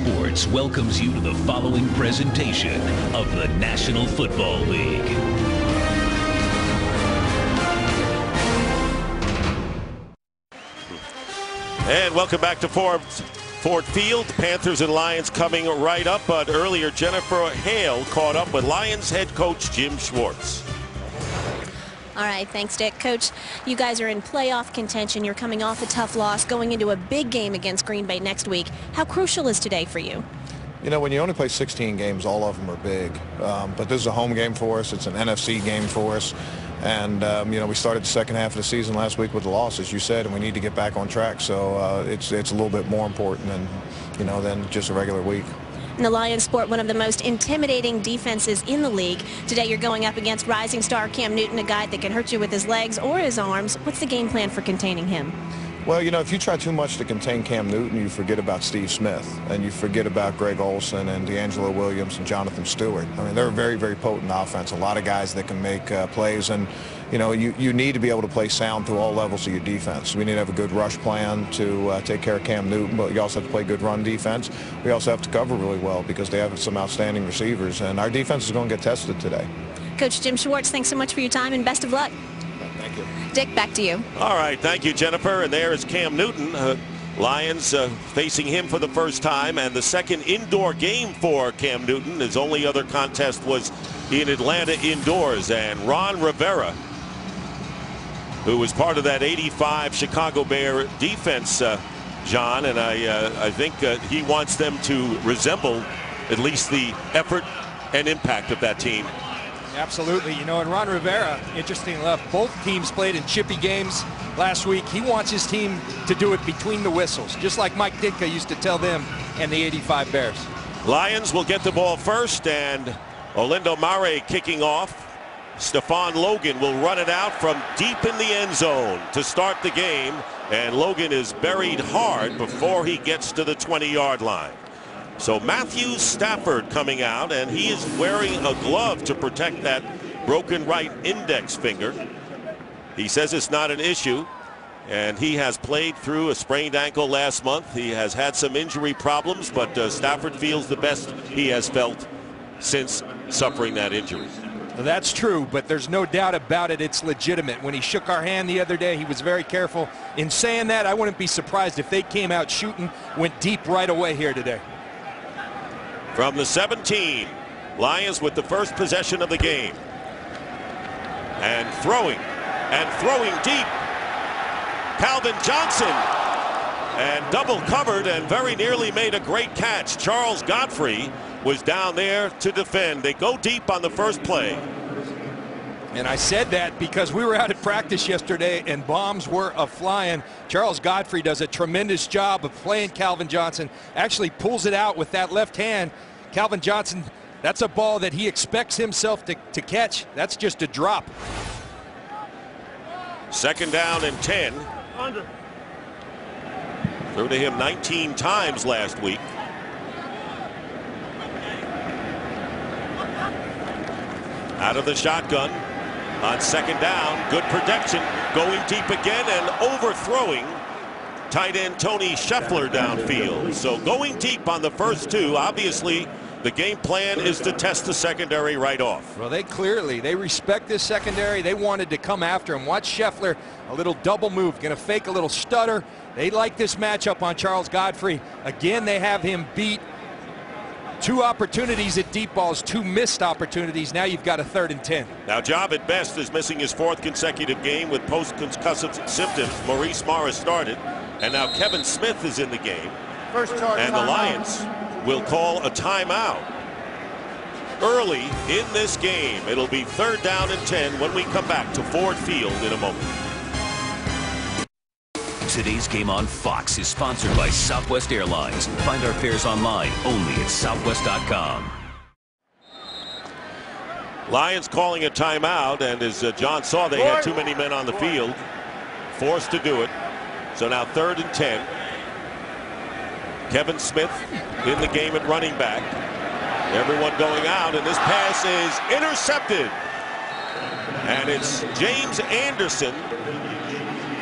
Sports welcomes you to the following presentation of the National Football League. And welcome back to Ford Field. Panthers and Lions coming right up, but earlier Jennifer Hale caught up with Lions head coach Jim Schwartz. All right, thanks, Dick. Coach, you guys are in playoff contention. You're coming off a tough loss, going into a big game against Green Bay next week. How crucial is today for you? You know, when you only play 16 games, all of them are big. But this is a home game for us. It's an NFC game for us. And, you know, we started the second half of the season last week with a loss, as you said, and we need to get back on track. So it's a little bit more important than just a regular week. And the Lions sport one of the most intimidating defenses in the league. Today you're going up against rising star Cam Newton, a guy that can hurt you with his legs or his arms. What's the game plan for containing him? Well, you know, if you try too much to contain Cam Newton, you forget about Steve Smith, and you forget about Greg Olsen and D'Angelo Williams and Jonathan Stewart. I mean, they're a very, very potent offense. A lot of guys that can make plays, and, you know, you need to be able to play sound through all levels of your defense. We need to have a good rush plan to take care of Cam Newton, but you also have to play good run defense. We also have to cover really well because they have some outstanding receivers, and our defense is going to get tested today. Coach Jim Schwartz, thanks so much for your time, and best of luck. Thank you. Dick, back to you. All right, thank you, Jennifer. And there is Cam Newton. Lions facing him for the first time, and the second indoor game for Cam Newton. His only other contest was in Atlanta indoors. And Ron Rivera, who was part of that '85 Chicago Bear defense, John, and I think he wants them to resemble at least the effort and impact of that team. Absolutely. You know, and Ron Rivera, interesting enough, both teams played in chippy games last week. He wants his team to do it between the whistles, just like Mike Ditka used to tell them and the '85 Bears. Lions will get the ball first, and Olindo Mare kicking off. Stephon Logan will run it out from deep in the end zone to start the game, and Logan is buried hard before he gets to the 20-yard line. So Matthew Stafford coming out, and he is wearing a glove to protect that broken right index finger. He says it's not an issue, and he has played through a sprained ankle last month. He has had some injury problems, but Stafford feels the best he has felt since suffering that injury. That's true, but there's no doubt about it, it's legitimate. When he shook our hand the other day, he was very careful. In saying that, I wouldn't be surprised if they came out shooting, went deep right away here today. From the 17, Lions with the first possession of the game. And throwing deep. Calvin Johnson. And double covered and very nearly made a great catch. Charles Godfrey was down there to defend. They go deep on the first play. And I said that because we were out at practice yesterday and bombs were a-flying. Charles Godfrey does a tremendous job of playing Calvin Johnson. Actually pulls it out with that left hand. Calvin Johnson, that's a ball that he expects himself to catch. That's just a drop. Second down and 10. Threw to him 19 times last week. Out of the shotgun. On second down, good protection, going deep again and overthrowing tight end Tony Scheffler downfield. So going deep on the first two. Obviously the game plan is to test the secondary right off. Well, they respect this secondary. They wanted to come after him. Watch Scheffler, a little double move, going to fake a little stutter. They like this matchup on Charles Godfrey. Again, they have him beat. 2 opportunities at deep balls, 2 missed opportunities. Now you've got a 3rd and 10. Now Javid Best is missing his 4th consecutive game with post-concussive symptoms. Maurice Morris started, and now Kevin Smith is in the game. And the Lions will call a timeout early in this game. It'll be 3rd down and 10 when we come back to Ford Field in a moment. Today's game on Fox is sponsored by Southwest Airlines. Find our fares online only at southwest.com. Lions calling a timeout, and as John saw, they had too many men on the field. Forced to do it. So now 3rd and 10. Kevin Smith in the game at running back. Everyone going out, and this pass is intercepted. And it's James Anderson,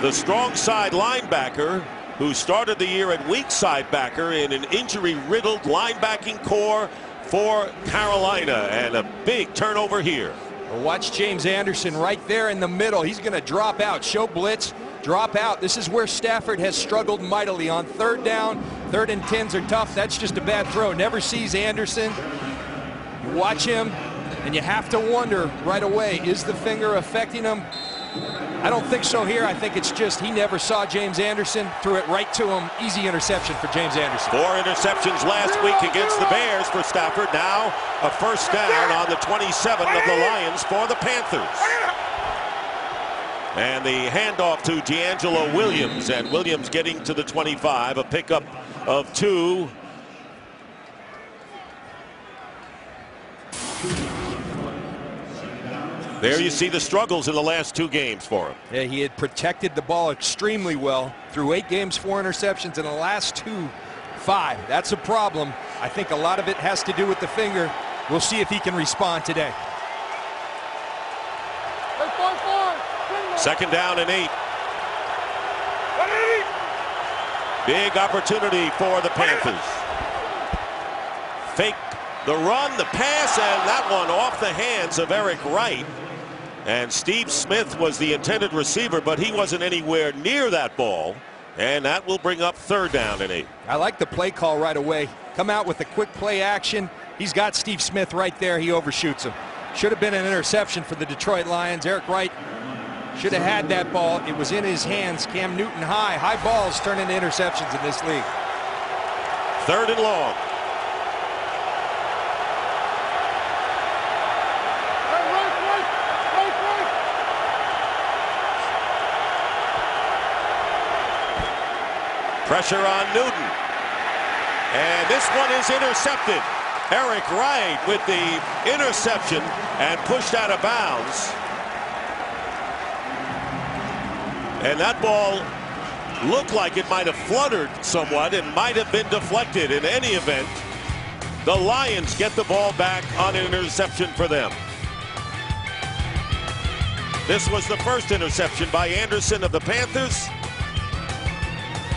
the strong side linebacker, who started the year at weak side backer in an injury-riddled linebacking core for Carolina, and a big turnover here. Well, watch James Anderson right there in the middle. He's going to drop out, show blitz, drop out. This is where Stafford has struggled mightily on third down. 3rd and 10s are tough. That's just a bad throw. Never sees Anderson. You watch him, and you have to wonder right away, is the finger affecting him? I don't think so here. I think it's just he never saw James Anderson, threw it right to him. Easy interception for James Anderson. 4 interceptions last week against the Bears for Stafford. Now a first down on the 27 of the Lions for the Panthers. And the handoff to D'Angelo Williams, and Williams getting to the 25, a pickup of 2. There you see the struggles in the last 2 games for him. Yeah, he had protected the ball extremely well. Through 8 games, 4 interceptions, and the last 2, 5. That's a problem. I think a lot of it has to do with the finger. We'll see if he can respond today. 2nd down and 8. Big opportunity for the Panthers. Fake the run, the pass, and that one off the hands of Eric Wright. And Steve Smith was the intended receiver, but he wasn't anywhere near that ball. And that will bring up 3rd down and 8. I like the play call right away. Come out with a quick play action. He's got Steve Smith right there. He overshoots him. Should have been an interception for the Detroit Lions. Eric Wright should have had that ball. It was in his hands. Cam Newton high. High balls turn into interceptions in this league. 3rd and long. Pressure on Newton. And this one is intercepted. Eric Wright with the interception and pushed out of bounds. And that ball looked like it might have fluttered somewhat and might have been deflected. In any event, the Lions get the ball back on an interception for them. This was the first interception by Anderson of the Panthers.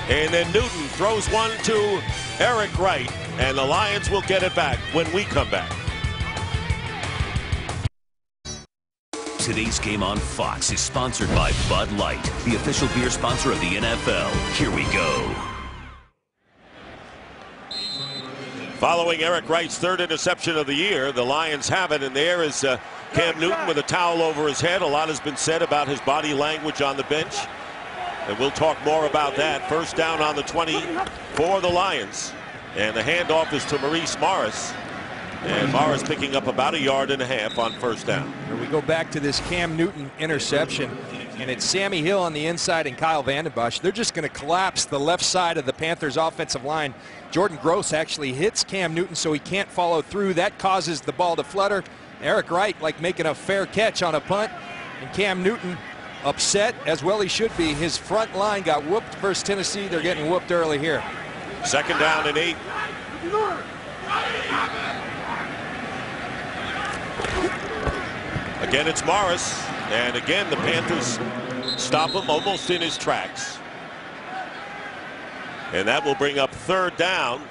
And then Newton throws one to Eric Wright, and the Lions will get it back when we come back. Today's game on Fox is sponsored by Bud Light, the official beer sponsor of the NFL. Here we go. Following Eric Wright's 3rd interception of the year, the Lions have it, and there is Cam Newton with a towel over his head. A lot has been said about his body language on the bench, and we'll talk more about that. First down on the 20 for the Lions, and the handoff is to Maurice Morris, and Morris picking up about 1.5 yards on first down. Here we go back to this Cam Newton interception, and it's Sammy Hill on the inside and Kyle Vandenbosch. They're just going to collapse the left side of the Panthers offensive line. Jordan Gross actually hits Cam Newton so he can't follow through. That causes the ball to flutter. Eric Wright like making a fair catch on a punt, and Cam Newton upset, as well he should be. His front line got whooped versus Tennessee. They're getting whooped early here. 2nd down and 8. Again, it's Morris, and again the Panthers stop him almost in his tracks. And that will bring up 3rd down.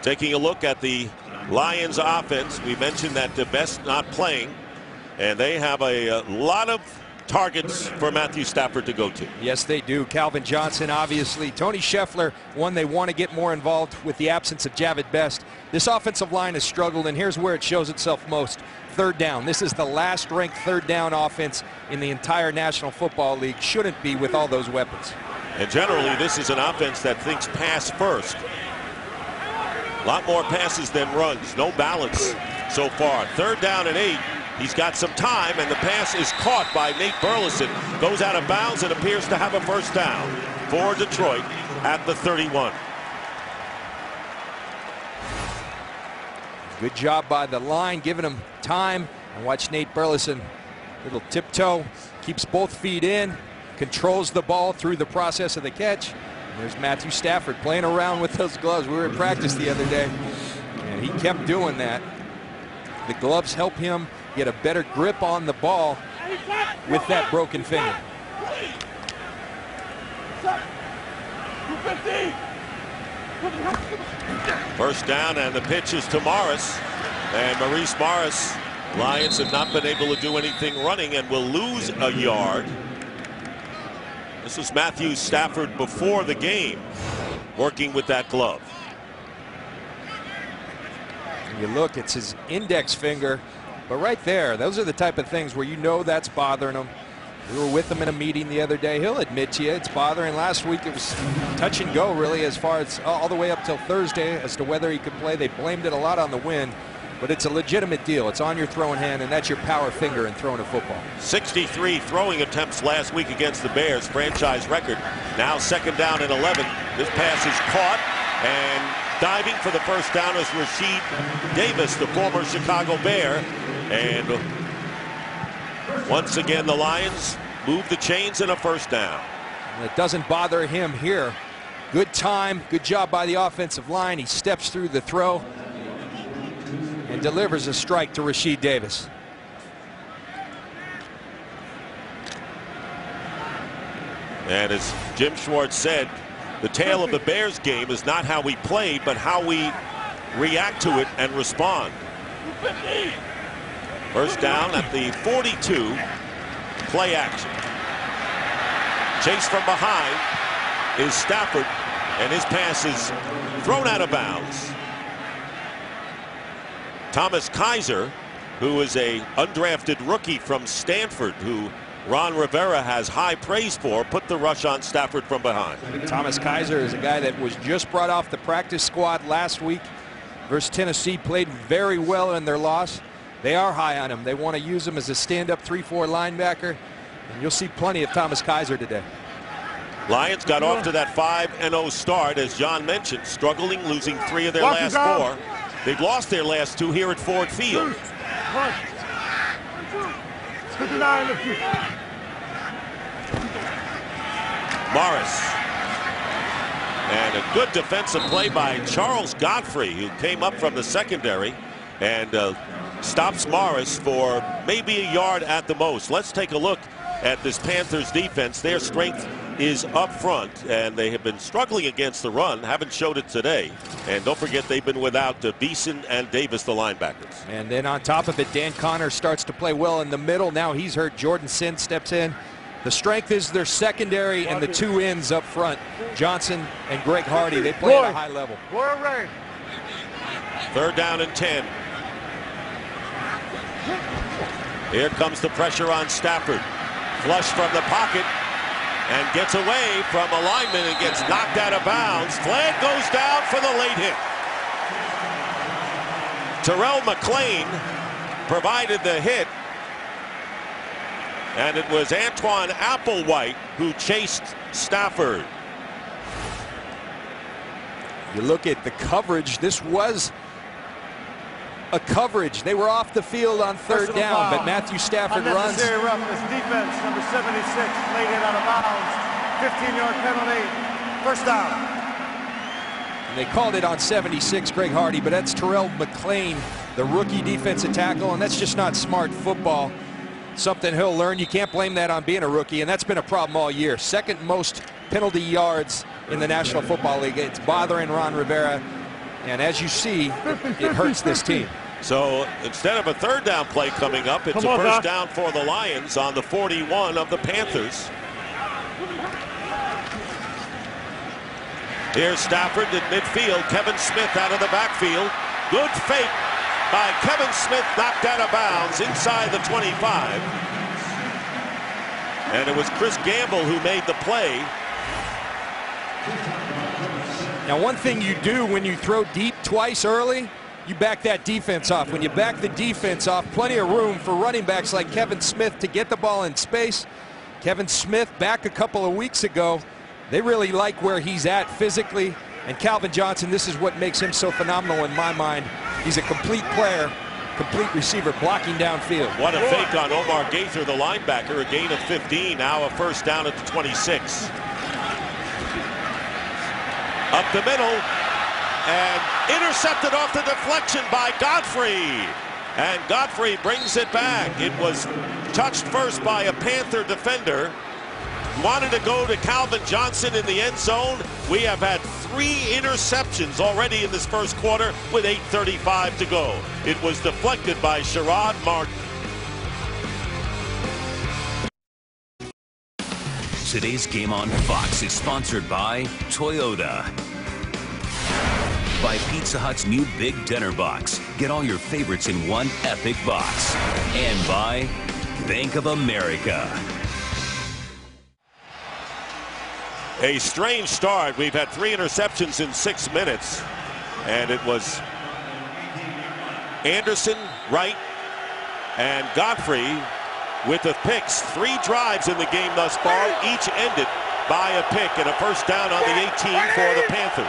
Taking a look at the Lions offense, we mentioned that the best not playing, and they have a lot of targets for Matthew Stafford to go to. Yes, they do. Calvin Johnson, obviously. Tony Scheffler, one they want to get more involved with the absence of Javid Best. This offensive line has struggled, and here's where it shows itself most. 3rd down. This is the last ranked 3rd down offense in the entire National Football League. Shouldn't be with all those weapons. And generally, this is an offense that thinks pass first. A lot more passes than runs. No balance so far. 3rd down and 8. He's got some time, and the pass is caught by Nate Burleson. Goes out of bounds and appears to have a first down for Detroit at the 31. Good job by the line, giving him time. And watch Nate Burleson, little tiptoe, keeps both feet in, controls the ball through the process of the catch. And there's Matthew Stafford playing around with those gloves. We were in practice the other day, and he kept doing that. The gloves help him get a better grip on the ball with that broken finger. First down, and the pitch is to Morris. And Maurice Morris, Lions have not been able to do anything running and will lose a yard. This was Matthew Stafford before the game, working with that glove. You look, it's his index finger, but right there, those are the type of things where you know that's bothering him. We were with him in a meeting the other day. He'll admit to you it's bothering. Last week it was touch and go really as far as all the way up till Thursday as to whether he could play. They blamed it a lot on the wind, but it's a legitimate deal. It's on your throwing hand, and that's your power finger in throwing a football. 63 throwing attempts last week against the Bears, franchise record. Now second down and 11. This pass is caught, and diving for the first down is Rasheed Davis, the former Chicago Bear. And once again, the Lions move the chains in a first down. And it doesn't bother him here. Good time, good job by the offensive line. He steps through the throw and delivers a strike to Rasheed Davis. And as Jim Schwartz said, the tale of the Bears game is not how we play, but how we react to it and respond. First down at the 42. Play action. Chase from behind is Stafford, and his pass is thrown out of bounds. Thomas Kaiser, who is a undrafted rookie from Stanford, who Ron Rivera has high praise for, put the rush on Stafford from behind. Thomas Kaiser is a guy that was just brought off the practice squad last week versus Tennessee, played very well in their loss. They are high on him. They want to use him as a stand-up 3-4 linebacker, and you'll see plenty of Thomas Kaiser today. Lions got off to that 5-0 start, as John mentioned, struggling, losing 3 of their last 4. They've lost their last 2 here at Ford Field. Morris. And a good defensive play by Charles Godfrey, who came up from the secondary and stops Morris for maybe a yard at the most. Let's take a look at this Panthers defense. Their strength is up front, and they have been struggling against the run. Haven't showed it today. And don't forget, they've been without Beeson and Davis, the linebackers. And then on top of it, Dan Connor starts to play well in the middle. Now he's hurt. Jordan Sin steps in. The strength is their secondary and the 2 ends up front. Johnson and Greg Hardy, they play at a high level. Third down and 10. Here comes the pressure on Stafford. Flush from the pocket and gets away from a lineman and gets knocked out of bounds. Flag goes down for the late hit. Terrell McLean provided the hit, and it was Antoine Applewhite who chased Stafford. You look at the coverage. This was a coverage. They were off the field on third down, but Matthew Stafford runs. Unnecessary roughness, defense, number 76, laid it out of bounds. 15-yard penalty, first down. And they called it on 76, Greg Hardy, but that's Terrell McLean, the rookie defensive tackle, and that's just not smart football. Something he'll learn. You can't blame that on being a rookie, and that's been a problem all year. Second most penalty yards in the National Football League. It's bothering Ron Rivera. And as you see, it hurts this team. So instead of a third down play coming up, it's a first down for the Lions on the 41 of the Panthers. Here's Stafford at midfield. Kevin Smith out of the backfield. Good fake by Kevin Smith, knocked out of bounds inside the 25. And it was Chris Gamble who made the play. Now, one thing you do when you throw deep twice early, you back that defense off. When you back the defense off, plenty of room for running backs like Kevin Smith to get the ball in space. Kevin Smith back a couple of weeks ago. They really like where he's at physically. And Calvin Johnson, this is what makes him so phenomenal in my mind. He's a complete player, complete receiver, blocking downfield. What a fake on Omar Gaither, the linebacker, a gain of 15, now a first down at the 26. Up the middle, and intercepted off the deflection by Godfrey. And Godfrey brings it back. It was touched first by a Panther defender. wanted to go to Calvin Johnson in the end zone. We have had 3 interceptions already in this first quarter with 8:35 to go. It was deflected by Sherrod Martin. Today's game on Fox is sponsored by Toyota. By Pizza Hut's new Big Dinner Box. Get all your favorites in one epic box. And by Bank of America. A strange start. We've had 3 interceptions in 6 minutes. And it was Anderson, Wright, and Godfrey with the picks. 3 drives in the game thus far, each ended by a pick and a first down on the 18 for the Panthers.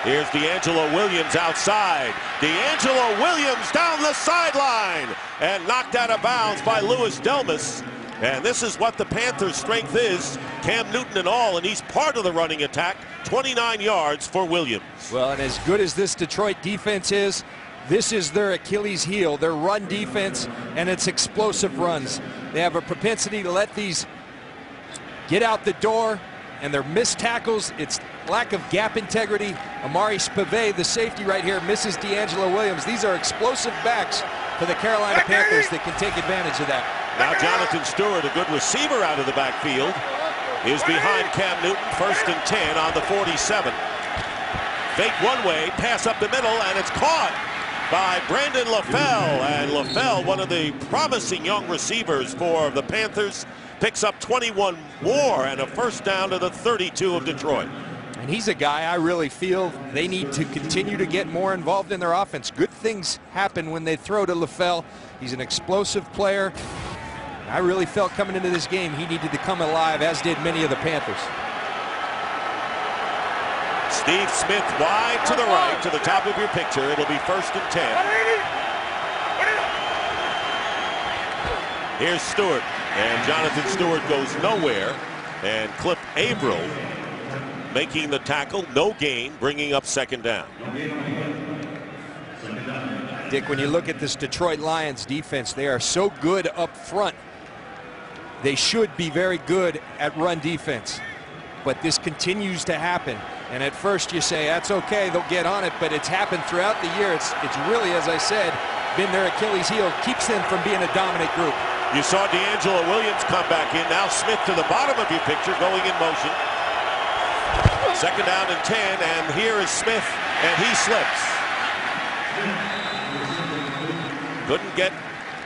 Here's D'Angelo Williams outside. D'Angelo Williams down the sideline and knocked out of bounds by Louis Delmas. And this is what the Panthers' strength is. Cam Newton and all, and he's part of the running attack. 29 yards for Williams. Well, and as good as this Detroit defense is, this is their Achilles heel, their run defense, and its explosive runs. They have a propensity to let these get out the door, and their missed tackles, it's lack of gap integrity. Amari Spivey, the safety right here, misses D'Angelo Williams. These are explosive backs for the Carolina Panthers that can take advantage of that. Now Jonathan Stewart, a good receiver out of the backfield, is behind Cam Newton, 1st and 10 on the 47. Fake one way, pass up the middle, and it's caught by Brandon LaFell. And LaFell, one of the promising young receivers for the Panthers, picks up 21 more and a first down to the 32 of Detroit. And he's a guy I really feel they need to continue to get more involved in their offense. Good things happen when they throw to LaFell. He's an explosive player. I really felt coming into this game he needed to come alive, as did many of the Panthers. Steve Smith wide to the right, to the top of your picture. It'll be 1st and 10. Here's Stewart, and Jonathan Stewart goes nowhere. And Cliff Averill making the tackle, no gain, bringing up 2nd down. Dick, when you look at this Detroit Lions defense, they are so good up front. They should be very good at run defense. But this continues to happen. And at first you say, that's okay, they'll get on it. But it's happened throughout the year. It's really, as I said, been their Achilles heel. Keeps them from being a dominant group. You saw D'Angelo Williams come back in. Now Smith to the bottom of your picture, going in motion. 2nd down and 10, and here is Smith, and he slips. Couldn't get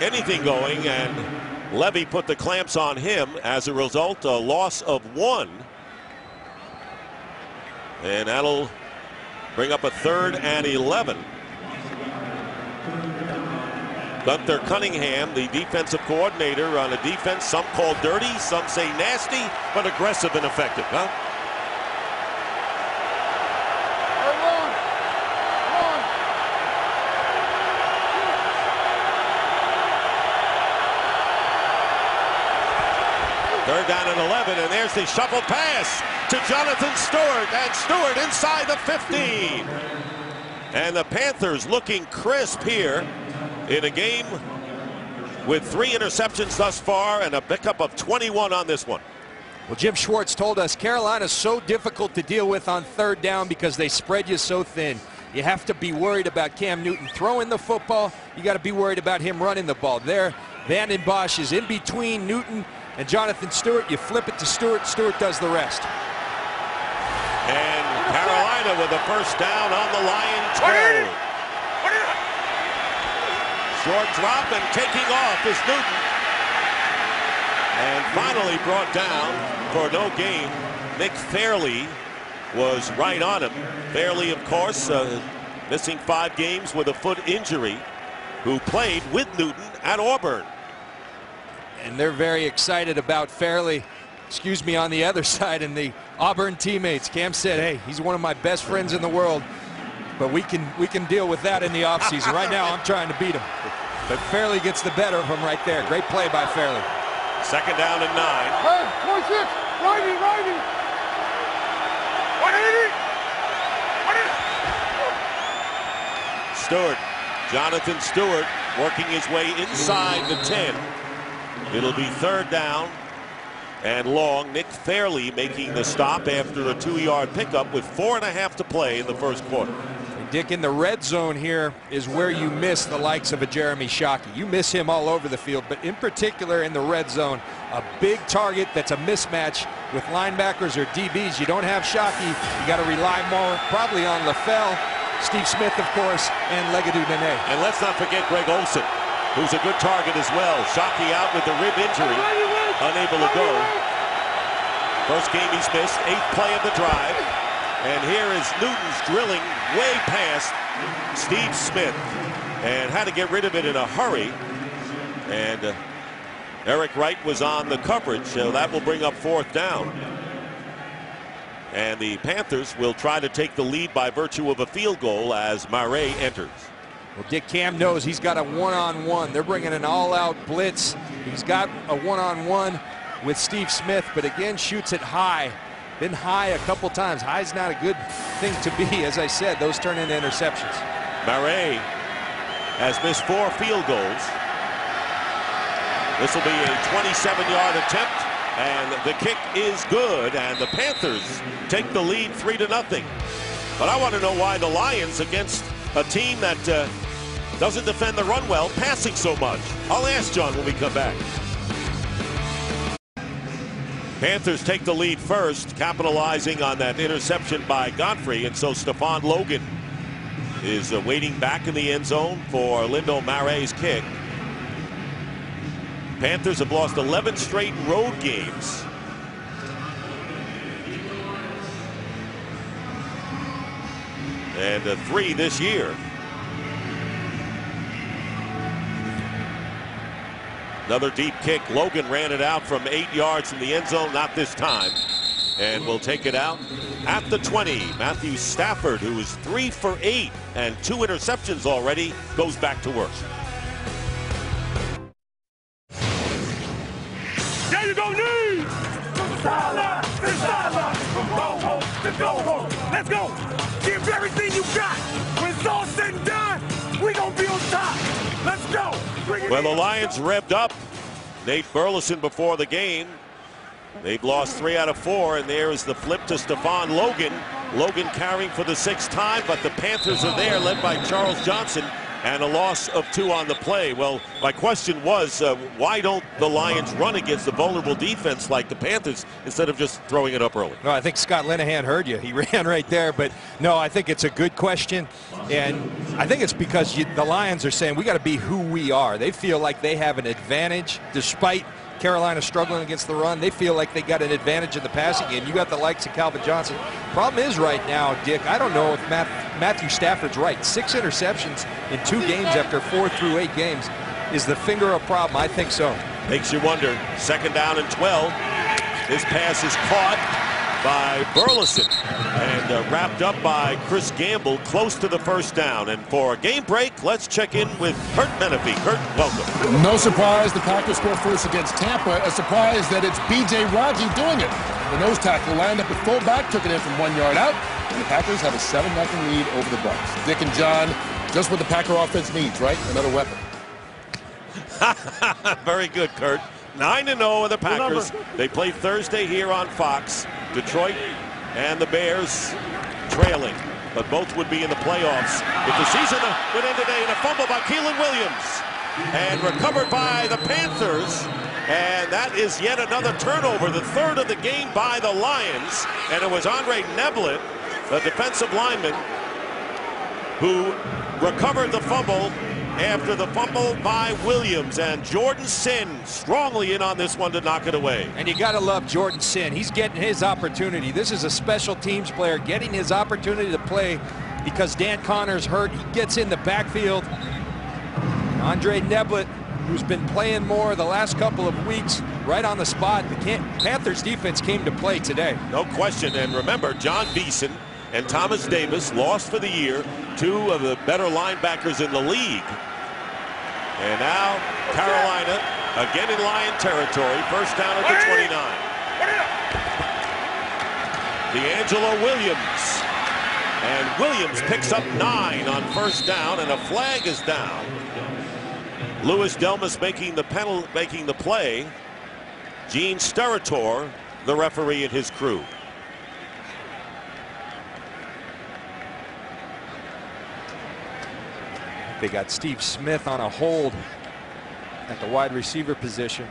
anything going, and Levy put the clamps on him. As a result, a loss of 1. And that'll bring up a 3rd and 11. Gunther Cunningham, the defensive coordinator, on a defense some call dirty, some say nasty, but aggressive and effective, huh? Third down and 11, and there's the shuffle pass to Jonathan Stewart, and Stewart inside the 15. And the Panthers looking crisp here in a game with 3 interceptions thus far and a pickup of 21 on this one. Well, Jim Schwartz told us Carolina's so difficult to deal with on 3rd down because they spread you so thin. You have to be worried about Cam Newton throwing the football. You got to be worried about him running the ball. There, Van den Bosch is in between Newton and Jonathan Stewart. You flip it to Stewart. Stewart does the rest. And Carolina with a first down on the Lion 12. Short drop and taking off is Newton. And finally brought down for no gain. Nick Fairley was right on him. Fairley, of course, missing 5 games with a foot injury, who played with Newton at Auburn. And they're very excited about Fairley, on the other side, and the Auburn teammates. Cam said, hey, he's one of my best friends in the world, but we can deal with that in the offseason. Right now, I'm trying to beat him. But Fairley gets the better of him right there. Great play by Fairley. 2nd down and 9. Hey, 26, righty. 180. Stewart, Jonathan Stewart, working his way inside the 10. It'll be 3rd down and long. Nick Fairley making the stop after a 2-yard pickup with 4.5 to play in the first quarter. Dick, in the red zone here is where you miss the likes of a Jeremy Shockey. You miss him all over the field, but in particular in the red zone, a big target that's a mismatch with linebackers or DBs. You don't have Shockey. You got to rely more probably on LaFell, Steve Smith, of course, and Legadou Nene. And let's not forget Greg Olsen, who's a good target as well. Shockey out with the rib injury, unable to go. First game he's missed, 8th play of the drive. And here is Newton's drilling way past Steve Smith and had to get rid of it in a hurry. And Eric Wright was on the coverage, so that will bring up 4th down. And the Panthers will try to take the lead by virtue of a field goal as Murray enters. Well, Dick, Cam knows he's got a one-on-one. They're bringing an all-out blitz. He's got a one-on-one with Steve Smith, but again shoots it high. Been high a couple times. High's not a good thing to be. As I said, those turn into interceptions. Murray has missed 4 field goals. This will be a 27-yard attempt, and the kick is good, and the Panthers take the lead 3-0. But I want to know why the Lions, against a team that doesn't defend the run well, passing so much. I'll ask John when we come back. Panthers take the lead first, capitalizing on that interception by Godfrey, and so Stefan Logan is waiting back in the end zone for Lindo Murray's kick. Panthers have lost 11 straight road games. And 3 this year. Another deep kick. Logan ran it out from 8 yards from the end zone, not this time. And will take it out at the 20. Matthew Stafford, who is 3 for 8 and 2 interceptions already, goes back to work. There you go, knees! Sideline, to sideline, from go home to go home. Let's go. Give everything you got. When it's all said and done, we gonna be on top. Let's go. Well, the Lions revved up. Nate Burleson before the game. They've lost 3 out of 4, and there is the flip to Stefan Logan. Logan carrying for the 6th time, but the Panthers are there, led by Charles Johnson, and a loss of 2 on the play. Well, my question was, why don't the Lions run against the vulnerable defense like the Panthers instead of just throwing it up early? No, I think Scott Linehan heard you. He ran right there. But no, I think it's a good question. And I think it's because the Lions are saying we got to be who we are. They feel like they have an advantage despite Carolina struggling against the run. They feel like they got an advantage in the passing game. You got the likes of Calvin Johnson. Problem is right now, Dick, I don't know if Matthew Stafford's right. 6 interceptions in 2 games after 4 through 8 games. Is the finger a problem? I think so. Makes you wonder. 2nd down and 12. This pass is caught by Burleson and wrapped up by Chris Gamble close to the 1st down. And for a game break, let's check in with Kurt Menefee. Kurt, welcome. No surprise the Packers score first against Tampa. A surprise that it's B.J. Raji doing it. The nose tackle lined up at fullback, took it in from 1 yard out, and the Packers have a 7-0 lead over the Bucs. Dick and John, just what the Packer offense needs, right? Another weapon. Very good, Kurt. 9-0 are the Packers. They play Thursday here on Fox. Detroit and the Bears trailing, but both would be in the playoffs if the season would end today in a fumble by Keelan Williams and recovered by the Panthers. And that is yet another turnover, the 3rd of the game by the Lions. And it was Andre Neblett, the defensive lineman, who recovered the fumble after the fumble by Williams. And Jordan Sin strongly in on this one to knock it away. And you got to love Jordan Sin. He's getting his opportunity. This is a special teams player getting his opportunity to play because Dan Connor's hurt. He gets in the backfield. Andre Neblett, who's been playing more the last couple of weeks, right on the spot. The Panthers defense came to play today. No question. And remember, John Beeson and Thomas Davis lost for the year, 2 of the better linebackers in the league. And now Carolina again in Lion territory. 1st down at the 29. D'Angelo Williams. And Williams picks up 9 on 1st down, and a flag is down. Louis Delmas making the play. Gene Steratore, the referee, and his crew. They got Steve Smith on a hold at the wide receiver position.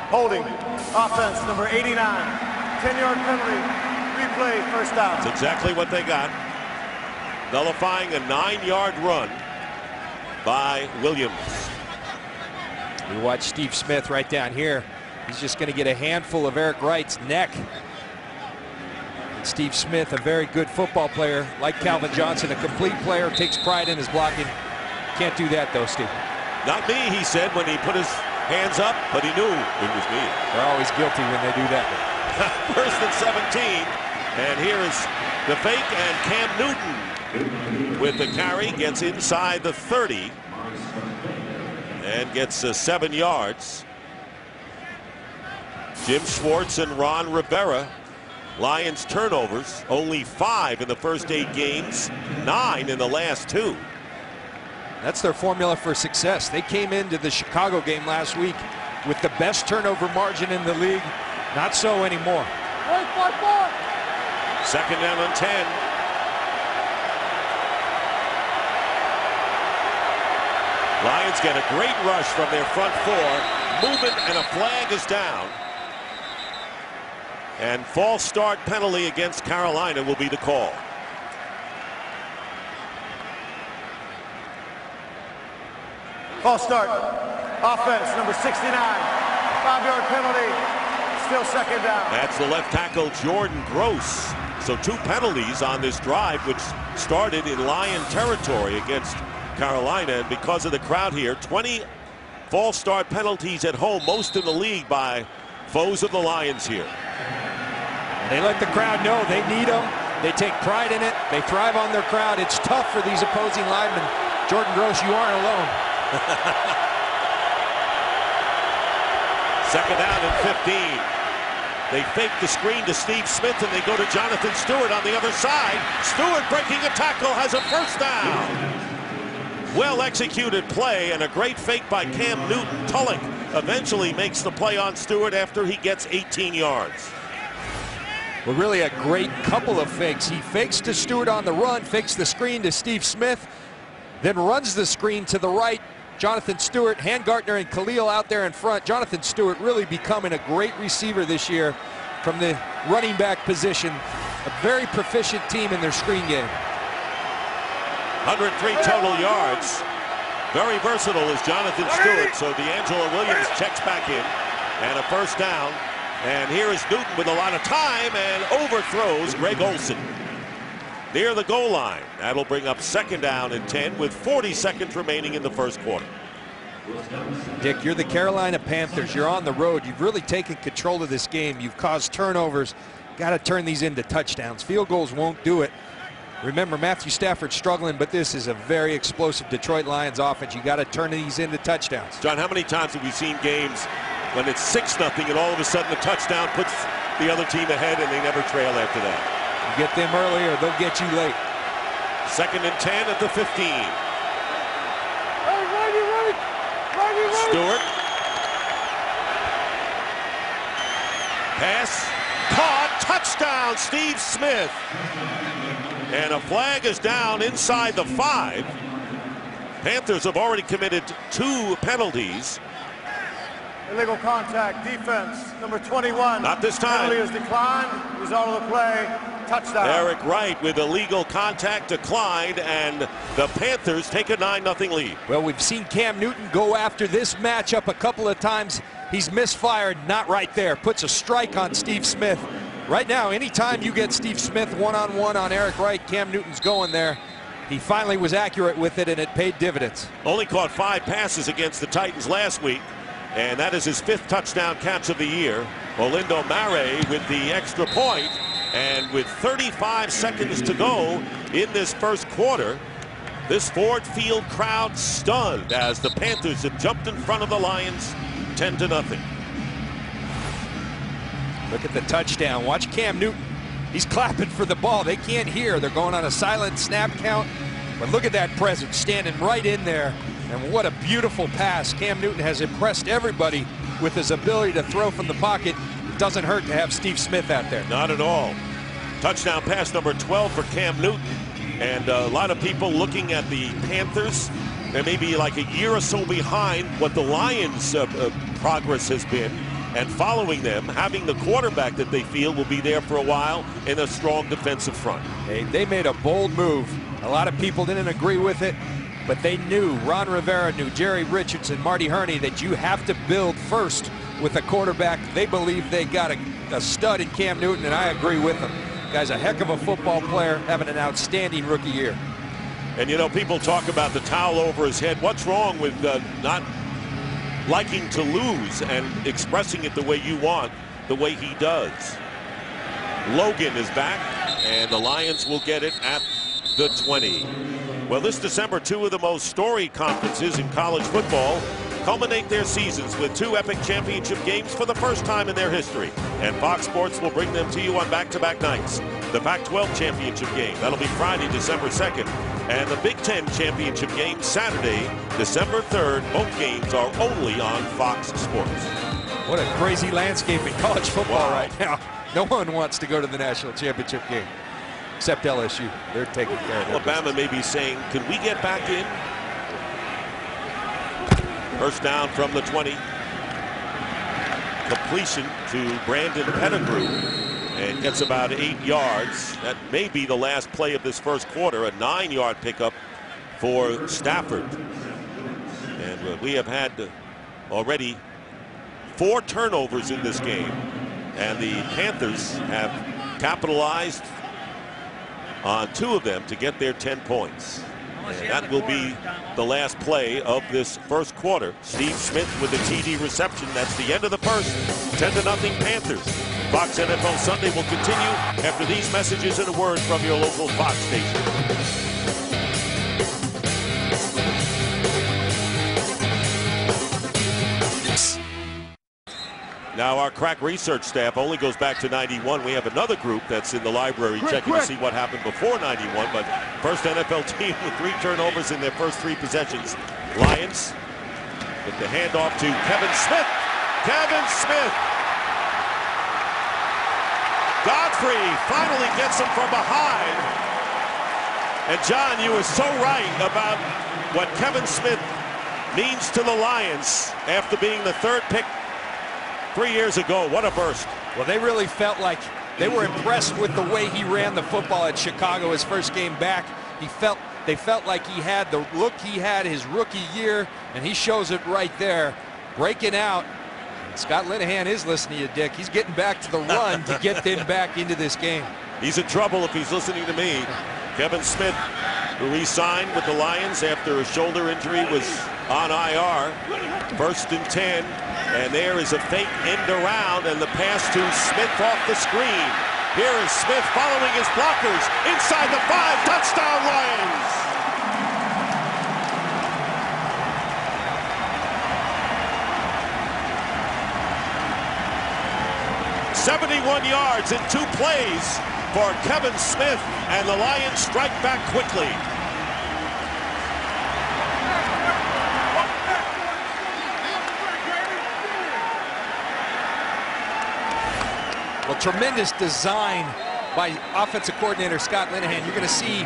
Holding. Offense, number 89. 10-yard penalty. Replay, first down. That's exactly what they got. Nullifying a 9-yard run by Williams. You watch Steve Smith right down here. He's just going to get a handful of Eric Wright's neck. And Steve Smith, a very good football player, like Calvin Johnson, a complete player, takes pride in his blocking. Can't do that, though, Steve. Not me, he said when he put his hands up, but he knew it was me. They're always guilty when they do that. First and 17. And here is the fake, and Cam Newton with the carry gets inside the 30 and gets 7 yards. Jim Schwartz and Ron Rivera. Lions turnovers, only 5 in the first 8 games, 9 in the last 2. That's their formula for success. They came into the Chicago game last week with the best turnover margin in the league. Not so anymore. Second down and 10. Lions get a great rush from their front 4. Movement, and a flag is down. And false start penalty against Carolina will be the call. False start. Offense, number 69. 5-yard penalty. Still second down. That's the left tackle, Jordan Gross. So 2 penalties on this drive, which started in Lion territory against Carolina. And because of the crowd here, 20 false start penalties at home, most in the league by foes of the Lions here. They let the crowd know they need them. They take pride in it. They thrive on their crowd. It's tough for these opposing linemen. Jordan Gross, you aren't alone. Second down and 15. They fake the screen to Steve Smith, and they go to Jonathan Stewart on the other side. Stewart breaking a tackle, has a first down. Well executed play and a great fake by Cam Newton. Tulloch eventually makes the play on Stewart after he gets 18 yards. Well, really a great couple of fakes. He fakes to Stewart on the run, fakes the screen to Steve Smith, then runs the screen to the right. Jonathan Stewart, Handgartner, and Khalil out there in front. Jonathan Stewart really becoming a great receiver this year from the running back position. A very proficient team in their screen game. 103 total yards. Very versatile is Jonathan Stewart. So D'Angelo Williams checks back in. And a first down. And here is Newton with a lot of time and overthrows Greg Olsen near the goal line. That'll bring up second down and 10 with 40 seconds remaining in the first quarter. Dick, you're the Carolina Panthers. You're on the road. You've really taken control of this game. You've caused turnovers. Got to turn these into touchdowns. Field goals won't do it. Remember, Matthew Stafford struggling, but this is a very explosive Detroit Lions offense. You got to turn these into touchdowns. John, how many times have we seen games when it's 6-0 and all of a sudden the touchdown puts the other team ahead and they never trail after that? You get them early or they'll get you late. Second and 10 at the 15. Stewart. Pass. Caught. Touchdown, Steve Smith. And a flag is down inside the 5. Panthers have already committed 2 penalties. Illegal contact, defense, number 21. Not this time. Penalty is declined. Result of the play, touchdown. Eric Wright with illegal contact declined, and the Panthers take a 9-0 lead. Well, we've seen Cam Newton go after this matchup a couple of times. He's misfired, not right there. Puts a strike on Steve Smith. Right now, anytime you get Steve Smith one-on-one on Eric Wright, Cam Newton's going there. He finally was accurate with it, and it paid dividends. Only caught 5 passes against the Titans last week, and that is his 5th touchdown catch of the year. Olindo Mare with the extra point, and with 35 seconds to go in this first quarter, this Ford Field crowd stunned as the Panthers have jumped in front of the Lions 10-0. Look at the touchdown. Watch Cam Newton He's clapping for the ball. They can't hear. They're going on a silent snap count. But look at that presence standing right in there. And what a beautiful pass. Cam Newton has impressed everybody with his ability to throw from the pocket. It doesn't hurt to have Steve Smith out there. Not at all. Touchdown pass number 12 for Cam Newton. And a lot of people looking at the Panthers. They're maybe like a year or so behind what the Lions' progress has been. And following them, having the quarterback that they feel will be there for a while in a strong defensive front. Hey, they made a bold move. A lot of people didn't agree with it, but they knew, Ron Rivera knew, Jerry Richardson, Marty Herney, that you have to build first with a quarterback. They believe they got a stud in Cam Newton, and I agree with them. Guy's a heck of a football player, having an outstanding rookie year. And, you know, people talk about the towel over his head. What's wrong with not liking to lose and expressing it the way you want, the way he does? Logan is back, and the Lions will get it at the 20. Well, this December, two of the most storied conferences in college football culminate their seasons with two epic championship games for the first time in their history. And Fox Sports will bring them to you on back-to-back nights. The Pac-12 championship game, that'll be Friday, December 2nd. And the Big Ten championship game, Saturday, December 3rd. Both games are only on Fox Sports. What a crazy landscape in college football right now. No one wants to go to the national championship game, except LSU. They're taking care of it. Alabama may be saying, can we get back in? First down from the 20. Completion to Brandon Pettigrew, and gets about 8 yards. That may be the last play of this first quarter, a 9-yard pickup for Stafford. And we have had already 4 turnovers in this game, and the Panthers have capitalized on 2 of them to get their 10 points. And that will be the last play of this first quarter. Steve Smith with the TD reception. That's the end of the first. 10-0 Panthers. Fox NFL Sunday will continue after these messages and a word from your local Fox station. Now our crack research staff only goes back to 91. We have another group that's in the library checking to see what happened before 91. But first NFL team with 3 turnovers in their first 3 possessions. Lions with the handoff to Kevin Smith. Kevin Smith. Godfrey finally gets him from behind. And John, you were so right about what Kevin Smith means to the Lions after being the 3rd pick 3 years ago. What a burst. Well, they really felt like they were impressed with the way he ran the football at Chicago his first game back. They felt like he had the look he had his rookie year, and he shows it right there, breaking out. Scott Linehan is listening to you, Dick. He's getting back to the run to get them back into this game. He's in trouble if he's listening to me. Kevin Smith, who re-signed with the Lions after a shoulder injury, was on IR. 1st and 10. And there is a fake end around, and the pass to Smith off the screen. Here is Smith following his blockers inside the 5. Touchdown Lions! "71 yards in 2 plays for Kevin Smith, and the Lions strike back quickly. Well, tremendous design by offensive coordinator Scott Linehan. You're going to see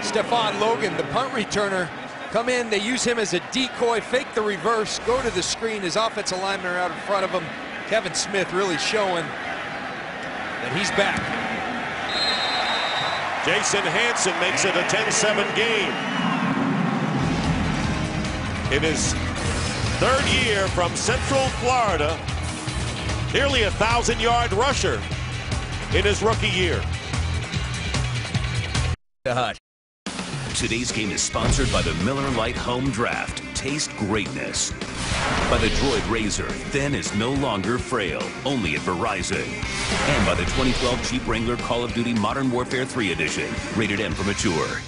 Stephon Logan, the punt returner, come in. They use him as a decoy, fake the reverse, go to the screen. His offensive linemen are out in front of him. Kevin Smith really showing that he's back. Jason Hanson makes it a 10-7 game. In his 3rd year from Central Florida, nearly 1,000-yard rusher in his rookie year. Today's game is sponsored by the Miller Lite Home Draft. Taste greatness. By the Droid Razor. Thin is no longer frail. Only at Verizon. And by the 2012 Jeep Wrangler Call of Duty Modern Warfare 3 Edition. Rated M for mature.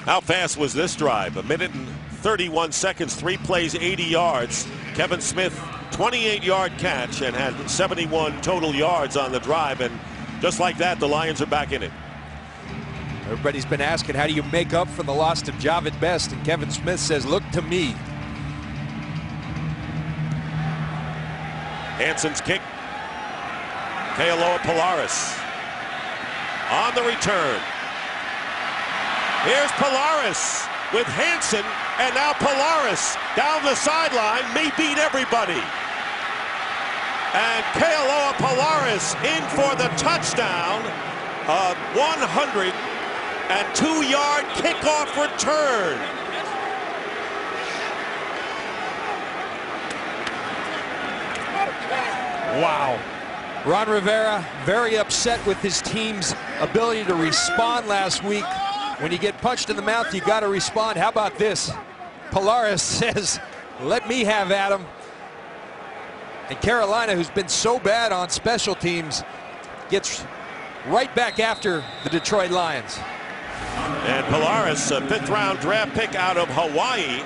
How fast was this drive? 1 minute and 31 seconds, 3 plays, 80 yards. Kevin Smith 28-yard catch and had 71 total yards on the drive. And just like that, the Lions are back in it. Everybody's been asking, how do you make up for the loss of Javid Best? And Kevin Smith says, look to me. Hanson's kick. Kealoha Polaris on the return. Here's Polaris with Hanson, and now Polaris down the sideline may beat everybody. And Kealoha Polaris in for the touchdown. A 102-yard kickoff return. Wow. Ron Rivera very upset with his team's ability to respond last week. When you get punched in the mouth, you got to respond. How about this? Polaris says, let me have at him. And Carolina, who's been so bad on special teams, gets right back after the Detroit Lions. And Polaris, a 5th-round draft pick out of Hawaii.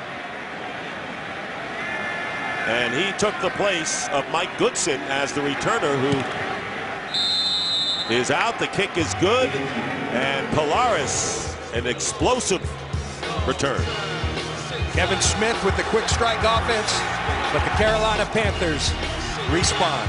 And he took the place of Mike Goodson as the returner, who is out. The kick is good. And Polaris, an explosive return. Kevin Smith with the quick strike offense, but the Carolina Panthers respond.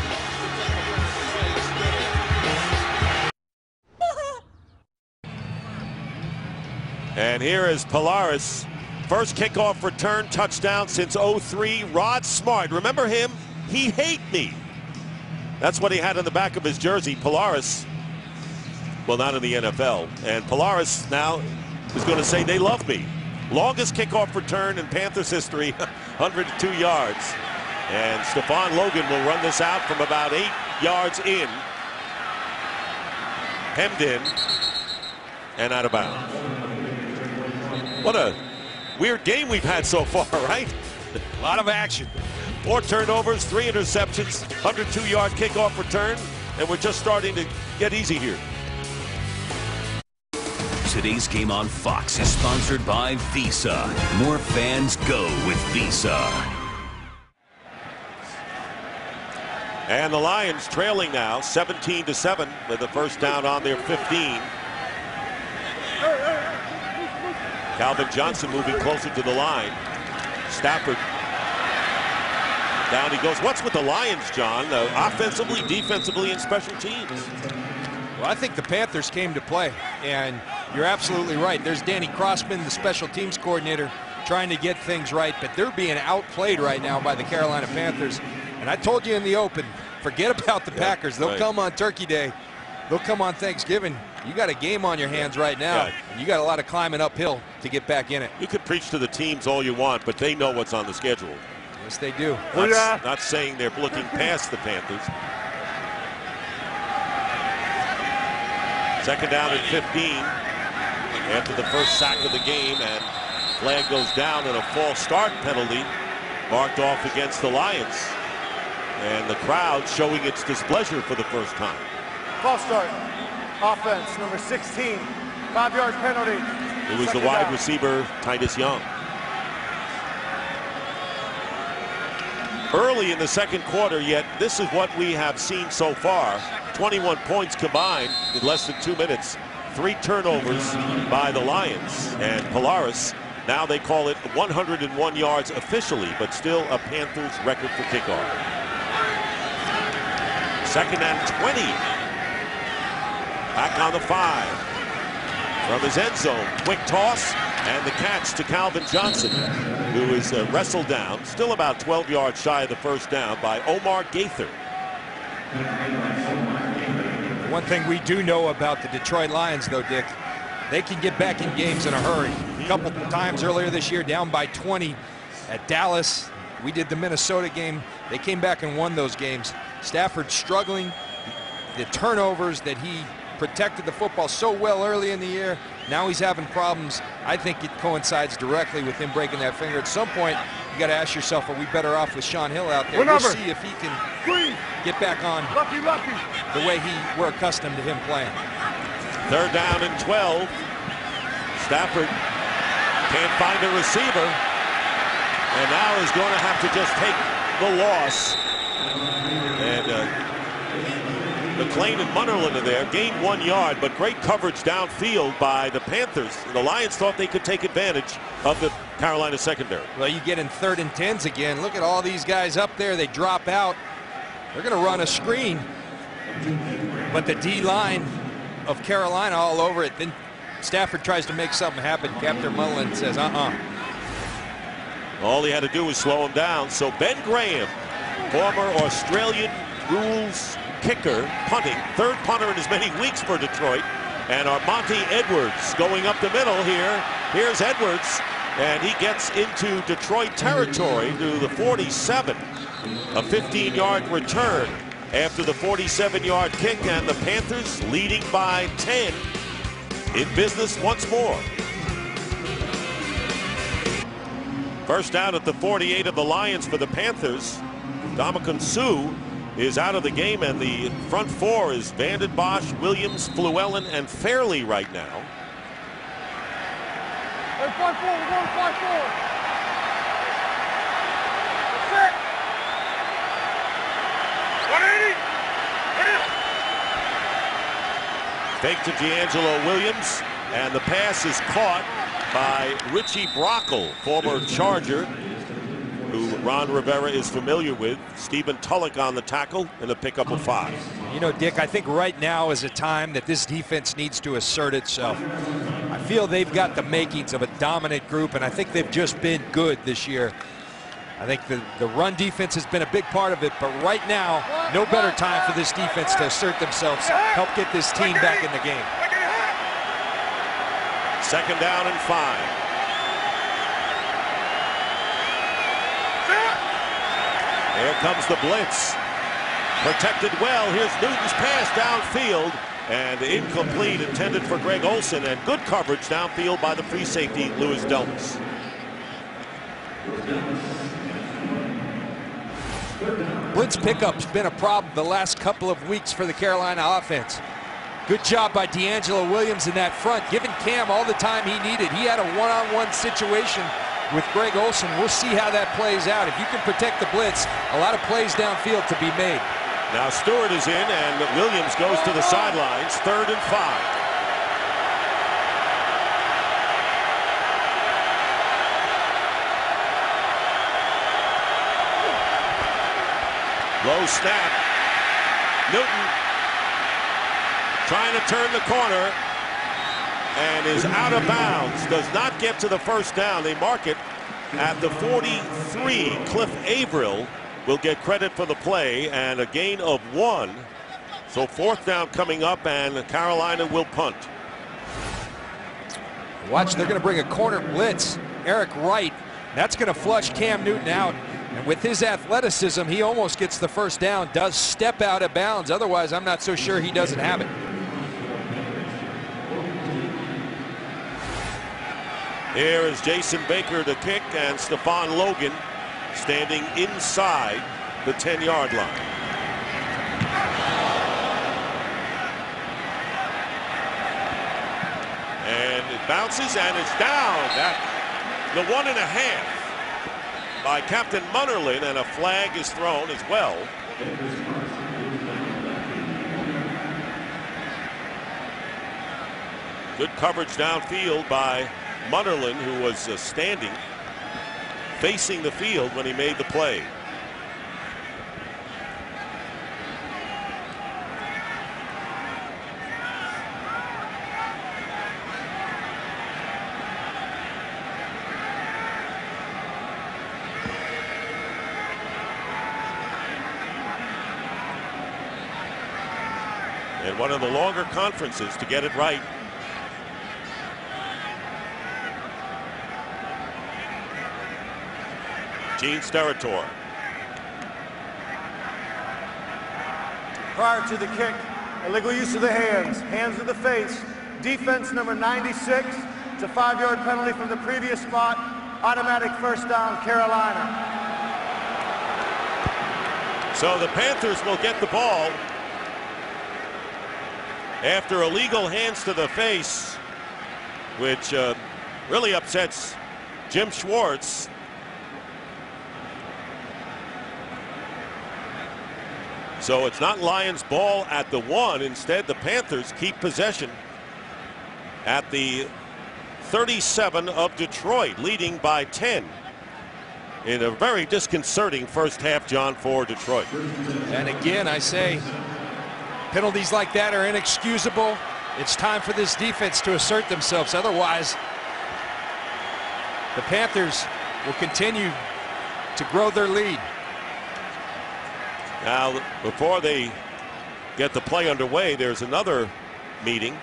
And here is Polaris. First kickoff return touchdown since '03. Rod Smart. Remember him? He hate me. That's what he had on the back of his jersey. Polaris. Well, not in the NFL. And Polaris now is going to say they love me. Longest kickoff return in Panthers history, 102 yards. And Stephon Logan will run this out from about 8 yards in. Hemmed in and out of bounds. What a weird game we've had so far, right? A lot of action. 4 turnovers, 3 interceptions, 102-yard kickoff return, and we're just starting to get easy here. Today's game on Fox is sponsored by Visa. More fans go with Visa. And the Lions trailing now 17-7 with the first down on their 15. Calvin Johnson moving closer to the line. Stafford. Down he goes. What's with the Lions, John? Offensively, defensively, and special teams? Well, I think the Panthers came to play, and you're absolutely right. There's Danny Crossman, the special teams coordinator, trying to get things right, but they're being outplayed right now by the Carolina Panthers. And I told you in the open, forget about the Packers. They'll come on Turkey Day. They'll come on Thanksgiving. You got a game on your hands right now. And you got a lot of climbing uphill to get back in it. You could preach to the teams all you want, but they know what's on the schedule. Yes, they do. Not saying they're looking past the Panthers. Second down and 15 after the first sack of the game, and flag goes down and a false start penalty marked off against the Lions. And the crowd showing its displeasure for the first time. False start. Offense, number 16. 5-yard penalty. It was the wide receiver, Titus Young. Early in the second quarter, yet this is what we have seen so far. 21 points combined in less than 2 minutes. 3 turnovers by the Lions. And Polaris, now they call it 101 yards officially, but still a Panthers record for kickoff. Second and 20. Back on the 5. From his end zone, quick toss, and the catch to Calvin Johnson, who is wrestled down, still about 12 yards shy of the first down by Omar Gaither. One thing we do know about the Detroit Lions, though, Dick, they can get back in games in a hurry. A couple times earlier this year, down by 20 at Dallas. We did the Minnesota game. They came back and won those games. Stafford struggling. The turnovers that he protected the football so well early in the year. Now he's having problems. I think it coincides directly with him breaking that finger. At some point, you got to ask yourself, are we better off with Sean Hill out there? We'll see if he can get back on the way we're accustomed to him playing. Third down and 12. Stafford can't find a receiver, and now is going to have to just take the loss And McLean and Munnerlyn are there, gained 1 yard, but great coverage downfield by the Panthers. The Lions thought they could take advantage of the Carolina secondary. Well, you get in 3rd and 10s again. Look at all these guys up there. They drop out. They're going to run a screen. But the D-line of Carolina all over it. Then Stafford tries to make something happen. Captain Munnerlyn says, All he had to do was slow him down. So Ben Graham, former Australian rules kicker, punting, 3rd punter in as many weeks for Detroit, and Armonte Edwards going up the middle here. Here's Edwards, and he gets into Detroit territory to the 47. A 15-yard return after the 47-yard kick, and the Panthers leading by 10 in business once more. First down at the 48 of the Lions for the Panthers. Dominican Sue is out of the game, and the front 4 is Vanden Bosch, Williams, Fluellen, and Fairley right now. Hey, 5-4, we're going 5-4. That's it. 180. Fake to D'Angelo Williams, and the pass is caught by Richie Brockle, former Charger, who Ron Rivera is familiar with. Stephen Tulloch on the tackle, and a pickup of 5. You know, Dick, I think right now is a time that this defense needs to assert itself. I feel they've got the makings of a dominant group, and I think they've just been good this year. I think the run defense has been a big part of it, but right now, no better time for this defense to assert themselves, help get this team back in the game. 2nd down and 5. Here comes the blitz. Protected well. Here's Newton's pass downfield, and incomplete, intended for Greg Olsen, and good coverage downfield by the free safety, Louis Delmas. Blitz pickup's been a problem the last couple of weeks for the Carolina offense. Good job by D'Angelo Williams in that front, giving Cam all the time he needed. He had a one-on-one situation with Greg Olsen. We'll see how that plays out. If you can protect the blitz, a lot of plays downfield to be made. Now Stewart is in, and Williams goes to the sidelines. 3rd and 5. Low snap. Newton trying to turn the corner and is out of bounds. Does not get to the 1st down. They mark it at the 43. Cliff Averill will get credit for the play, and a gain of 1. So 4th down coming up, and Carolina will punt. Watch, they're going to bring a corner blitz. Eric Wright. That's going to flush Cam Newton out. And with his athleticism, he almost gets the 1st down, does step out of bounds. Otherwise, I'm not so sure he doesn't have it. Here is Jason Baker to kick, and Stephon Logan standing inside the 10-yard line. And it bounces, and it's down. The 1.5 by Captain Munnerlyn, and a flag is thrown as well. Good coverage downfield by Munnerlyn, who was standing facing the field when he made the play. And one of the longer conferences to get it right. Gene Steratore. Prior to the kick, illegal use of the hands, hands to the face, defense number 96. It's a 5-yard penalty from the previous spot. Automatic 1st down, Carolina. So the Panthers will get the ball after illegal hands to the face, which really upsets Jim Schwartz. So it's not Lions ball at the 1. Instead, the Panthers keep possession at the 37 of Detroit, leading by 10 in a very disconcerting first half, John, for Detroit. And again, I say penalties like that are inexcusable. It's time for this defense to assert themselves. Otherwise, the Panthers will continue to grow their lead. Now, before they get the play underway, there's another meeting.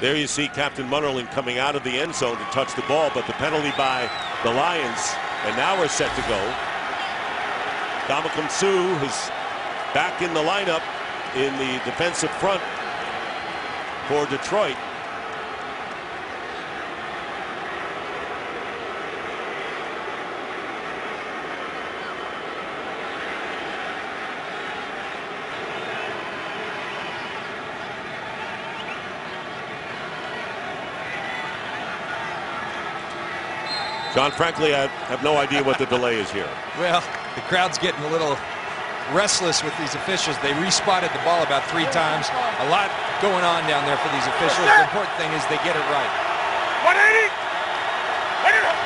There you see Captain Munnerlyn coming out of the end zone to touch the ball, but the penalty by the Lions, and now we're set to go. Ndamukong Suh is back in the lineup in the defensive front for Detroit. John, frankly, I have no idea what the delay is here. Well, the crowd's getting a little restless with these officials. They respotted the ball about 3 times. A lot going on down there for these officials. The important thing is they get it right. 180.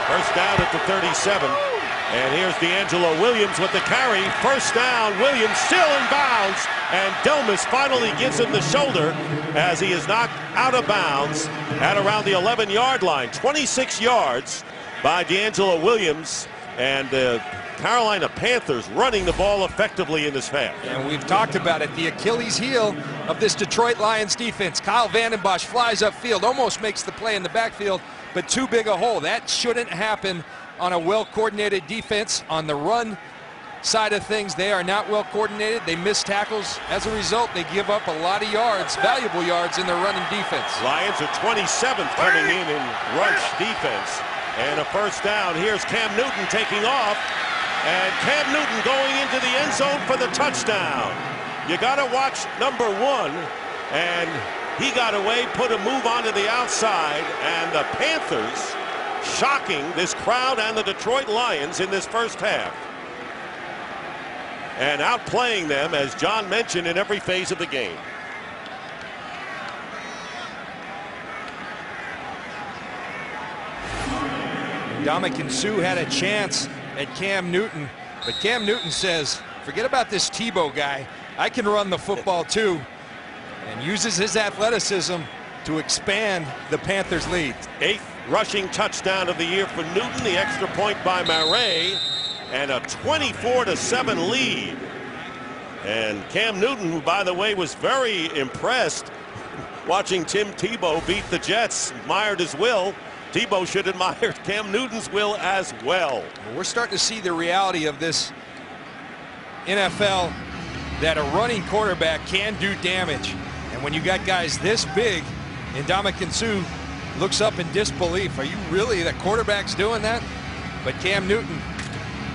First down at the 37. And here's D'Angelo Williams with the carry. First down, Williams still in bounds. And Delmas finally gives him the shoulder as he is knocked out of bounds at around the 11-yard line. 26 yards by D'Angelo Williams, and the Carolina Panthers running the ball effectively in this half. And we've talked about it, the Achilles heel of this Detroit Lions defense. Kyle Vandenbosch flies upfield, almost makes the play in the backfield, but too big a hole. That shouldn't happen on a well-coordinated defense. On the run side of things, they are not well coordinated. They miss tackles. As a result, they give up a lot of yards, valuable yards in their running defense. Lions are 27th coming in rush defense. And a first down. Here's Cam Newton taking off. And Cam Newton going into the end zone for the touchdown. You got to watch number 1. And he got away, put a move onto the outside. And the Panthers shocking this crowd and the Detroit Lions in this first half. And outplaying them, as John mentioned, in every phase of the game. Ndamukong Suh had a chance at Cam Newton, but Cam Newton says, forget about this Tebow guy. I can run the football too, and uses his athleticism to expand the Panthers' lead. 8th rushing touchdown of the year for Newton, the extra point by Murray, and a 24-7 lead. And Cam Newton, who, by the way, was very impressed watching Tim Tebow beat the Jets, admired his will. Tebow should admire Cam Newton's will as well. We're starting to see the reality of this NFL, that a running quarterback can do damage. And when you got guys this big, and Ndamukong Suh looks up in disbelief. Are you really, the quarterback's doing that? But Cam Newton,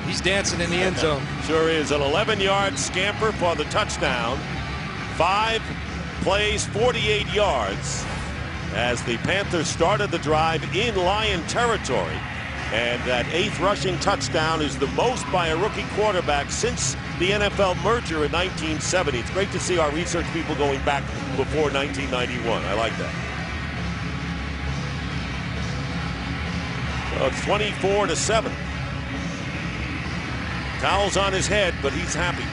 he's dancing in the end zone. Sure is. An 11-yard scamper for the touchdown. 5 plays, 48 yards. As the Panthers started the drive in Lion territory. And that 8th rushing touchdown is the most by a rookie quarterback since the NFL merger in 1970. It's great to see our research people going back before 1991. I like that. So it's 24-7. Towels on his head, but he's happy.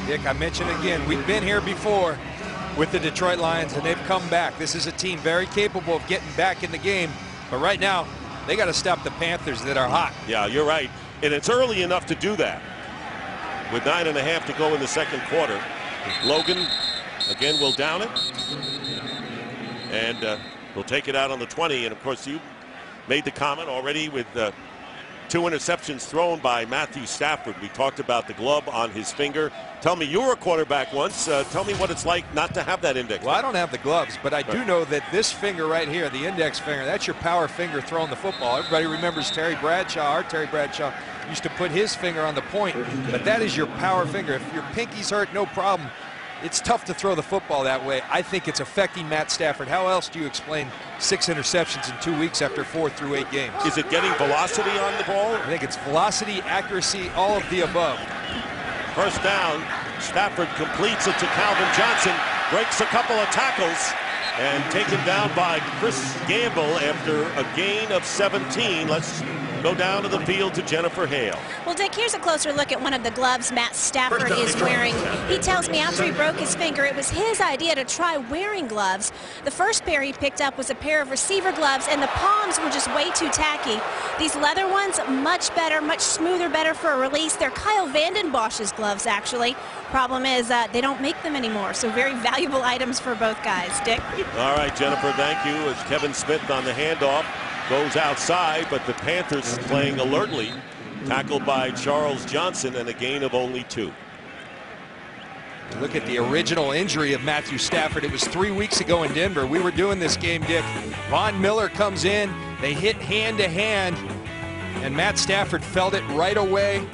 Dick, I mentioned again, we've been here before with the Detroit Lions, and they've come back. This is a team very capable of getting back in the game. But right now, they got to stop the Panthers that are hot. Yeah, you're right. And it's early enough to do that. With 9.5 to go in the second quarter. Logan, again, will down it. And will take it out on the 20. And, of course, you made the comment already with 2 interceptions thrown by Matthew Stafford. We talked about the glove on his finger. Tell me, you were a quarterback once. Tell me what it's like not to have that index. Well, I don't have the gloves, but I do know that this finger right here, the index finger, that's your power finger throwing the football. Everybody remembers Terry Bradshaw. Our Terry Bradshaw used to put his finger on the point, but that is your power finger. If your pinky's hurt, no problem. It's tough to throw the football that way. I think it's affecting Matt Stafford. How else do you explain 6 interceptions in 2 weeks after 4 through 8 games? Is it getting velocity on the ball? I think it's velocity, accuracy, all of the above. First down, Stafford completes it to Calvin Johnson, breaks a couple of tackles, and taken down by Chris Gamble after a gain of 17. Let's go down to the field to Jennifer Hale. Well, Dick, here's a closer look at one of the gloves Matt Stafford is wearing. He tells me after he broke his finger, it was his idea to try wearing gloves. The first pair he picked up was a pair of receiver gloves, and the palms were just way too tacky. These leather ones, much better, much smoother, better for a release. They're Kyle Vanden Bosch's gloves, actually. Problem is they don't make them anymore, so very valuable items for both guys. Dick? All right, Jennifer, thank you. As Kevin Smith on the handoff goes outside, but the Panthers playing alertly. Tackled by Charles Johnson and a gain of only 2. Look at the original injury of Matthew Stafford. It was 3 weeks ago in Denver. We were doing this game, Dick. Von Miller comes in. They hit hand to hand, and Matt Stafford felt it right away.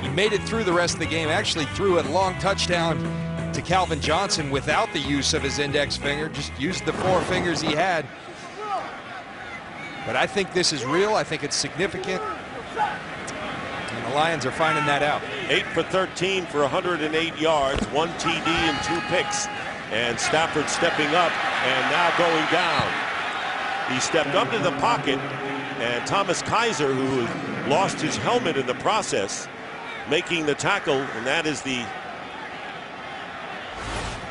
He made it through the rest of the game. Actually threw a long touchdown to Calvin Johnson without the use of his index finger. Just used the 4 fingers he had. But I think this is real. I think it's significant. And the Lions are finding that out. 8 for 13 for 108 yards, 1 TD and 2 picks. And Stafford stepping up and now going down. He stepped up to the pocket, and Thomas Kaiser, who lost his helmet in the process, making the tackle, and that is the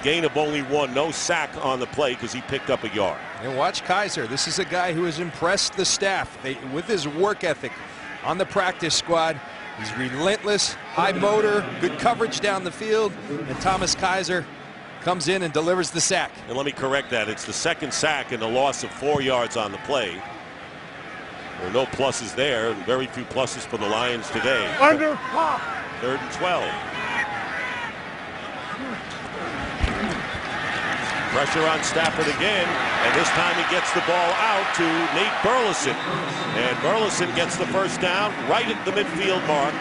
gain of only 1. No sack on the play because he picked up a yard. And watch Kaiser. This is a guy who has impressed the staff with his work ethic on the practice squad. He's relentless, high motor, good coverage down the field, and Thomas Kaiser comes in and delivers the sack. And let me correct that. It's the 2nd sack and a loss of 4 yards on the play. There are no pluses there, and very few pluses for the Lions today. Under pop. 3rd and 12. Pressure on Stafford again, and this time he gets the ball out to Nate Burleson. And Burleson gets the first down right at the midfield mark.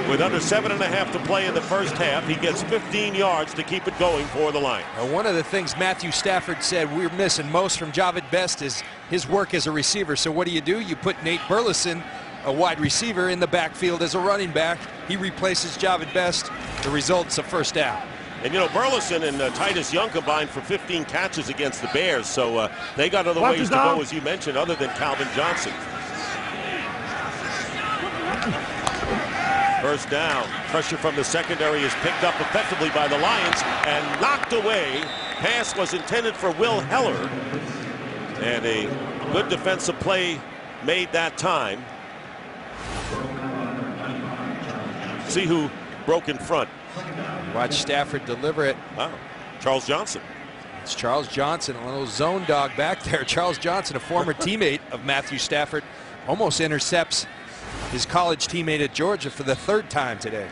With under 7.5 to play in the first half, he gets 15 yards to keep it going for the Lions. Now, one of the things Matthew Stafford said we're missing most from Javid Best is his work as a receiver. So what do? You put Nate Burleson, a wide receiver, in the backfield as a running back. He replaces Javid Best. The result's a first down. And, you know, Burleson and Titus Young combined for 15 catches against the Bears, so they got other ways to go, as you mentioned, other than Calvin Johnson. First down. Pressure from the secondary is picked up effectively by the Lions and knocked away. Pass was intended for Will Heller, and a good defensive play made that time. See who broke in front. Watch Stafford deliver it. Wow. Charles Johnson. It's Charles Johnson, a little zone dog back there. Charles Johnson, a former teammate of Matthew Stafford, almost intercepts his college teammate at Georgia for the 3rd time today.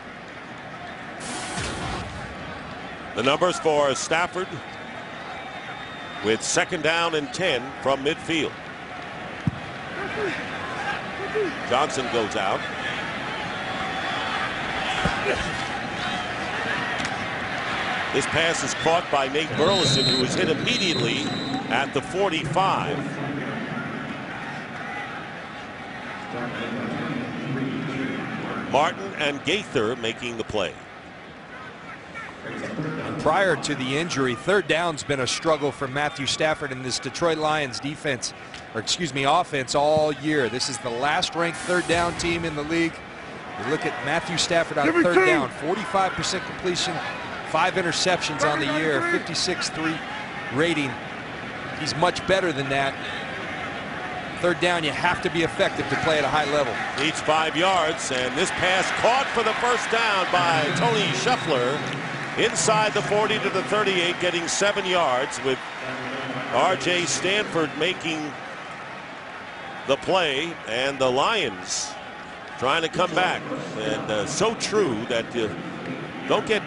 The numbers for Stafford with 2nd down and 10 from midfield. Johnson goes out. This pass is caught by Nate Burleson, who was hit immediately at the 45. Martin and Gaither making the play. And prior to the injury, 3rd down's been a struggle for Matthew Stafford and this Detroit Lions defense, or excuse me, offense all year. This is the last ranked 3rd down team in the league. You look at Matthew Stafford on 3rd down, 45% completion, 5 interceptions on the year, 56.3 rating. He's much better than that. 3rd down, you have to be effective to play at a high level. Needs 5 yards, and this pass caught for the first down by Tony Scheffler inside the 40 to the 38, getting 7 yards, with R.J. Stanford making the play, and the Lions trying to come back. And so true that you don't get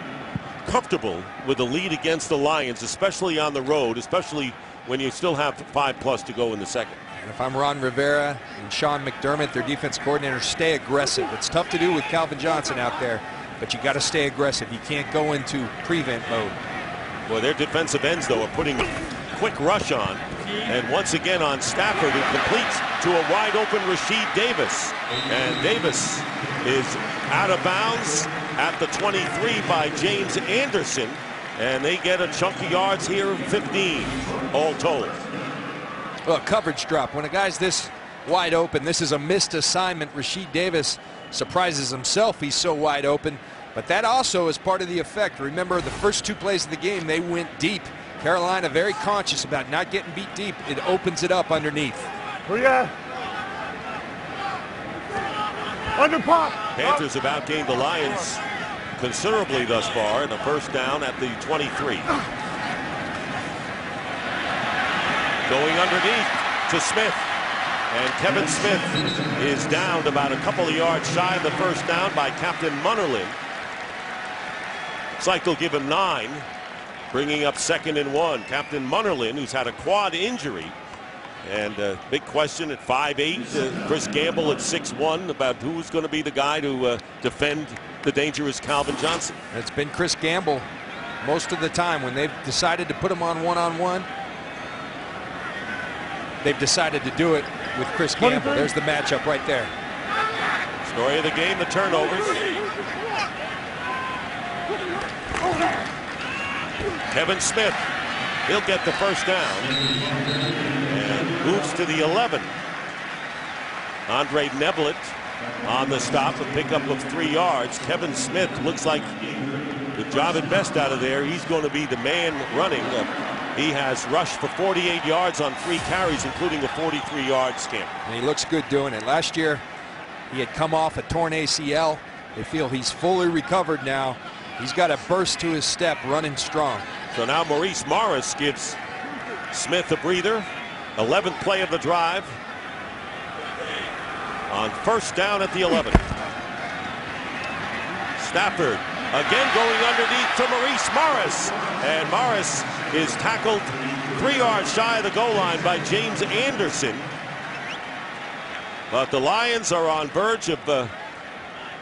comfortable with a lead against the Lions, especially on the road, especially when you still have 5+ to go in the second. And if I'm Ron Rivera and Sean McDermott, their defense coordinator, stay aggressive. It's tough to do with Calvin Johnson out there, but you got to stay aggressive. You can't go into prevent mode. Well, their defensive ends, though, are putting a quick rush on. And once again on Stafford, who completes to a wide-open Rashid Davis. And Davis is out of bounds at the 23 by James Anderson. And they get a chunk of yards here, 15 all told. Well, coverage drop. When a guy's this wide open, this is a missed assignment. Rashid Davis surprises himself. He's so wide open. But that also is part of the effect. Remember, the first 2 plays of the game, they went deep. Carolina very conscious about not getting beat deep. It opens it up underneath. Who you got? Under pop. Panthers have outgained the Lions considerably thus far in a first down at the 23. Going underneath to Smith. And Kevin Smith is downed about a couple of yards shy of the first down by Captain Munnerlyn. Looks like they'll give him 9, bringing up 2nd and 1. Captain Munnerlyn, who's had a quad injury. And big question at 5'8", Chris Gamble at 6'1", about who's going to be the guy to defend the dangerous Calvin Johnson. It's been Chris Gamble most of the time. When they've decided to put him on one-on-one, they've decided to do it with Chris Gamble. There's the matchup right there. Story of the game, the turnovers. Kevin Smith, he'll get the first down and moves to the 11. Andre Neblett on the stop, a pickup of 3 yards. Kevin Smith looks like the job at best out of there. He's going to be the man running. He has rushed for 48 yards on 3 carries, including a 43-yard scamper. And he looks good doing it. Last year, he had come off a torn ACL. They feel he's fully recovered now. He's got a burst to his step, running strong. So now Maurice Morris gives Smith a breather. 11th play of the drive. On first down at the 11. Stafford again going underneath to Maurice Morris. And Morris is tackled 3 yards shy of the goal line by James Anderson. But the Lions are on verge of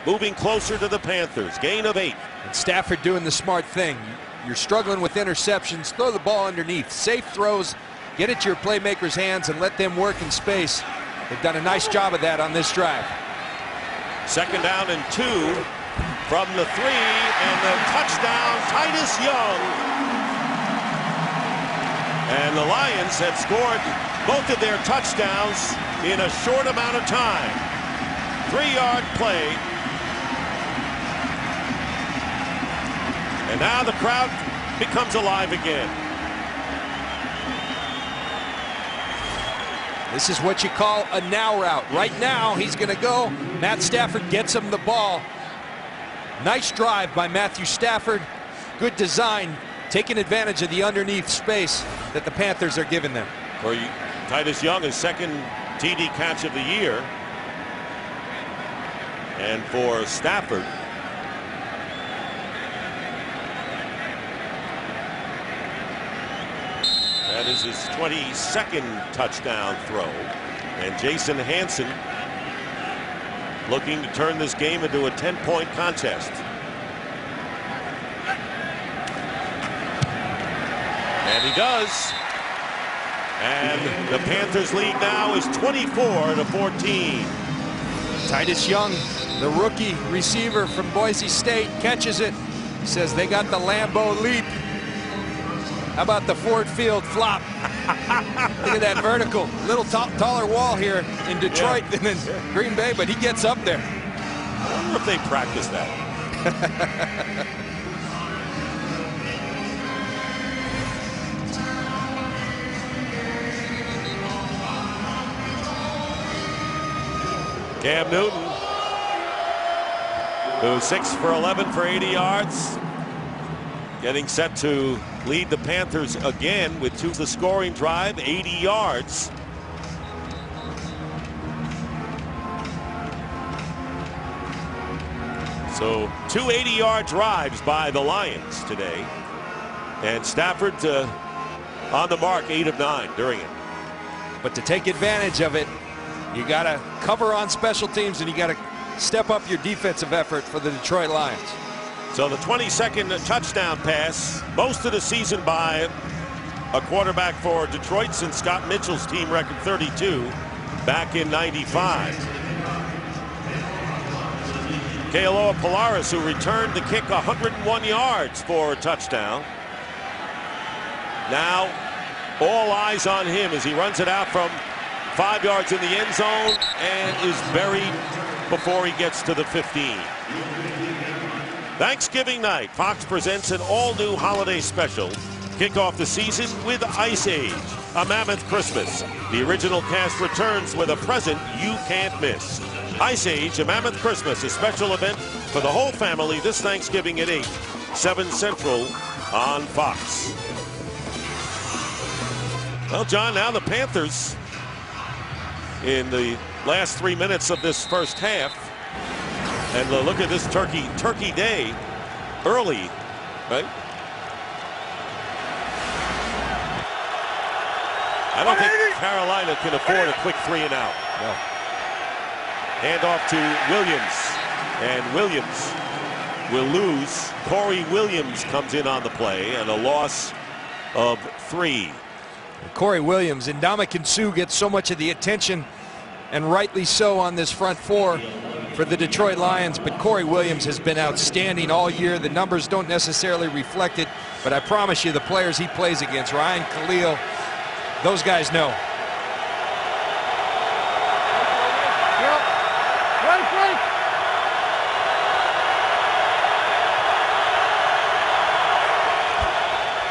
moving closer to the Panthers. Gain of 8. And Stafford doing the smart thing. You're struggling with interceptions, throw the ball underneath. Safe throws, get it to your playmakers' hands and let them work in space. They've done a nice job of that on this drive. 2nd down and 2 from the 3, and the touchdown, Titus Young. And the Lions have scored both of their touchdowns in a short amount of time. 3-yard play. And now the crowd becomes alive again. This is what you call a now route. Right now, he's going to go. Matt Stafford gets him the ball. Nice drive by Matthew Stafford. Good design, taking advantage of the underneath space that the Panthers are giving them. For Titus Young, his 2nd TD catch of the year. And for Stafford, that is his 22nd touchdown throw. And Jason Hanson looking to turn this game into a 10-point contest. And he does. And the Panthers lead now is 24-14. Titus Young, the rookie receiver from Boise State, catches it. He says they got the Lambeau leap. How about the Ford Field flop? Look at that vertical. Little taller wall here in Detroit than in Green Bay, but he gets up there. I wonder if they practice that. Cam Newton, who's 6 for 11 for 80 yards. Getting set to lead the Panthers again with 2 the scoring drive, 80 yards. So 2 80-yard drives by the Lions today. And Stafford on the mark, 8 of 9 during it. But to take advantage of it, you got to cover on special teams and you got to step up your defensive effort for the Detroit Lions. So the 22nd touchdown pass, most of the season by a quarterback for Detroit since Scott Mitchell's team record 32 back in '95. Kealoha Polaris, who returned the kick 101 yards for a touchdown. Now all eyes on him as he runs it out from 5 yards in the end zone and is buried before he gets to the 15. Thanksgiving night, Fox presents an all-new holiday special. Kick off the season with Ice Age, a mammoth Christmas. The original cast returns with a present you can't miss. Ice Age, a mammoth Christmas, a special event for the whole family this Thanksgiving at 8, 7 Central on Fox. Well, John, now the Panthers in the last 3 minutes of this first half. And look at this turkey day early, right? I don't think Carolina can afford a quick 3 and out. No. Hand off to Williams, and Williams will lose. Corey Williams comes in on the play, and a loss of 3. Corey Williams and Ndamukong Suh get so much of the attention, and rightly so, on this front four for the Detroit Lions, but Corey Williams has been outstanding all year. The numbers don't necessarily reflect it, but I promise you the players he plays against, Ryan Khalil, those guys know.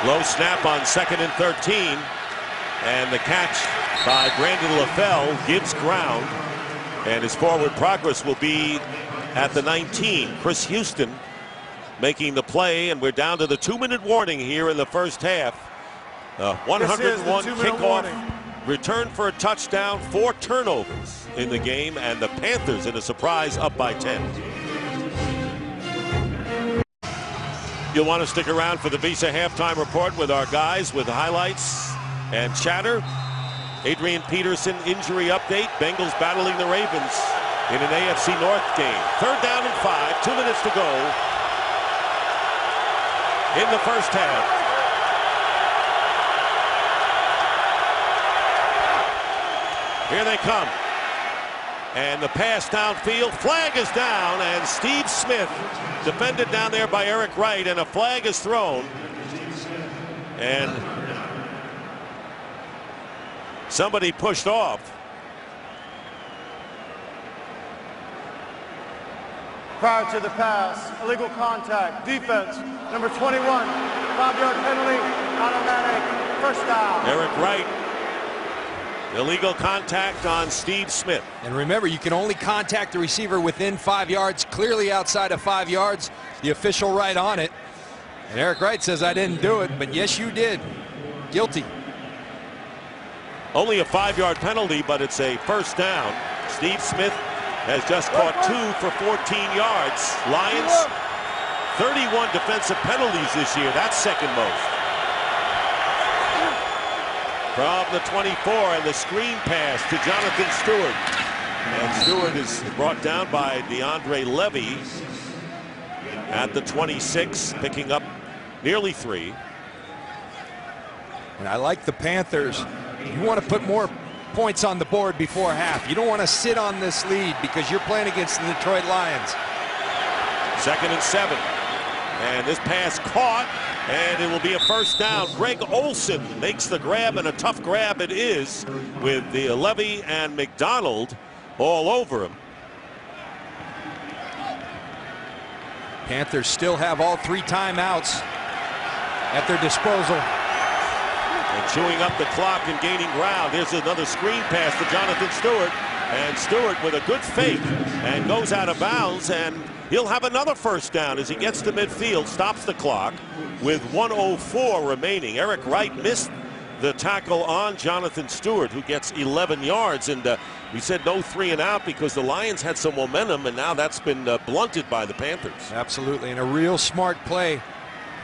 Low snap on 2nd and 13. And the catch by Brandon LaFell gives ground. And his forward progress will be at the 19. Chris Houston making the play. And we're down to the 2-minute warning here in the first half. 101 kickoff. Return for a touchdown. 4 turnovers in the game. And the Panthers in a surprise up by 10. You'll want to stick around for the Visa halftime report with our guys with highlights and chatter. Adrian Peterson injury update. Bengals battling the Ravens in an AFC North game. 3rd down and 5. 2 minutes to go in the first half. Here they come. And the pass downfield. Flag is down, and Steve Smith defended down there by Eric Wright, and a flag is thrown. And somebody pushed off. Prior to the pass, illegal contact, defense, number 21, 5-yard penalty, automatic, first down. Eric Wright, illegal contact on Steve Smith. And remember, you can only contact the receiver within 5 yards, clearly outside of 5 yards. The official right on it. And Eric Wright says, I didn't do it, but yes, you did. Guilty. Only a 5-yard penalty, but it's a first down. Steve Smith has just caught 2 for 14 yards. Lions, 31 defensive penalties this year. That's second most. From the 24, and the screen pass to Jonathan Stewart. And Stewart is brought down by DeAndre Levy at the 26, picking up nearly 3. And I like the Panthers. You want to put more points on the board before half. You don't want to sit on this lead because you're playing against the Detroit Lions. 2nd and 7. And this pass caught, and it will be a first down. Greg Olsen makes the grab, and a tough grab it is, with the Levy and McDonald all over him. Panthers still have all 3 timeouts at their disposal. And chewing up the clock and gaining ground. Here's another screen pass to Jonathan Stewart. And Stewart with a good fake and goes out of bounds, and he'll have another first down as he gets to midfield, stops the clock with 1:04 remaining. Eric Wright missed the tackle on Jonathan Stewart, who gets 11 yards. And we said no 3 and out because the Lions had some momentum, and now that's been blunted by the Panthers. Absolutely, and a real smart play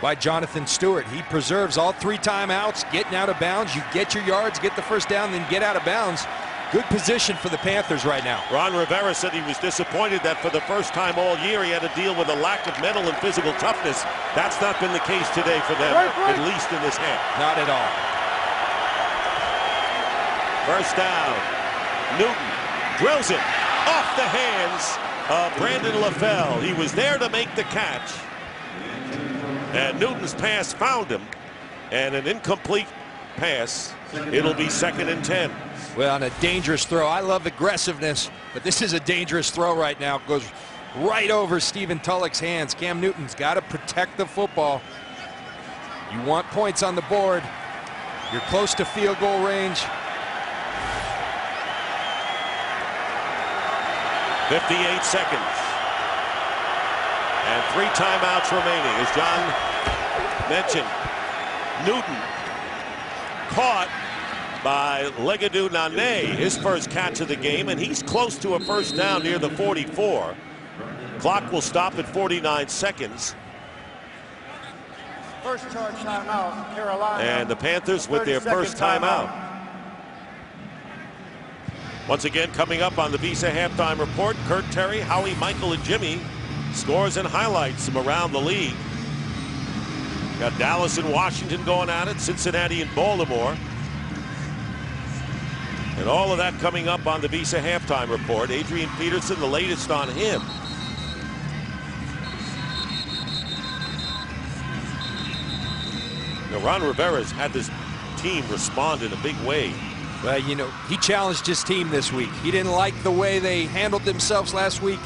by Jonathan Stewart. He preserves all 3 timeouts, getting out of bounds. You get your yards, get the first down, then get out of bounds. Good position for the Panthers right now. Ron Rivera said he was disappointed that for the first time all year he had to deal with a lack of mental and physical toughness. That's not been the case today for them, at least in this half. Not at all. First down. Newton drills it off the hands of Brandon LaFell. He was there to make the catch. And Newton's pass found him. And an incomplete pass. It'll be 2nd and 10. Well, and a dangerous throw. I love aggressiveness, but this is a dangerous throw right now. It goes right over Stephen Tulloch's hands. Cam Newton's got to protect the football. You want points on the board. You're close to field goal range. 58 seconds. And 3 timeouts remaining. As John mentioned, Newton caught by Legadou Nane, his first catch of the game, and he's close to a first down near the 44. Clock will stop at 49 seconds. First charge timeout, Carolina. And the Panthers with their first timeout. Once again, coming up on the Visa Halftime Report, Kurt, Terry, Howie, Michael, and Jimmy. Scores and highlights from around the league. Got Dallas and Washington going at it, Cincinnati and Baltimore. And all of that coming up on the Visa Halftime Report. Adrian Peterson, the latest on him. Now, Ron Rivera's had this team respond in a big way. Well, you know, he challenged his team this week. He didn't like the way they handled themselves last week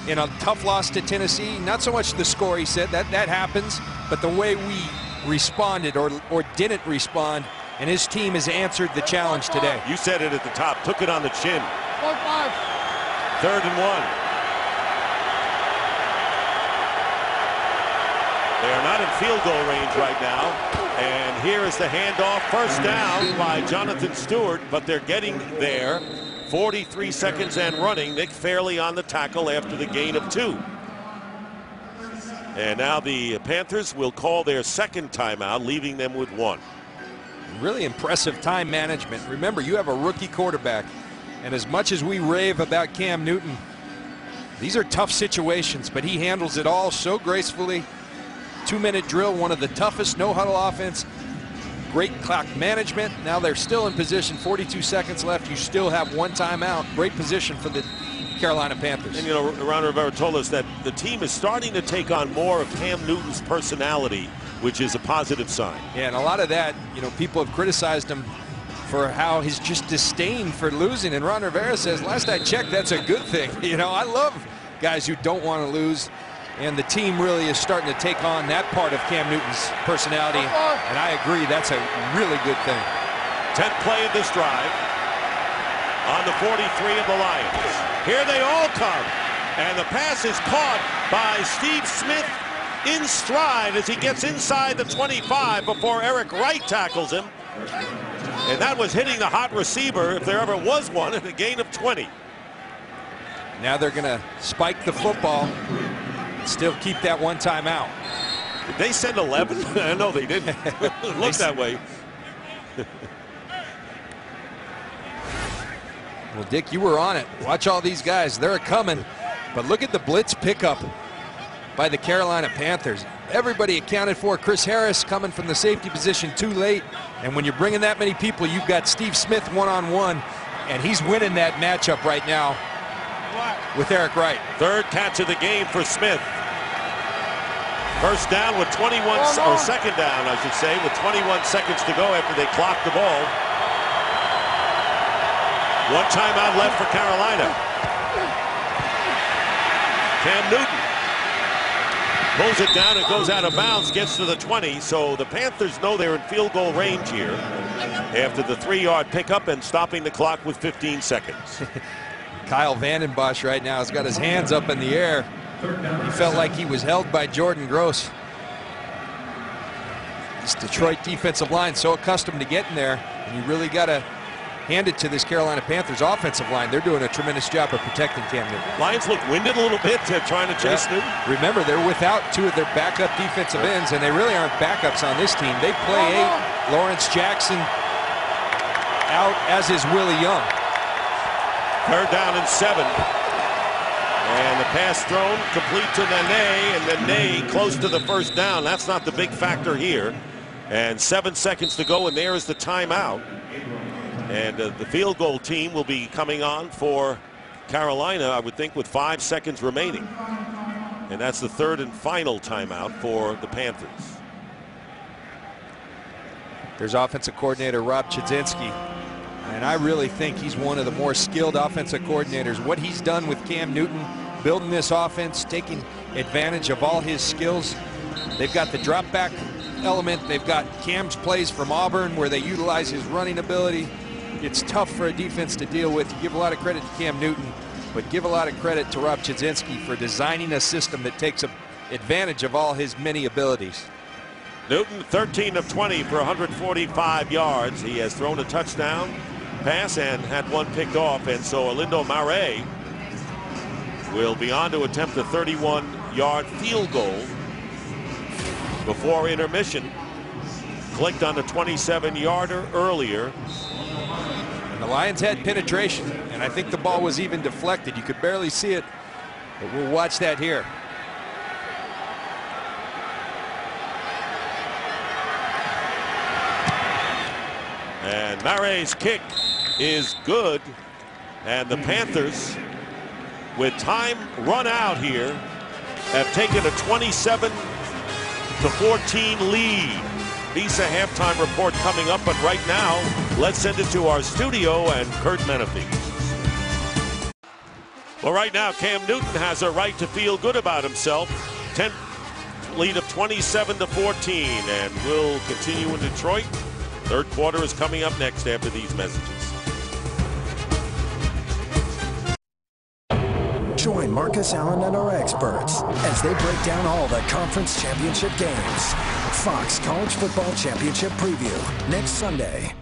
in a tough loss to Tennessee. Not so much the score, he said, that happens, but the way we responded or didn't respond. And his team has answered the challenge today. You said it at the top. Took it on the chin. 3rd and 1. They are not in field goal range right now. And here is the handoff. First down by Jonathan Stewart, but they're getting there. 43 seconds and running. Nick Fairley on the tackle after the gain of 2. And now the Panthers will call their 2nd timeout, leaving them with 1. Really impressive time management. Remember, you have a rookie quarterback, and as much as we rave about Cam Newton, these are tough situations, but he handles it all so gracefully. 2-minute drill, one of the toughest, no huddle offense. Great clock management. Now they're still in position, 42 seconds left. You still have 1 timeout. Great position for the Carolina Panthers. And you know, Ron Rivera told us that the team is starting to take on more of Cam Newton's personality, which is a positive sign. Yeah, and a lot of that, you know, people have criticized him for how he's just disdain for losing. And Ron Rivera says, last I checked, that's a good thing. You know, I love guys who don't want to lose. And the team really is starting to take on that part of Cam Newton's personality. And I agree, that's a really good thing. 10th play of this drive on the 43 of the Lions. Here they all come. And the pass is caught by Steve Smith in stride as he gets inside the 25 before Eric Wright tackles him. And that was hitting the hot receiver, if there ever was one, at a gain of 20. Now they're going to spike the football. Still keep that 1 timeout. Did they send 11? No, they didn't. It looked that way. Well, Dick, you were on it. Watch all these guys. They're coming. But look at the blitz pickup by the Carolina Panthers. Everybody accounted for. Chris Harris coming from the safety position too late. And when you're bringing that many people, you've got Steve Smith one-on-one. And he's winning that matchup right now with Eric Wright. 3rd catch of the game for Smith. First down with 21, or 2nd down, I should say, with 21 seconds to go after they clocked the ball. 1 timeout left for Carolina. Cam Newton pulls it down, it goes out of bounds, gets to the 20, so the Panthers know they're in field goal range here after the 3-yard pickup and stopping the clock with 15 seconds. Kyle Vandenbosch right now has got his hands up in the air. He felt like he was held by Jordan Gross. This Detroit defensive line so accustomed to getting there, and you really got to hand it to this Carolina Panthers offensive line. They're doing a tremendous job of protecting Cam Newton. Lions look winded a little bit trying to chase Newton. Remember, they're without two of their backup defensive ends, and they really aren't backups on this team. They play 8. Lawrence Jackson out, as is Willie Young. 3rd down and 7. And the pass thrown complete to Nene, and Nene close to the 1st down. That's not the big factor here. And 7 seconds to go, and there is the timeout. And the field goal team will be coming on for Carolina, I would think, with 5 seconds remaining. And that's the 3rd and final timeout for the Panthers. There's offensive coordinator Rob Chudzinski. And I really think he's one of the more skilled offensive coordinators. What he's done with Cam Newton, building this offense, taking advantage of all his skills. They've got the drop back element. They've got Cam's plays from Auburn where they utilize his running ability. It's tough for a defense to deal with. You give a lot of credit to Cam Newton, but give a lot of credit to Rob Chudzinski for designing a system that takes advantage of all his many abilities. Newton, 13 of 20 for 145 yards. He has thrown a touchdown pass and had one picked off, and so Orlando Mare will be on to attempt a 31-yard field goal before intermission. Clicked on the 27-yarder earlier. And the Lions had penetration, and I think the ball was even deflected. You could barely see it, but we'll watch that here. And Mare's kick is good, and the Panthers, with time run out here, have taken a 27-14 lead. Visa halftime report coming up, but right now, let's send it to our studio and Kurt Menefee. Well, right now, Cam Newton has a right to feel good about himself. 10 lead of 27-14, and we'll continue in Detroit. 3rd quarter is coming up next after these messages. Join Marcus Allen and our experts as they break down all the conference championship games. Fox College Football Championship Preview next Sunday.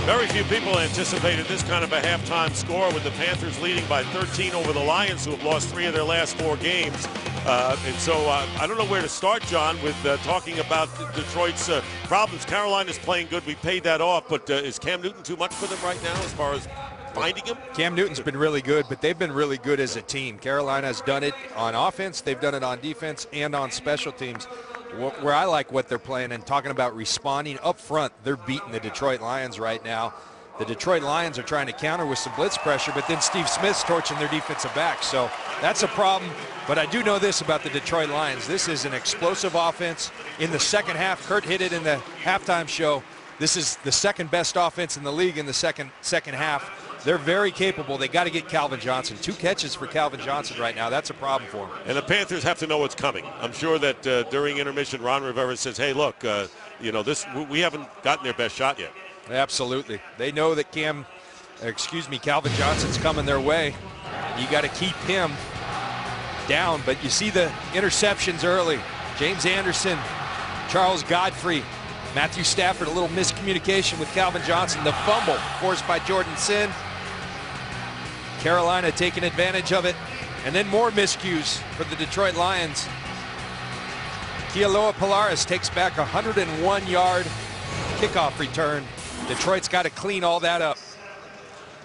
Very few people anticipated this kind of a halftime score, with the Panthers leading by 13 over the Lions, who have lost 3 of their last 4 games. And so I don't know where to start, John, with talking about Detroit's problems. Carolina's playing good. We paid that off. But is Cam Newton too much for them right now as far as finding him? Cam Newton's been really good, but they've been really good as a team. Carolina's done it on offense. They've done it on defense and on special teams. Where I like what they're playing and talking about responding up front, they're beating the Detroit Lions right now. The Detroit Lions are trying to counter with some blitz pressure, but then Steve Smith's torching their defensive back. So that's a problem. But I do know this about the Detroit Lions. This is an explosive offense. In the second half, Kurt hit it in the halftime show. This is the 2nd best offense in the league in the second half. They're very capable. They got to get Calvin Johnson. 2 catches for Calvin Johnson right now. That's a problem for him. And the Panthers have to know what's coming. I'm sure that during intermission, Ron Rivera says, hey, look, we haven't gotten their best shot yet. Absolutely. They know that Calvin Johnson's coming their way. You got to keep him down, but you see the interceptions early. James Anderson, Charles Godfrey, Matthew Stafford, a little miscommunication with Calvin Johnson. The fumble forced by Jordan Sin. Carolina taking advantage of it. And then more miscues for the Detroit Lions. Kealoha Polaris takes back a 101-yard kickoff return. Detroit's got to clean all that up.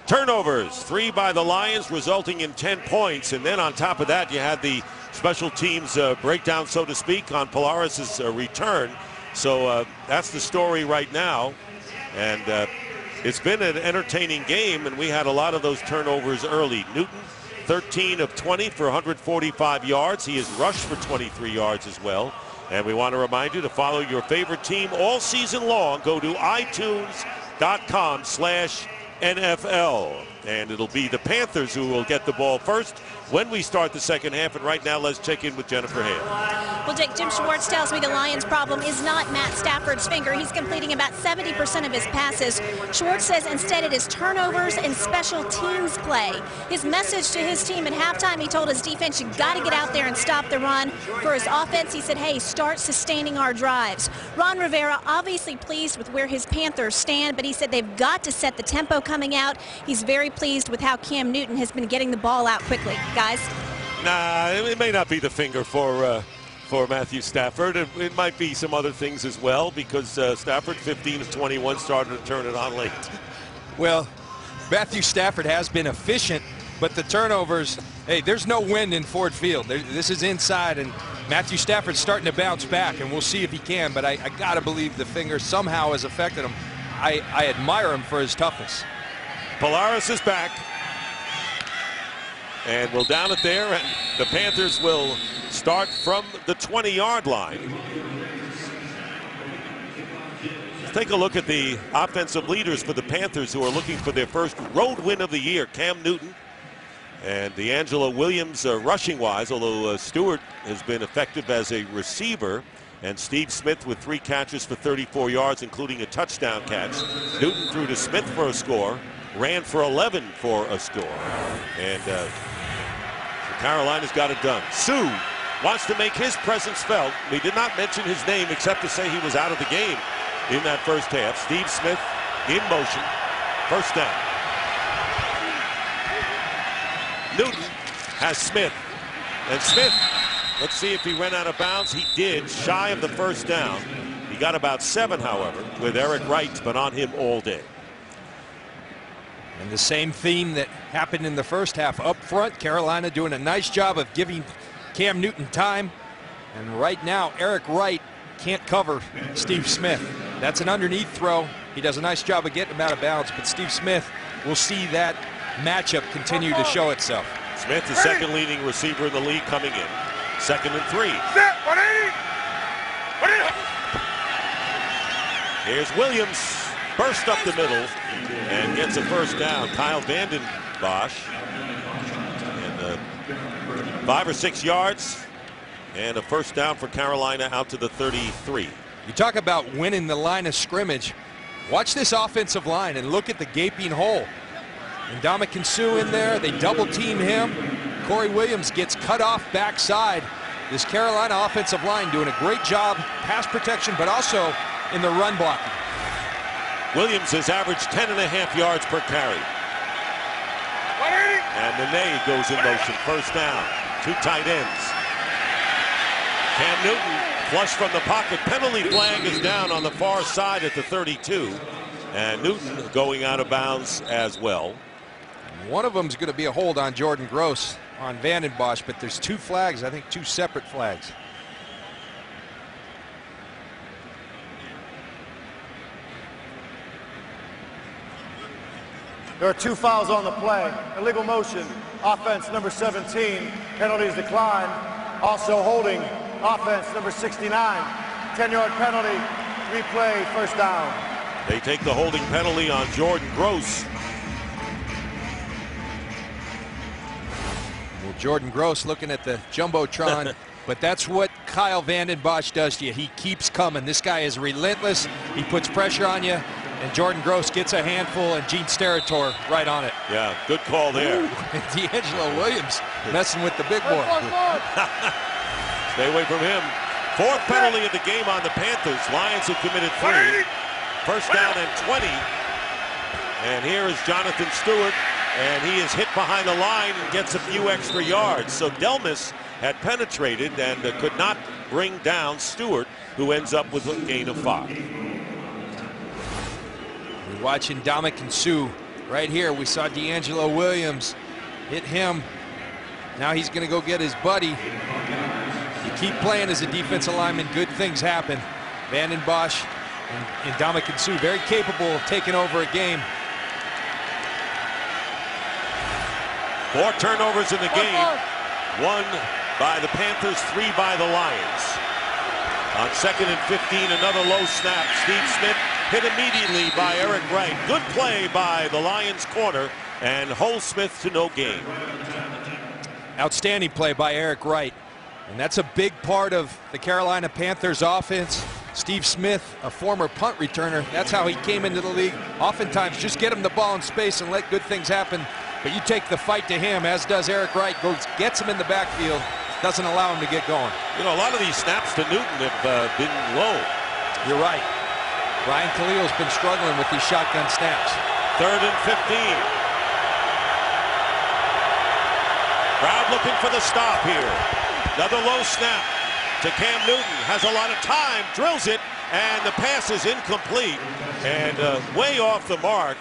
Turnovers, 3 by the Lions, resulting in 10 points. And then on top of that, you had the special teams breakdown, so to speak, on Polaris's return. So that's the story right now. And it's been an entertaining game, and we had a lot of those turnovers early. Newton, 13 of 20 for 145 yards. He has rushed for 23 yards as well. And we want to remind you to follow your favorite team all season long. Go to iTunes.com/ NFL. And it'll be the Panthers who will get the ball first when we start the second half. And right now, let's check in with Jennifer Hale. Well, Dick, Jim Schwartz tells me the Lions' problem is not Matt Stafford's finger. He's completing about 70% of his passes. Schwartz says instead it is turnovers and special teams play. His message to his team at halftime, he told his defense, you got to get out there and stop the run. For his offense, he said, hey, start sustaining our drives. Ron Rivera obviously pleased with where his Panthers stand, but he said they've got to set the tempo coming out. He's very pleased with how Cam Newton has been getting the ball out quickly. Guys? Nah, it may not be the finger for Matthew Stafford. It might be some other things as well, because Stafford, 15 of 21, started to turn it on late. Well, Matthew Stafford has been efficient, but the turnovers, hey, there's no wind in Ford Field. This is inside, and Matthew Stafford's starting to bounce back, and we'll see if he can, but I got to believe the finger somehow has affected him. I admire him for his toughness. Polaris is back. And we'll down it there, and the Panthers will start from the 20-yard line. Let's take a look at the offensive leaders for the Panthers, who are looking for their first road win of the year. Cam Newton and D'Angelo Williams rushing-wise, although Stewart has been effective as a receiver. And Steve Smith with 3 catches for 34 yards, including a touchdown catch. Newton threw to Smith for a score, ran for 11 for a score. And Carolina's got it done. Sue wants to make his presence felt. We did not mention his name except to say he was out of the game in that first half. Steve Smith in motion. First down. Newton has Smith. And Smith, let's see if he ran out of bounds. He did, shy of the first down. He got about 7, however, with Eric Wright, but on him all day. And the same theme that happened in the first half. Up front, Carolina doing a nice job of giving Cam Newton time. And right now, Eric Wright can't cover Steve Smith. That's an underneath throw. He does a nice job of getting him out of bounds. But Steve Smith, will see that matchup continue to show itself. Smith, the second leading receiver in the league, coming in. 2nd and 3. Here's Williams. Burst up the middle and gets a first down. Kyle Vanden Bosch. And 5 or 6 yards and a first down for Carolina out to the 33. You talk about winning the line of scrimmage. Watch this offensive line and look at the gaping hole. And Ndamukong Suh in there. They double team him. Corey Williams gets cut off backside. This Carolina offensive line doing a great job, pass protection, but also in the run blocking. Williams has averaged 10.5 yards per carry. And Nene goes in motion. First down. 2 tight ends. Cam Newton flush from the pocket. Penalty flag is down on the far side at the 32. And Newton going out of bounds as well. One of them is going to be a hold on Jordan Gross on Vanden Bosch, but there's 2 flags, I think 2 separate flags. There are 2 fouls on the play. Illegal motion, offense number 17, penalties decline. Also holding, offense number 69, 10-yard penalty, replay, first down. They take the holding penalty on Jordan Gross. Well, Jordan Gross looking at the Jumbotron, but that's what Kyle Vanden Bosch does to you. He keeps coming. This guy is relentless. He puts pressure on you. And Jordan Gross gets a handful, and Gene Steratore right on it. Yeah, good call there. D'Angelo Williams messing with the big boy. Stay away from him. 4th penalty of the game on the Panthers. Lions have committed 3. First down and 20. And here is Jonathan Stewart, and he is hit behind the line and gets a few extra yards. So Delmas had penetrated and could not bring down Stewart, who ends up with a gain of 5. We're watching Ndamukong Suh right here. We saw D'Angelo Williams hit him. Now he's going to go get his buddy. You keep playing as a defensive lineman, good things happen. Vanden Bosch and Ndamukong Suh very capable of taking over a game. 4 turnovers in the game. 1 by the Panthers, 3 by the Lions. On 2nd and 15, another low snap. Steve Smith hit immediately by Eric Wright. Good play by the Lions corner, and Holdsmith to no gain. Outstanding play by Eric Wright. And that's a big part of the Carolina Panthers offense. Steve Smith, a former punt returner, that's how he came into the league. Oftentimes just get him the ball in space and let good things happen. But you take the fight to him, as does Eric Wright, gets him in the backfield, doesn't allow him to get going. You know, a lot of these snaps to Newton have been low. You're right. Ryan Khalil's been struggling with these shotgun snaps. 3rd and 15. Crowd looking for the stop here. Another low snap to Cam Newton. Has a lot of time, drills it, and the pass is incomplete. And way off the mark.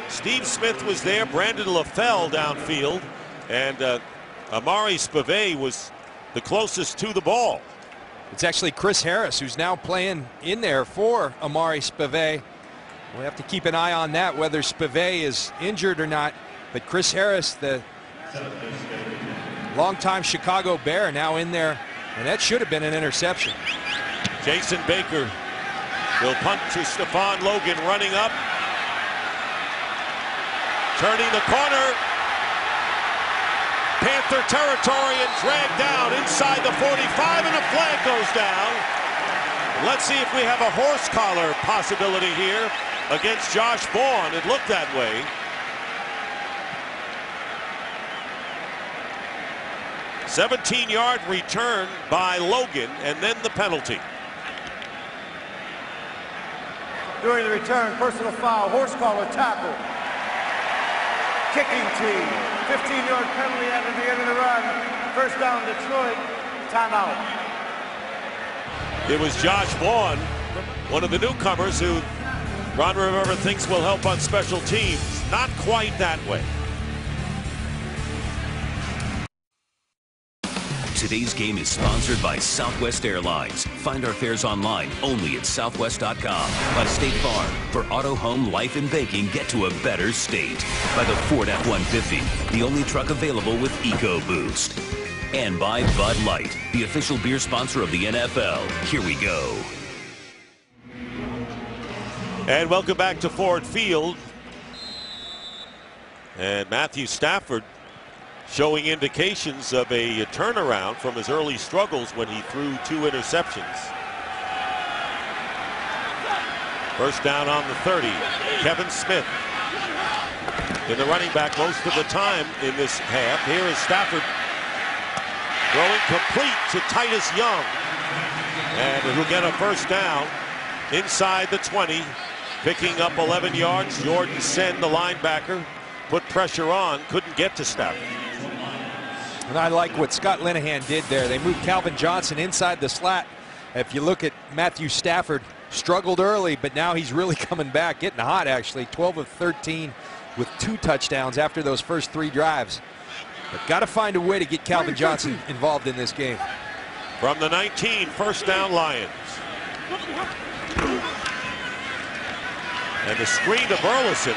Steve Smith was there, Brandon LaFell downfield, and Amari Spivey was the closest to the ball. It's actually Chris Harris who's now playing in there for Amari Spivey. We'll have to keep an eye on that, whether Spivey is injured or not. But Chris Harris, the longtime Chicago Bear, now in there, and that should have been an interception. Jason Baker will punt to Stephon Logan, running up. Turning the corner. Panther territory and dragged down inside the 45, and a flag goes down. Let's see if we have a horse collar possibility here against Josh Vaughn. It looked that way. A 17-yard return by Logan, and then the penalty. During the return, personal foul, horse collar, tackle. Kicking team, 15-yard penalty after the end of the run. First down, Detroit, timeout. It was Josh Vaughn, one of the newcomers who Ron Rivera thinks will help on special teams. Not quite that way. Today's game is sponsored by Southwest Airlines. Find our fares online only at southwest.com. By State Farm. For auto, home, life, and banking, get to a better state. By the Ford F-150, the only truck available with EcoBoost. And by Bud Light, the official beer sponsor of the NFL. Here we go. And welcome back to Ford Field. And Matthew Stafford showing indications of a turnaround from his early struggles when he threw 2 interceptions. First down on the 30. Kevin Smith in the running back most of the time in this half. Here is Stafford throwing complete to Titus Young. And he'll get a first down inside the 20. Picking up 11 yards. Jordan Sen, the linebacker, put pressure on. Couldn't get to Stafford. And I like what Scott Linehan did there. They moved Calvin Johnson inside the slat. If you look at Matthew Stafford, struggled early, but now he's really coming back, getting hot actually. 12 of 13 with 2 touchdowns after those first 3 drives. But got to find a way to get Calvin Johnson involved in this game. From the 19, first down Lions. And the screen to Burleson.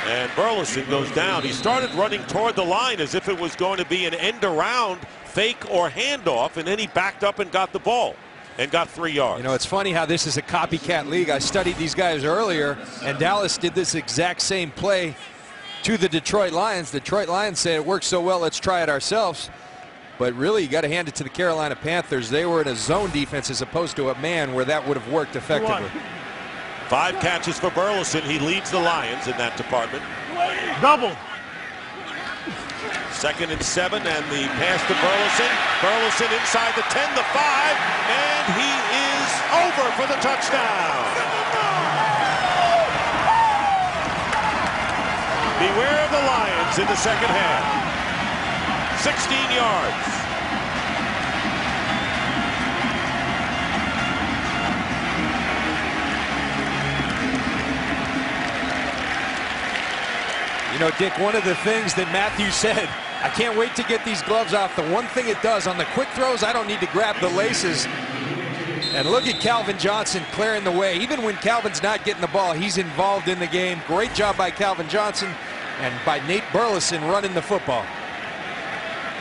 And Burleson goes down. He started running toward the line as if it was going to be an end around, fake or handoff, and then he backed up and got the ball and got 3 yards. You know, it's funny how this is a copycat league. I studied these guys earlier, and Dallas did this exact same play to the Detroit Lions. Detroit Lions say it works so well, let's try it ourselves. But really, you got to hand it to the Carolina Panthers. They were in a zone defense as opposed to a man where that would have worked effectively. 5 catches for Burleson. He leads the Lions in that department. Double. 2nd and 7, and the pass to Burleson. Burleson inside the 10, the 5, and he is over for the touchdown. Beware of the Lions in the second half. 16 yards. You know, Dick, one of the things that Matthew said, I can't wait to get these gloves off. The one thing it does on the quick throws, I don't need to grab the laces. And look at Calvin Johnson clearing the way. Even when Calvin's not getting the ball, he's involved in the game. Great job by Calvin Johnson and by Nate Burleson running the football.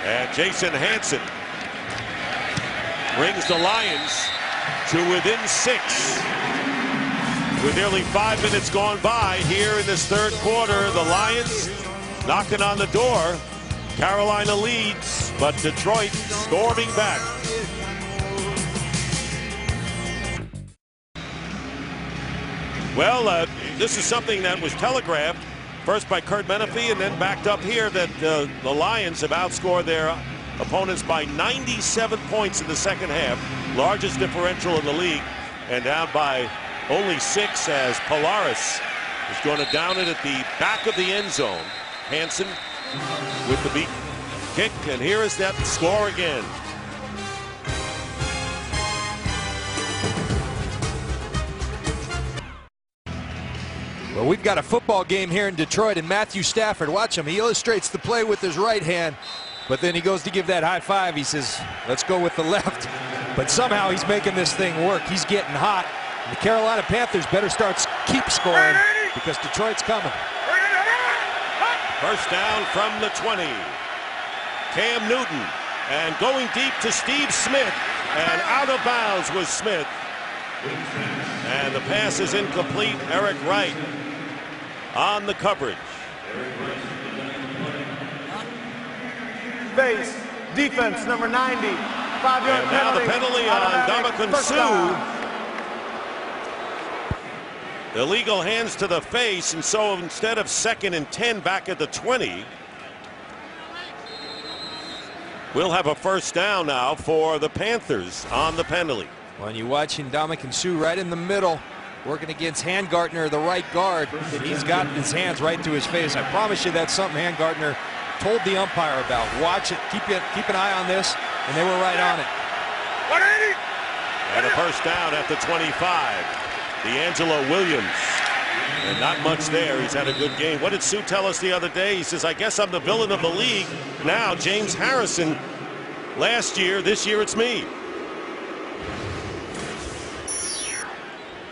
And Jason Hanson brings the Lions to within 6. With nearly 5 minutes gone by here in this third quarter, the Lions knocking on the door. Carolina leads, but Detroit storming back. Well, this is something that was telegraphed first by Kurt Menefee and then backed up here that the Lions have outscored their opponents by 97 points in the second half, largest differential in the league, and down by only 6 as Polaris is going to down it at the back of the end zone. Hansen with the beat kick, and here is that score again. Well, we've got a football game here in Detroit, and Matthew Stafford, watch him. He illustrates the play with his right hand, but then he goes to give that high five. He says, let's go with the left. But somehow he's making this thing work. He's getting hot. And the Carolina Panthers better keep scoring because Detroit's coming. First down from the 20. Cam Newton, and going deep to Steve Smith, and out of bounds was Smith. And the pass is incomplete. Eric Wright on the coverage. Base, defense, number 90. 5-yard and now penalty. The penalty on Ndamukong Suh. Illegal hands to the face, and so instead of 2nd and 10 back at the 20, we'll have a first down now for the Panthers on the penalty. When you watch Ndamukong Suh right in the middle, working against Handgartner, the right guard, and he's got his hands right to his face. I promise you that's something Handgartner told the umpire about. Watch it, keep an eye on this, and they were right on it. And a first down at the 25. D'Angelo Williams. And not much there. He's had a good game. What did Suh tell us the other day? He says, I guess I'm the villain of the league. Now, James Harrison, last year, this year it's me.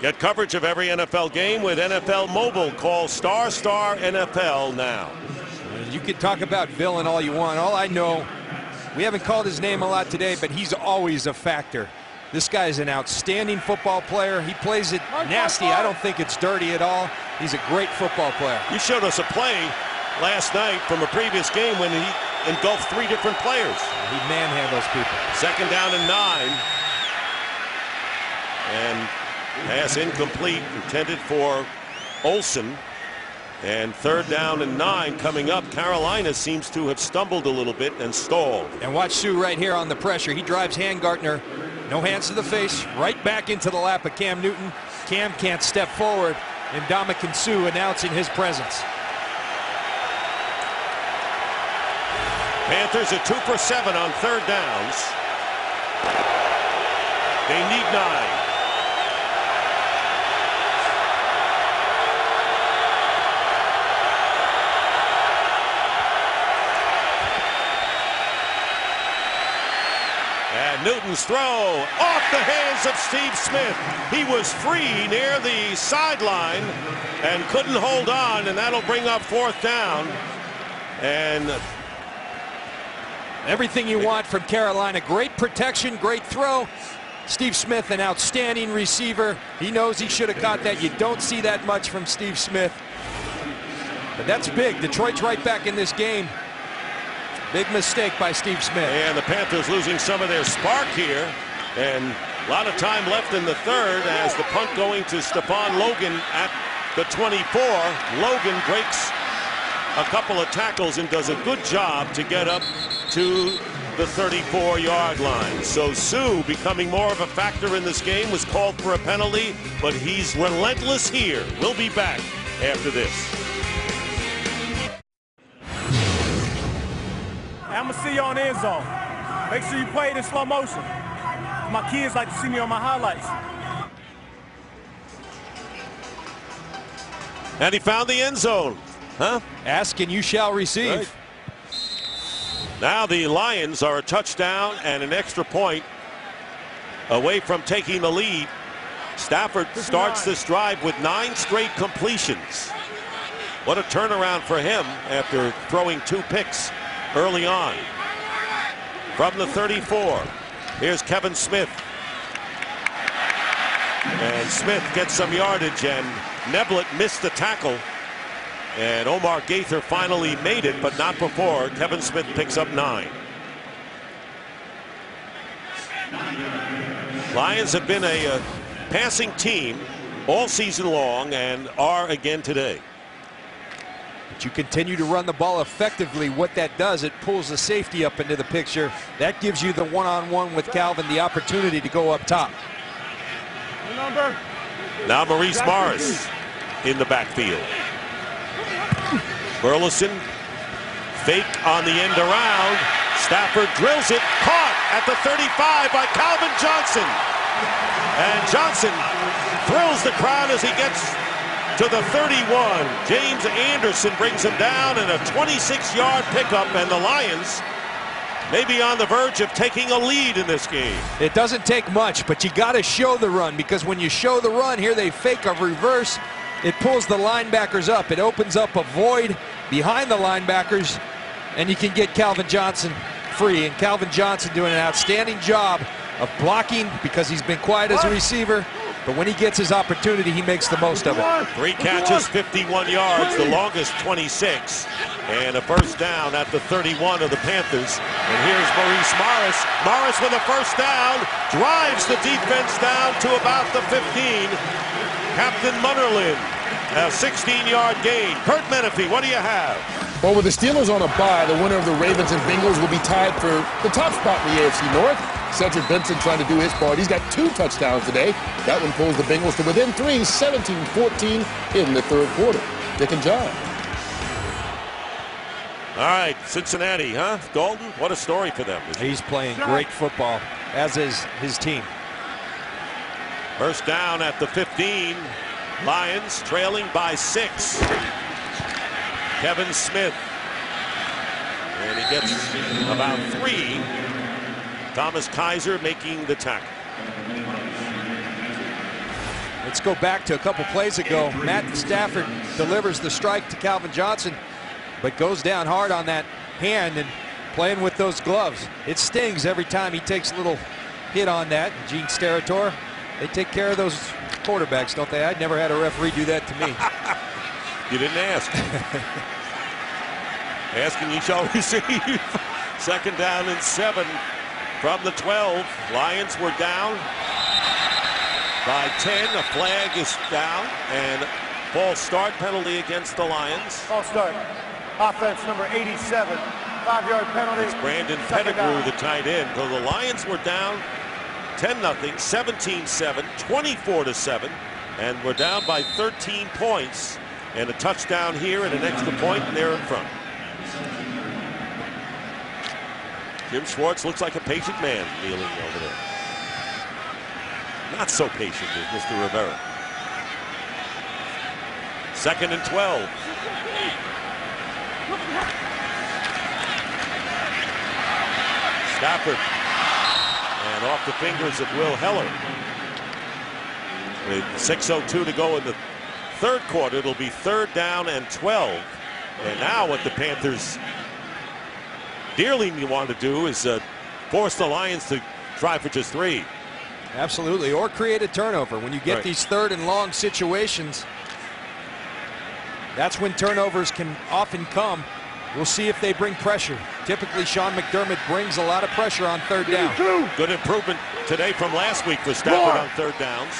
Get coverage of every NFL game with NFL Mobile. Call ** NFL now. You can talk about villain all you want. All I know, we haven't called his name a lot today, but he's always a factor. This guy's an outstanding football player. He plays it nasty. I don't think it's dirty at all. He's a great football player. You showed us a play last night from a previous game when he engulfed 3 different players. He manhandles people. Second down and 9. And pass incomplete, intended for Olsen. And third down and 9 coming up. Carolina seems to have stumbled a little bit and stalled. And watch Suh right here on the pressure. He drives Handgartner. No hands to the face, right back into the lap of Cam Newton. Cam can't step forward, and Ndamukong Suh announcing his presence. Panthers are 2 for 7 on third downs. They need 9. Newton's throw off the hands of Steve Smith. He was free near the sideline and couldn't hold on, and that'll bring up fourth down. And everything you want from Carolina. Great protection, great throw. Steve Smith, an outstanding receiver. He knows he should have caught that. You don't see that much from Steve Smith. But that's big. Detroit's right back in this game. Big mistake by Steve Smith. And the Panthers losing some of their spark here. And a lot of time left in the third as the punt going to Stephon Logan at the 24. Logan breaks a couple of tackles and does a good job to get up to the 34-yard line. So Suh becoming more of a factor in this game, was called for a penalty, but he's relentless here. We'll be back after this. I'm gonna see you on the end zone. Make sure you play it in slow motion. My kids like to see me on my highlights. And he found the end zone. Huh? Ask and you shall receive. Right. Now the Lions are a touchdown and an extra point away from taking the lead. Stafford starts this drive with 9 straight completions. What a turnaround for him after throwing 2 picks early on. From the 34, here's Kevin Smith. And Smith gets some yardage, and Neblett missed the tackle. And Omar Gaither finally made it, but not before. Kevin Smith picks up 9. Lions have been a passing team all season long and are again today. But you continue to run the ball effectively. What that does, it pulls the safety up into the picture. That gives you the one-on-one with Calvin, the opportunity to go up top. Now Maurice Morris in the backfield. Burleson fake on the end around. Stafford drills it, caught at the 35 by Calvin Johnson. And Johnson thrills the crowd as he gets to the 31. James Anderson brings him down, and a 26-yard pickup, and the Lions may be on the verge of taking a lead in this game. It doesn't take much, but you got to show the run, because when you show the run, here they fake a reverse. It pulls the linebackers up. It opens up a void behind the linebackers, and you can get Calvin Johnson free. And Calvin Johnson doing an outstanding job of blocking, because he's been quiet as a receiver. But when he gets his opportunity, he makes the most of it. 3 catches, 51 yards, the longest 26. And a first down at the 31 of the Panthers. And here's Maurice Morris. Morris with a first down, drives the defense down to about the 15. Captain Munnerlyn, a 16-yard gain. Kurt Menefee, what do you have? Well, with the Steelers on a bye, the winner of the Ravens and Bengals will be tied for the top spot in the AFC North. Cedric Benson trying to do his part. He's got 2 touchdowns today. That one pulls the Bengals to within 3, 17-14 in the third quarter. Dick and John. All right, Cincinnati, huh? Dalton, what a story for them. He's playing great football, as is his team. First down at the 15. Lions trailing by 6. Kevin Smith. And he gets about 3. Thomas Kaiser making the tackle. Let's go back to a couple plays ago. Matt Stafford delivers the strike to Calvin Johnson, but goes down hard on that hand and playing with those gloves. It stings every time he takes a little hit on that. Gene Steratore, they take care of those quarterbacks, don't they? I'd never had a referee do that to me. You didn't ask. Asking you shall receive. Second down and 7 from the 12. Lions were down by 10. A flag is down, and false start penalty against the Lions. False start. Offense number 87. 5-yard penalty. It's Brandon Pettigrew, the tight end. So the Lions were down 10-0, 17-7, 24-7, and we're down by 13 points. And a touchdown here and an extra point, and they're in front. Jim Schwartz looks like a patient man kneeling over there. Not so patient as Mr. Rivera. 2nd and 12. Stafford. And off the fingers of Will Heller. With 6:02 to go in the third quarter, it'll be 3rd down and 12. And now what the Panthers dearly want to do is force the Lions to try for just 3. Absolutely, or create a turnover. When you get these 3rd and long situations, that's when turnovers can often come. We'll see if they bring pressure. Typically, Sean McDermott brings a lot of pressure on 3rd down. Good improvement today from last week for Stafford on 3rd downs.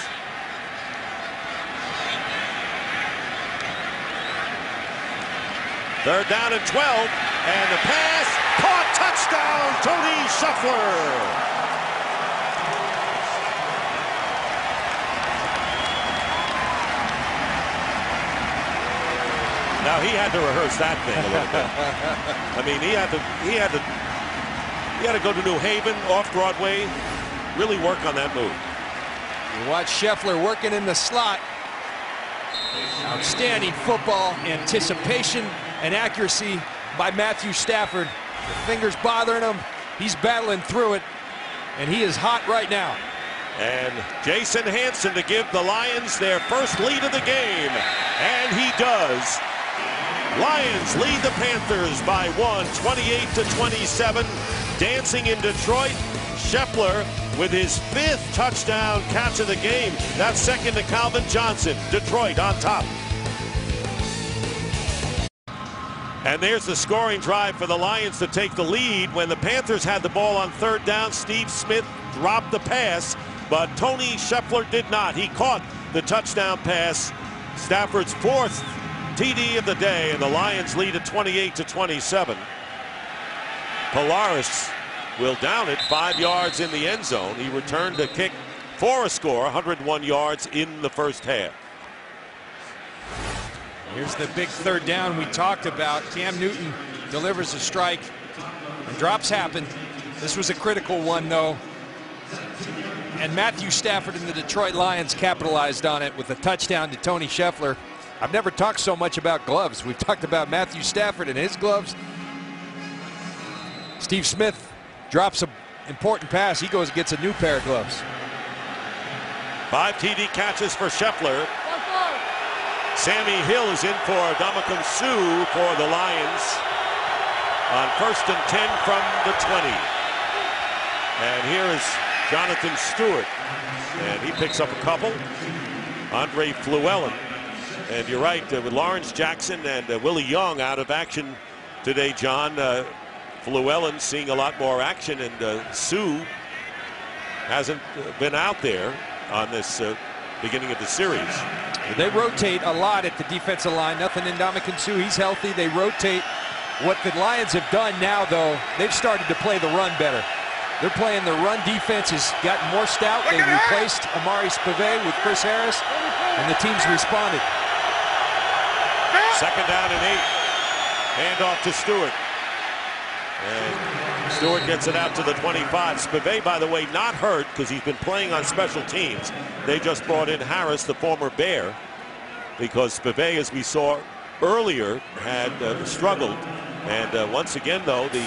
Third down and 12, and the pass, caught, touchdown, Tony Scheffler. Now he had to rehearse that thing a little bit. I mean, he had to go to New Haven, off Broadway, really work on that move. You watch Scheffler working in the slot. Outstanding football anticipation and accuracy by Matthew Stafford. The fingers bothering him. He's battling through it, and he is hot right now. And Jason Hanson to give the Lions their first lead of the game, and he does. Lions lead the Panthers by 1, 28-27. Dancing in Detroit, Scheffler with his 5th touchdown catch of the game. That's second to Calvin Johnson. Detroit on top. And there's the scoring drive for the Lions to take the lead. When the Panthers had the ball on 3rd down, Steve Smith dropped the pass, but Tony Scheffler did not. He caught the touchdown pass, Stafford's 4th TD of the day, and the Lions lead at 28-27. Polaris will down it 5 yards in the end zone. He returned a kick for a score, 101 yards in the first half. Here's the big 3rd down we talked about. Cam Newton delivers a strike, and drops happen. This was a critical one, though. And Matthew Stafford and the Detroit Lions capitalized on it with a touchdown to Tony Scheffler. I've never talked so much about gloves. We've talked about Matthew Stafford and his gloves. Steve Smith drops an important pass. He goes and gets a new pair of gloves. 5 TD catches for Scheffler. Sammy Hill is in for Ndamukong Suh for the Lions on 1st and 10 from the 20. And here is Jonathan Stewart, and he picks up a couple. Andre Fluellen. And you're right, with Lawrence Jackson and Willie Young out of action today, John. Fluellen seeing a lot more action, and Suh hasn't been out there on this beginning of the series. They rotate a lot at the defensive line. Nothing in Ndamukong Suh. He's healthy. They rotate. What the Lions have done now, though, they've started to play the run better. They're playing the run. Defense has gotten more stout. They replaced Amari Spivey with Chris Harris, and the team's responded. 2nd down and 8. Handoff to Stewart. And Stewart gets it out to the 25. Spivey, by the way, not hurt because he's been playing on special teams. They just brought in Harris, the former Bear, because Spivey, as we saw earlier, had struggled. And once again, though, the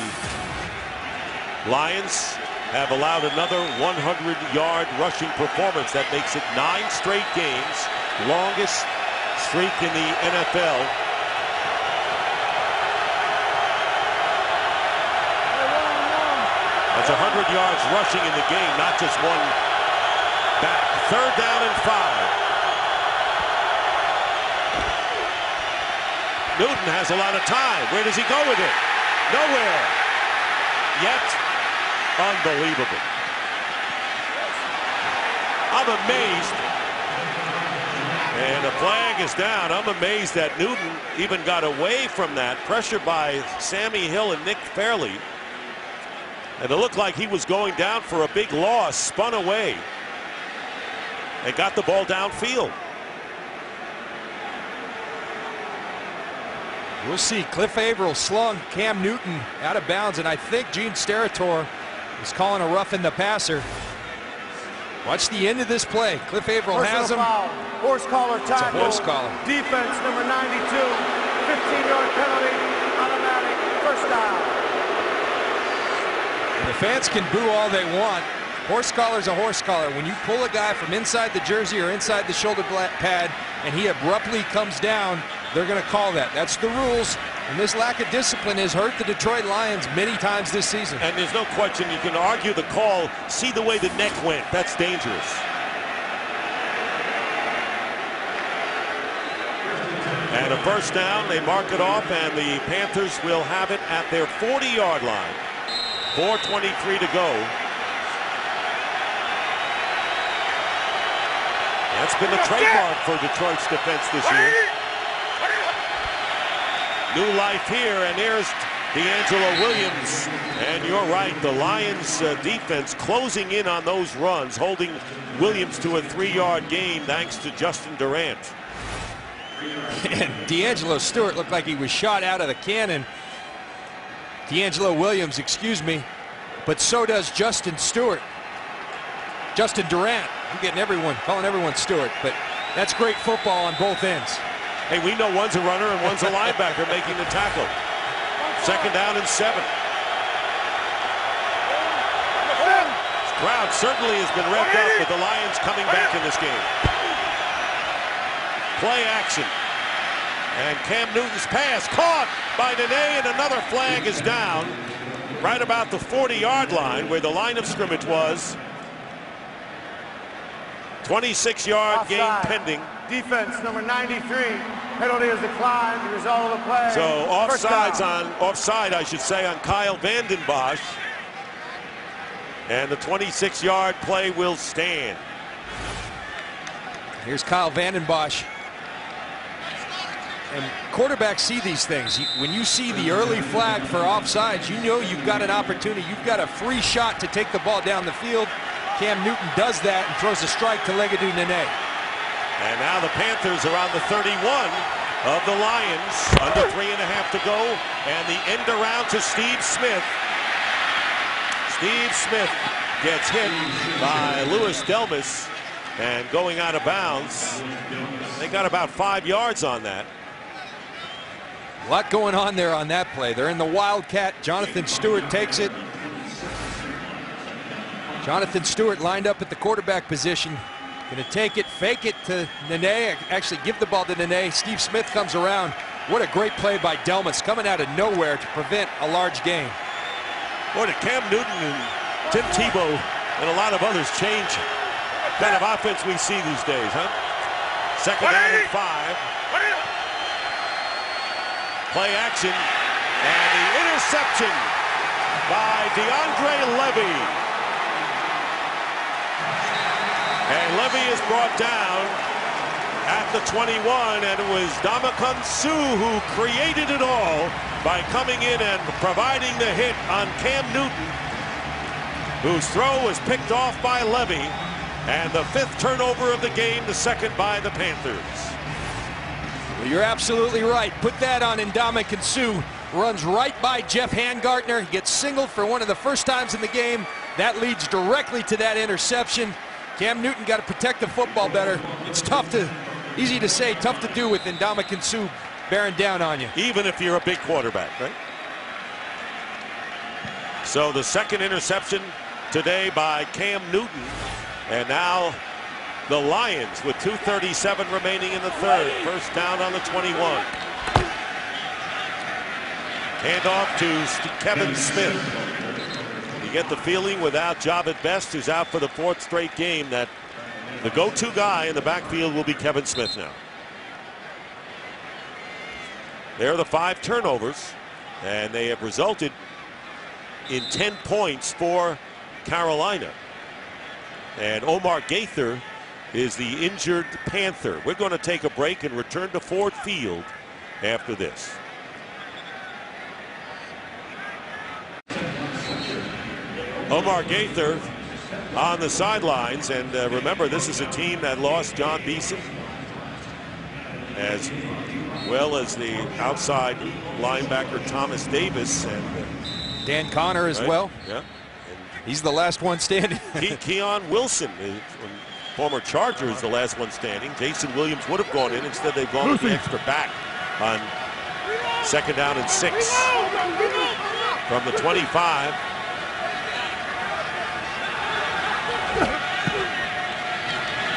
Lions have allowed another 100-yard rushing performance. That makes it 9 straight games, longest streak in the NFL. That's 100 yards rushing in the game, not just one back. 3rd down and 5. Newton has a lot of time. Where does he go with it? Nowhere. Yet, unbelievable. I'm amazed. And the flag is down. I'm amazed that Newton even got away from that. Pressure by Sammy Hill and Nick Fairley. And it looked like he was going down for a big loss, spun away, and got the ball downfield. We'll see. Cliff Averill slung Cam Newton out of bounds, and I think Gene Steratore is calling a roughing the passer. Watch the end of this play. Cliff Averill has him. Foul. Horse collar tackle. It's a horse collar. Defense number 92. 15-yard penalty. Automatic. 1st down. And the fans can boo all they want. Horse collar's a horse collar. When you pull a guy from inside the jersey or inside the shoulder pad and he abruptly comes down, they're going to call that. That's the rules. And this lack of discipline has hurt the Detroit Lions many times this season. And there's no question you can argue the call. See the way the neck went. That's dangerous. And a 1st down. They mark it off, and the Panthers will have it at their 40-yard line. 4:23 to go. That's been the trademark for Detroit's defense this year. New life here, and there's D'Angelo Williams. And you're right, the Lions defense closing in on those runs, holding Williams to a 3-yard gain thanks to Justin Durant. And D'Angelo Stewart looked like he was shot out of the cannon. D'Angelo Williams, excuse me, but so does Justin Durant. I'm getting everyone, calling everyone Stewart, but that's great football on both ends. Hey, we know one's a runner and one's a linebacker making the tackle. 2nd down and 7. This crowd certainly has been revved up with the Lions coming back in this game. Play action. And Cam Newton's pass caught by Nene, and another flag is down right about the 40-yard line where the line of scrimmage was. 26-yard game pending. Defense number 93. Penalty is declined. The result of the play. So offside, I should say, on Kyle Vanden Bosch. And the 26-yard play will stand. Here's Kyle Vanden Bosch. And quarterbacks see these things. When you see the early flag for offsides, you know you've got an opportunity. You've got a free shot to take the ball down the field. Cam Newton does that and throws a strike to Legadou Nene. And now the Panthers are on the 31 of the Lions. Under 3.5 to go. And the end around to Steve Smith. Steve Smith gets hit by Louis Delmas and going out of bounds. They got about 5 yards on that. A lot going on there on that play. They're in the Wildcat. Jonathan Stewart takes it. Jonathan Stewart lined up at the quarterback position. Going to take it, fake it to Nene, actually give the ball to Nene. Steve Smith comes around. What a great play by Delmas, coming out of nowhere to prevent a large gain. Boy, did Cam Newton and Tim Tebow and a lot of others change the kind of offense we see these days, huh? Second down and 5. Play action, and the interception by DeAndre Levy. And Levy is brought down at the 21, and it was Ndamukong Suh who created it all by coming in and providing the hit on Cam Newton, whose throw was picked off by Levy, and the 5th turnover of the game, the 2nd by the Panthers. Well, you're absolutely right. Put that on Ndamukong Suh. Runs right by Jeff Handgartner. He gets singled for one of the first times in the game. That leads directly to that interception. Cam Newton got to protect the football better. It's easy to say, tough to do with Ndamukong Suh bearing down on you. Even if you're a big quarterback, right? So the 2nd interception today by Cam Newton. And now the Lions with 2:37 remaining in the 3rd. First down on the 21. Handoff to Kevin Smith. You get the feeling without Javed Best, who's out for the 4th straight game, that the go-to guy in the backfield will be Kevin Smith now. There are the 5 turnovers, and they have resulted in 10 points for Carolina. And Omar Gaither is the injured Panther. We're going to take a break and return to Ford Field after this. Omar Gaither on the sidelines, and remember, this is a team that lost John Beeson, as well as the outside linebacker Thomas Davis and Dan Connor as well. Yeah, he's the last one standing. Keon Wilson, former Charger, is the last one standing. Jason Williams would have gone in. Instead, they've gone with the extra back on 2nd down and 6 from the 25.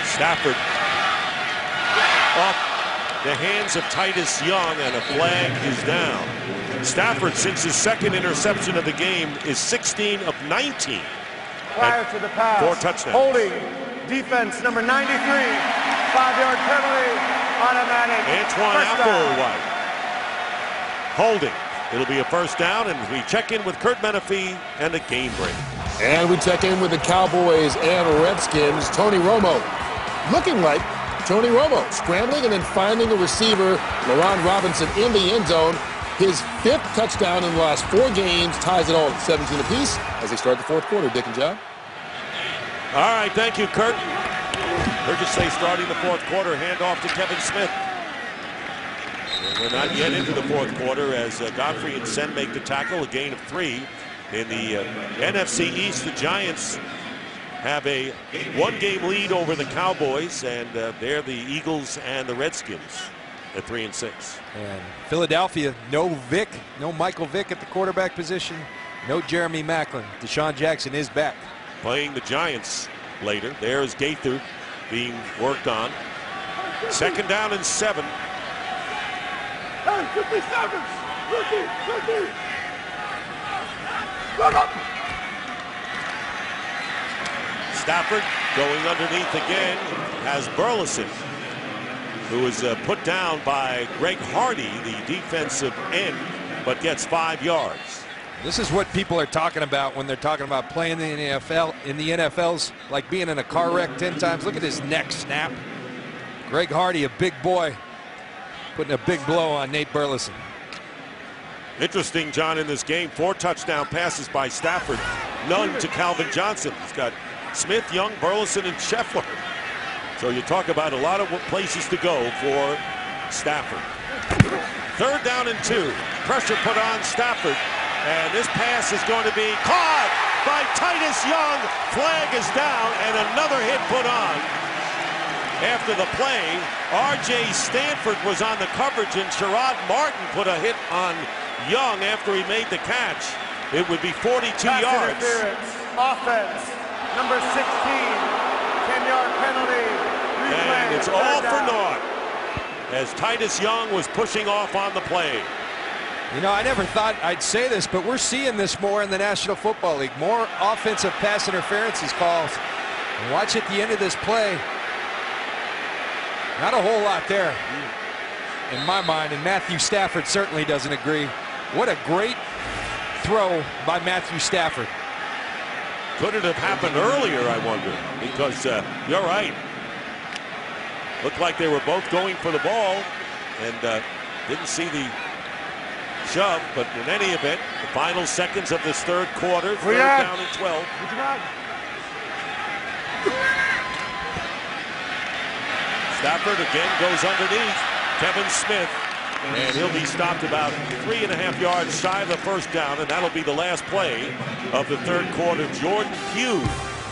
Stafford off the hands of Titus Young, and a flag is down. Stafford, since his 2nd interception of the game, is 16 of 19. Prior to the pass, 4 touchdowns. Holding, defense number 93, 5-yard penalty, automatic. Antoine Applewhite holding. It'll be a first down, and we check in with Kurt Menefee and a game break. And we check in with the Cowboys and Redskins. Tony Romo, looking like Tony Romo, scrambling and then finding a receiver, LaRon Robinson, in the end zone. His 5th touchdown in the last 4 games, ties it all at 17 apiece as they start the 4th quarter. Dick and John. All right, thank you, Kurt. Heard you say starting the 4th quarter, handoff to Kevin Smith. And we're not yet into the 4th quarter as Godfrey and Sen make the tackle, a gain of 3. In the NFC East, the Giants have a 1-game lead over the Cowboys, and they're the Eagles and the Redskins at 3 and 6. And Philadelphia, no Michael Vick at the quarterback position, no Jeremy Maclin. Deshaun Jackson is back. Playing the Giants later. There's Gaither being worked on. 2nd down and 7. 57. Rookie. Look up. Stafford going underneath again has Burleson, who is put down by Greg Hardy, the defensive end, but gets 5 yards. This is what people are talking about when they're talking about playing in the NFL. In the NFL's like being in a car wreck 10 times. Look at his neck snap. Greg Hardy, a big boy, putting a big blow on Nate Burleson. Interesting, John, in this game, 4 touchdown passes by Stafford, none to Calvin Johnson. He's got Smith, Young, Burleson, and Scheffler. So you talk about a lot of places to go for Stafford. 3rd down and 2. Pressure put on Stafford. And this pass is going to be caught by Titus Young. Flag is down and another hit put on. After the play, R.J. Stanford was on the coverage and Sherrod Martin put a hit on Young after he made the catch. It would be 42 Pass yards. Interference. Offense. Number 16. 10-yard penalty. Replay. And it's all for naught as Titus Young was pushing off on the play. You know, I never thought I'd say this, but we're seeing this more in the National Football League. More offensive pass interferences calls. And watch at the end of this play. Not a whole lot there in my mind, and Matthew Stafford certainly doesn't agree. What a great throw by Matthew Stafford. Could it have happened earlier, I wonder? Because you're right. Looked like they were both going for the ball and didn't see the shove, but in any event, the final seconds of this 3rd quarter, 3rd down and 12. Stafford again goes underneath Kevin Smith, and he'll be stopped about 3.5 yards shy of the 1st down, and that'll be the last play of the 3rd quarter. Jordan Pugh,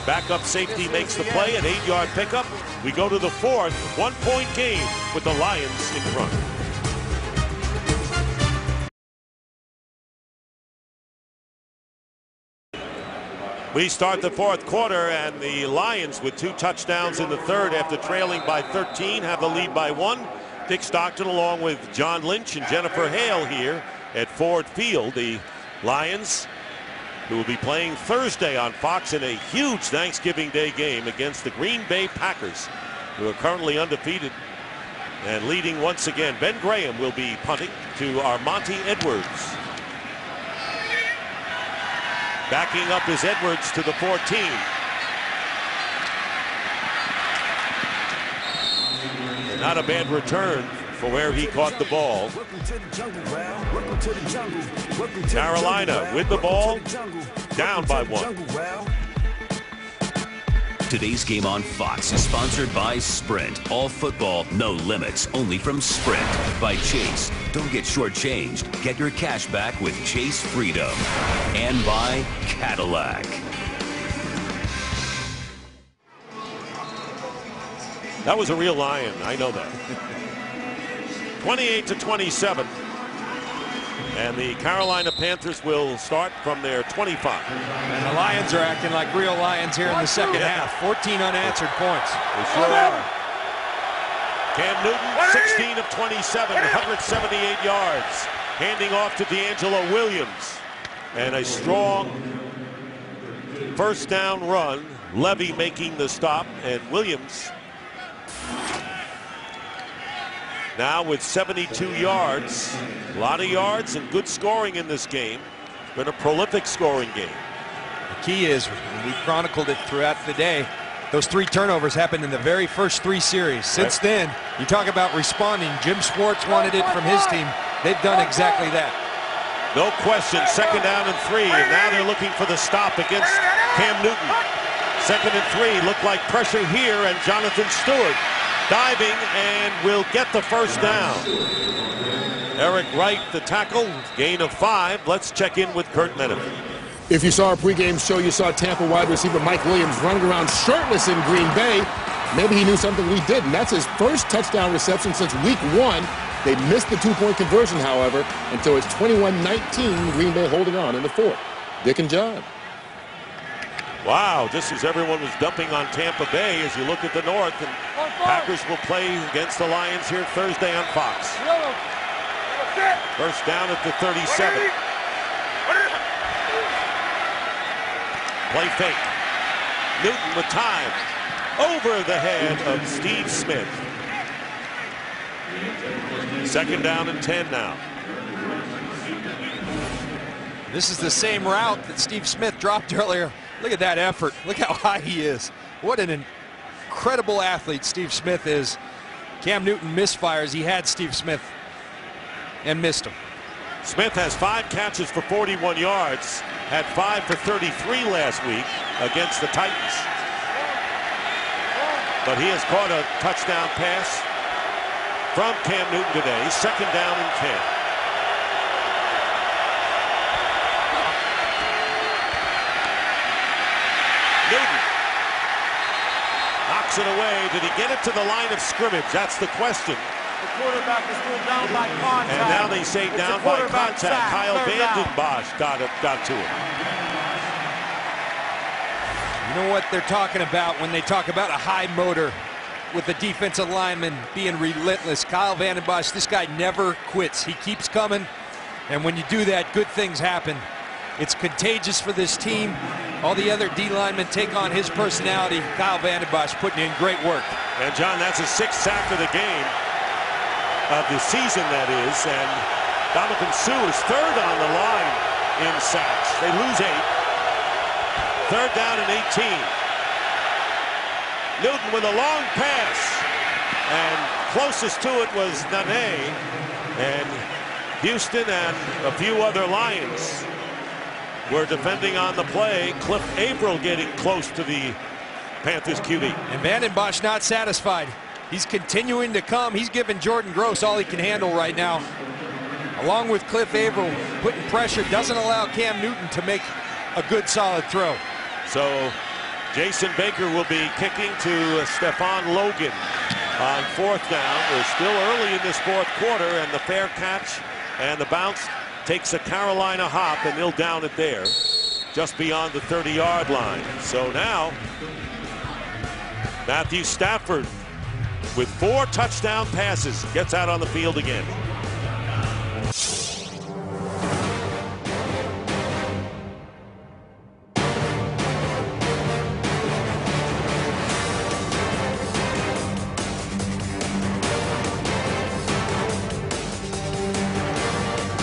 backup safety, makes the play, an 8-yard pickup. We go to the 4th, 1-point game with the Lions in front. We start the 4th quarter, and the Lions, with 2 touchdowns in the 3rd after trailing by 13, have the lead by 1. Dick Stockton along with John Lynch and Jennifer Hale here at Ford Field. The Lions, who will be playing Thursday on Fox in a huge Thanksgiving Day game against the Green Bay Packers, who are currently undefeated and leading once again. Ben Graham will be punting to Armonte Edwards. Backing up is Edwards to the 14. Not a bad return for where he caught the ball. Carolina with the ball, down by 1. Today's game on Fox is sponsored by Sprint. All football, no limits, only from Sprint. By Chase. Don't get shortchanged. Get your cash back with Chase Freedom. And by Cadillac. That was a real Lion, I know that. 28-27. And the Carolina Panthers will start from their 25. And the Lions are acting like real Lions here in the 2nd half. 14 unanswered points. They sure are. Cam Newton, 16 of 27, 178 yards. Handing off to D'Angelo Williams. And a strong 1st down run. Levy making the stop, and Williams now with 72 yards. A lot of yards and good scoring in this game. Been a prolific scoring game. The key is, we chronicled it throughout the day, those 3 turnovers happened in the very first 3 series. Since then, you talk about responding. Jim Schwartz wanted it from his team. They've done exactly that. No question, 2nd down and 3, and now they're looking for the stop against Cam Newton. 2nd and 3, look like pressure here, and Jonathan Stewart diving and will get the 1st down. Eric Wright, the tackle, gain of 5. Let's check in with Kurt Menefee. If you saw our pregame show, you saw Tampa wide receiver Mike Williams running around shirtless in Green Bay. Maybe he knew something we didn't. That's his first touchdown reception since week 1. They missed the 2-point conversion, however, until it's 21-19, Green Bay holding on in the 4th. Dick and John. Wow, just as everyone was dumping on Tampa Bay, as you look at the North, and Packers will play against the Lions here Thursday on Fox. First down at the 37. Play fake. Newton with time. Over the head of Steve Smith. Second down and 10 now. This is the same route that Steve Smith dropped earlier. Look at that effort. Look how high he is. What an incredible athlete Steve Smith is. Cam Newton misfires. He had Steve Smith and missed him. Smith has 5 catches for 41 yards. Had 5 for 33 last week against the Titans. But he has caught a touchdown pass from Cam Newton today. Second down and 10. Newton knocks it away. Did he get it to the line of scrimmage? That's the question. The quarterback is still down by contact. And now they say down by contact. Sack. Kyle Vandenbosch got to him. You know what they're talking about when they talk about a high motor with the defensive lineman being relentless. Kyle Vandenbosch, this guy never quits. He keeps coming, and when you do that, good things happen. It's contagious for this team. All the other D linemen take on his personality. Kyle Vandenbosch putting in great work. And John, that's his 6th sack of the game. Of the season, that is. And Dominican Sue is 3rd on the line in sacks. They lose 8. 3rd down and 18. Newton with a long pass. And closest to it was Nene. And Houston and a few other Lions were defending on the play. Cliff Averill getting close to the Panthers QB. And Vandenbosch not satisfied. He's continuing to come. He's giving Jordan Gross all he can handle right now. Along with Cliff Averill putting pressure, doesn't allow Cam Newton to make a good solid throw. So Jason Baker will be kicking to Stephon Logan on 4th down. We're still early in this 4th quarter, and the fair catch and the bounce takes a Carolina hop, and they'll down it there just beyond the 30-yard line. So now Matthew Stafford with 4 touchdown passes gets out on the field again.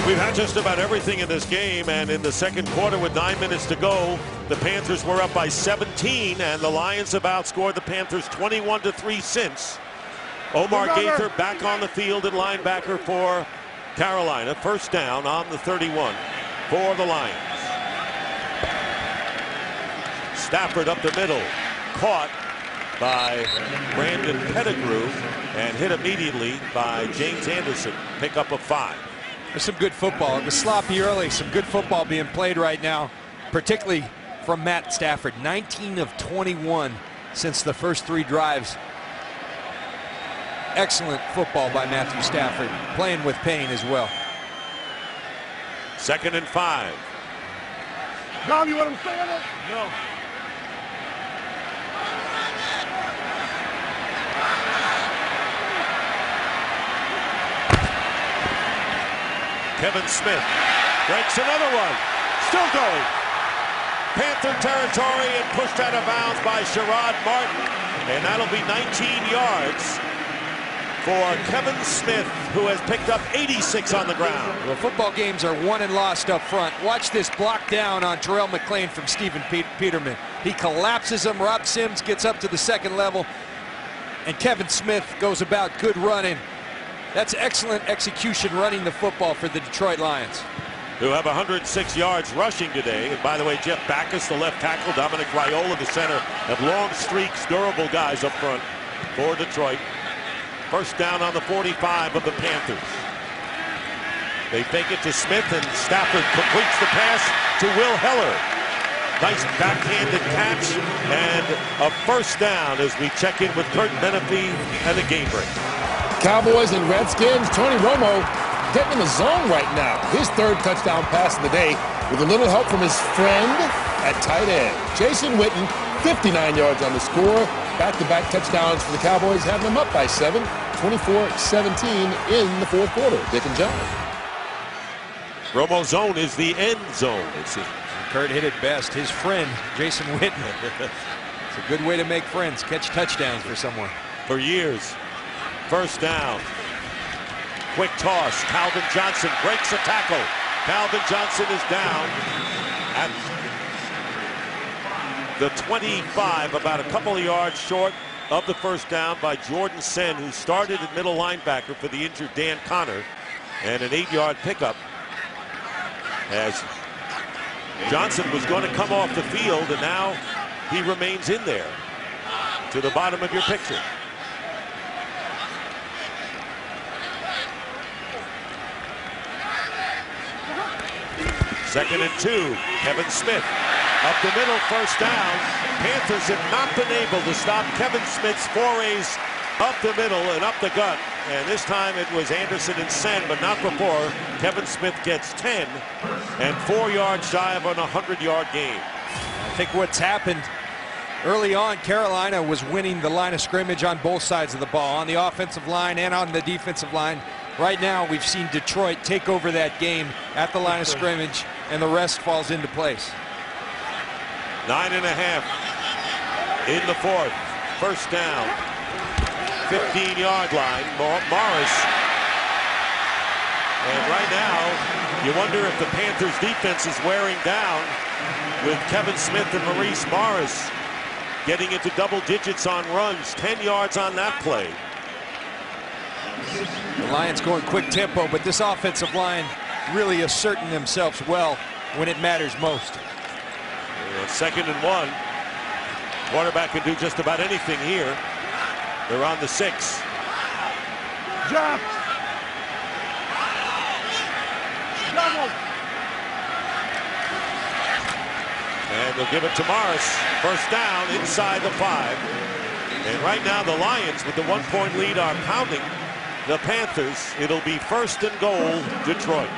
We've had just about everything in this game, and in the second quarter with 9 minutes to go, the Panthers were up by 17, and the Lions have outscored the Panthers 21-3 since. Omar Gaither back on the field at linebacker for Carolina. First down on the 31 for the Lions. Stafford up the middle, caught by Brandon Pettigrew and hit immediately by James Anderson. Pickup of 5. There's some good football. It was sloppy early. Some good football being played right now, particularly from Matt Stafford. 19 of 21 since the first 3 drives. Excellent football by Matthew Stafford, playing with pain as well. 2nd and 5. Tom, you want him to stay on it? No. Kevin Smith breaks another one. Still going. Panther territory and pushed out of bounds by Sherrod Martin. And that'll be 19 yards for Kevin Smith, who has picked up 86 on the ground. Well, football games are won and lost up front. Watch this block down on Terrell McClain from Stephen Peterman. He collapses him. Rob Sims gets up to the 2nd level. And Kevin Smith goes about good running. That's excellent execution running the football for the Detroit Lions, who have 106 yards rushing today. And by the way, Jeff Backus, the left tackle, Dominic Raiola, the center, have long streaks, durable guys up front for Detroit. First down on the 45 of the Panthers. They fake it to Smith, and Stafford completes the pass to Will Heller. Nice backhanded catch and a first down as we check in with Kurt Menefee and the game break. Cowboys and Redskins. Tony Romo getting in the zone right now. His 3rd touchdown pass of the day with a little help from his friend at tight end. Jason Witten, 59 yards on the score. Back-to-back touchdowns for the Cowboys, having them up by 7, 24-17 in the 4th quarter. Dick and John. Romo's zone is the end zone, it seems. Kurt hit it best. His friend, Jason Witten. It's a good way to make friends, catch touchdowns for someone. For years. First down. Quick toss. Calvin Johnson breaks a tackle. Calvin Johnson is down at the 25, about a couple of yards short of the first down by Jordan Sen, who started at middle linebacker for the injured Dan Connor, and an 8-yard pickup as Johnson was going to come off the field, and now he remains in there to the bottom of your picture. Second and 2. Kevin Smith up the middle, first down. Panthers have not been able to stop Kevin Smith's forays up the middle and up the gut. And this time it was Anderson and Sen, but not before. Kevin Smith gets 10 and 4 yards shy of an 100-yard gain. I think what's happened early on, Carolina was winning the line of scrimmage on both sides of the ball, on the offensive line and on the defensive line. Right now, we've seen Detroit take over that game at the line of scrimmage, and the rest falls into place. 9.5 in the fourth. First down. 15-yard line. Morris. And right now, you wonder if the Panthers defense is wearing down with Kevin Smith and Maurice Morris getting into double digits on runs. 10 yards on that play. The Lions going quick tempo, but this offensive line really asserting themselves well when it matters most. Second and 1. Quarterback can do just about anything here. They're on the 6. Jump. And they'll give it to Morris. First down inside the 5. And right now the Lions, with the 1-point lead, are pounding the Panthers. It'll be first and goal, Detroit.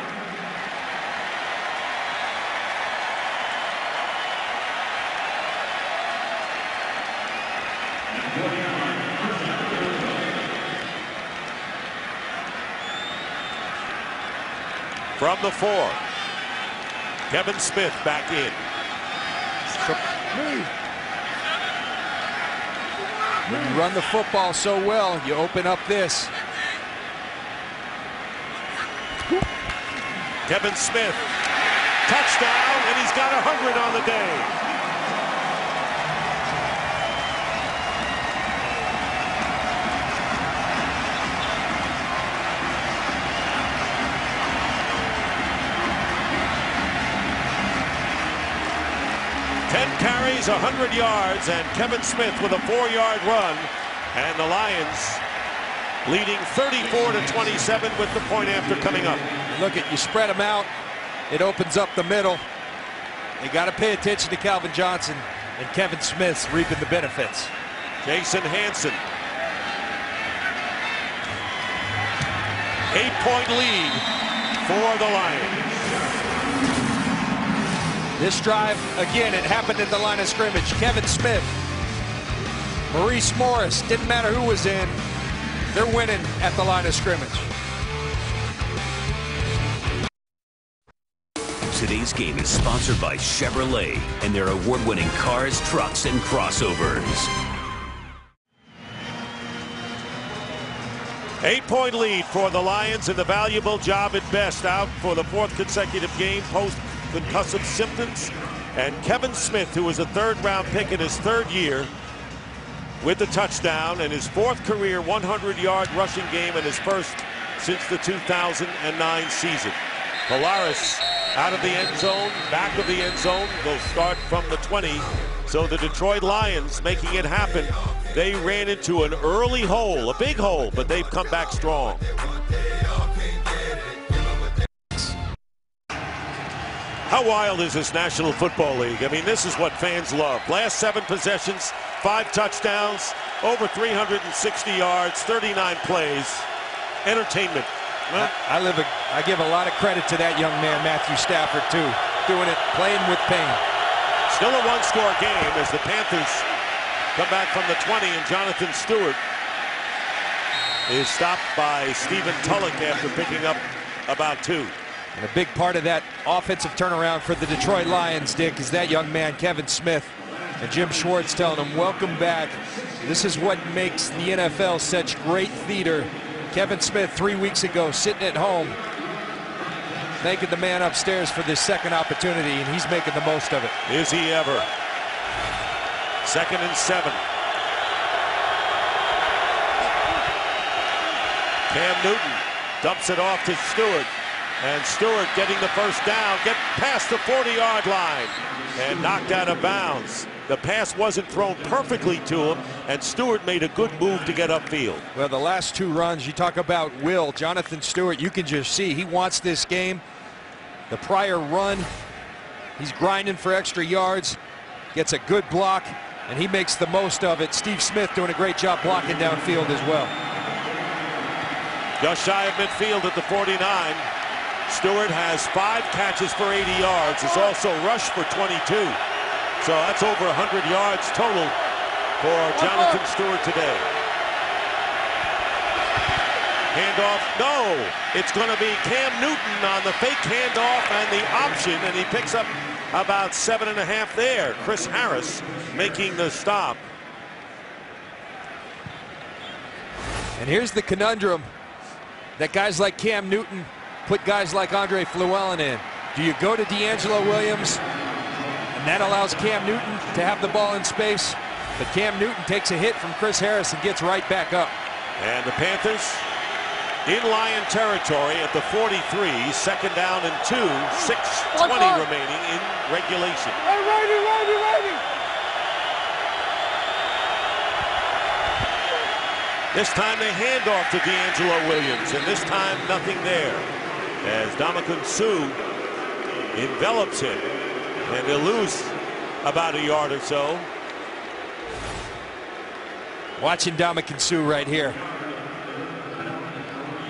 From the 4, Kevin Smith back in. When you run the football so well, you open up this. Kevin Smith, touchdown, and he's got 100 on the day. Carries 100 yards, and Kevin Smith with a 4-yard run, and the Lions leading 34-27 with the point after coming up. Look at, you spread them out, it opens up the middle. You got to pay attention to Calvin Johnson, and Kevin Smith's reaping the benefits. Jason Hanson, 8-point lead for the Lions. This drive, again, it happened at the line of scrimmage. Kevin Smith, Maurice Morris, didn't matter who was in, they're winning at the line of scrimmage. Today's game is sponsored by Chevrolet and their award-winning cars, trucks, and crossovers. 8-point lead for the Lions, and the valuable job at best out for the 4th consecutive game post-concussive symptoms. And Kevin Smith, who was a 3rd-round pick in his 3rd year, with the touchdown, and his 4th career 100-yard rushing game, and his 1st since the 2009 season. Polaris out of the end zone, back of the end zone. They'll start from the 20. So the Detroit Lions making it happen. They ran into an early hole, a big hole, but they've come back strong. How wild is this National Football League? I mean, this is what fans love. Last 7 possessions, 5 touchdowns, over 360 yards, 39 plays. Entertainment. Well, I give a lot of credit to that young man, Matthew Stafford, too. Doing it, playing with pain. Still a 1-score game as the Panthers come back from the 20, and Jonathan Stewart is stopped by Stephen Tulloch after picking up about 2. And a big part of that offensive turnaround for the Detroit Lions, Dick, is that young man, Kevin Smith. And Jim Schwartz telling him, welcome back. This is what makes the NFL such great theater. Kevin Smith 3 weeks ago sitting at home, thanking the man upstairs for this second opportunity, and he's making the most of it. Is he ever? 2nd and 7. Cam Newton dumps it off to Stewart. And Stewart getting the first down, get past the 40-yard line, and knocked out of bounds. The pass wasn't thrown perfectly to him, and Stewart made a good move to get upfield. Well, the last 2 runs, you talk about will. Jonathan Stewart, you can just see he wants this game. The prior run, he's grinding for extra yards, gets a good block, and he makes the most of it. Steve Smith doing a great job blocking downfield as well. Just shy of midfield at the 49. Stewart has 5 catches for 80 yards. He's also rushed for 22. So that's over 100 yards total for Jonathan Stewart today. Handoff, no. It's going to be Cam Newton on the fake handoff and the option, and he picks up about 7.5 there. Chris Harris making the stop. And here's the conundrum that guys like Cam Newton put guys like Andre Fluellen in. Do you go to D'Angelo Williams, and that allows Cam Newton to have the ball in space? But Cam Newton takes a hit from Chris Harris and gets right back up. And the Panthers in Lion territory at the 43, 2nd down and 2, 6:20 remaining in regulation. Hey, ready. This time they hand off to D'Angelo Williams, and this time nothing there, as Ndamukong Suh envelops him, and he'll lose about a yard or so. Watching Ndamukong Suh right here.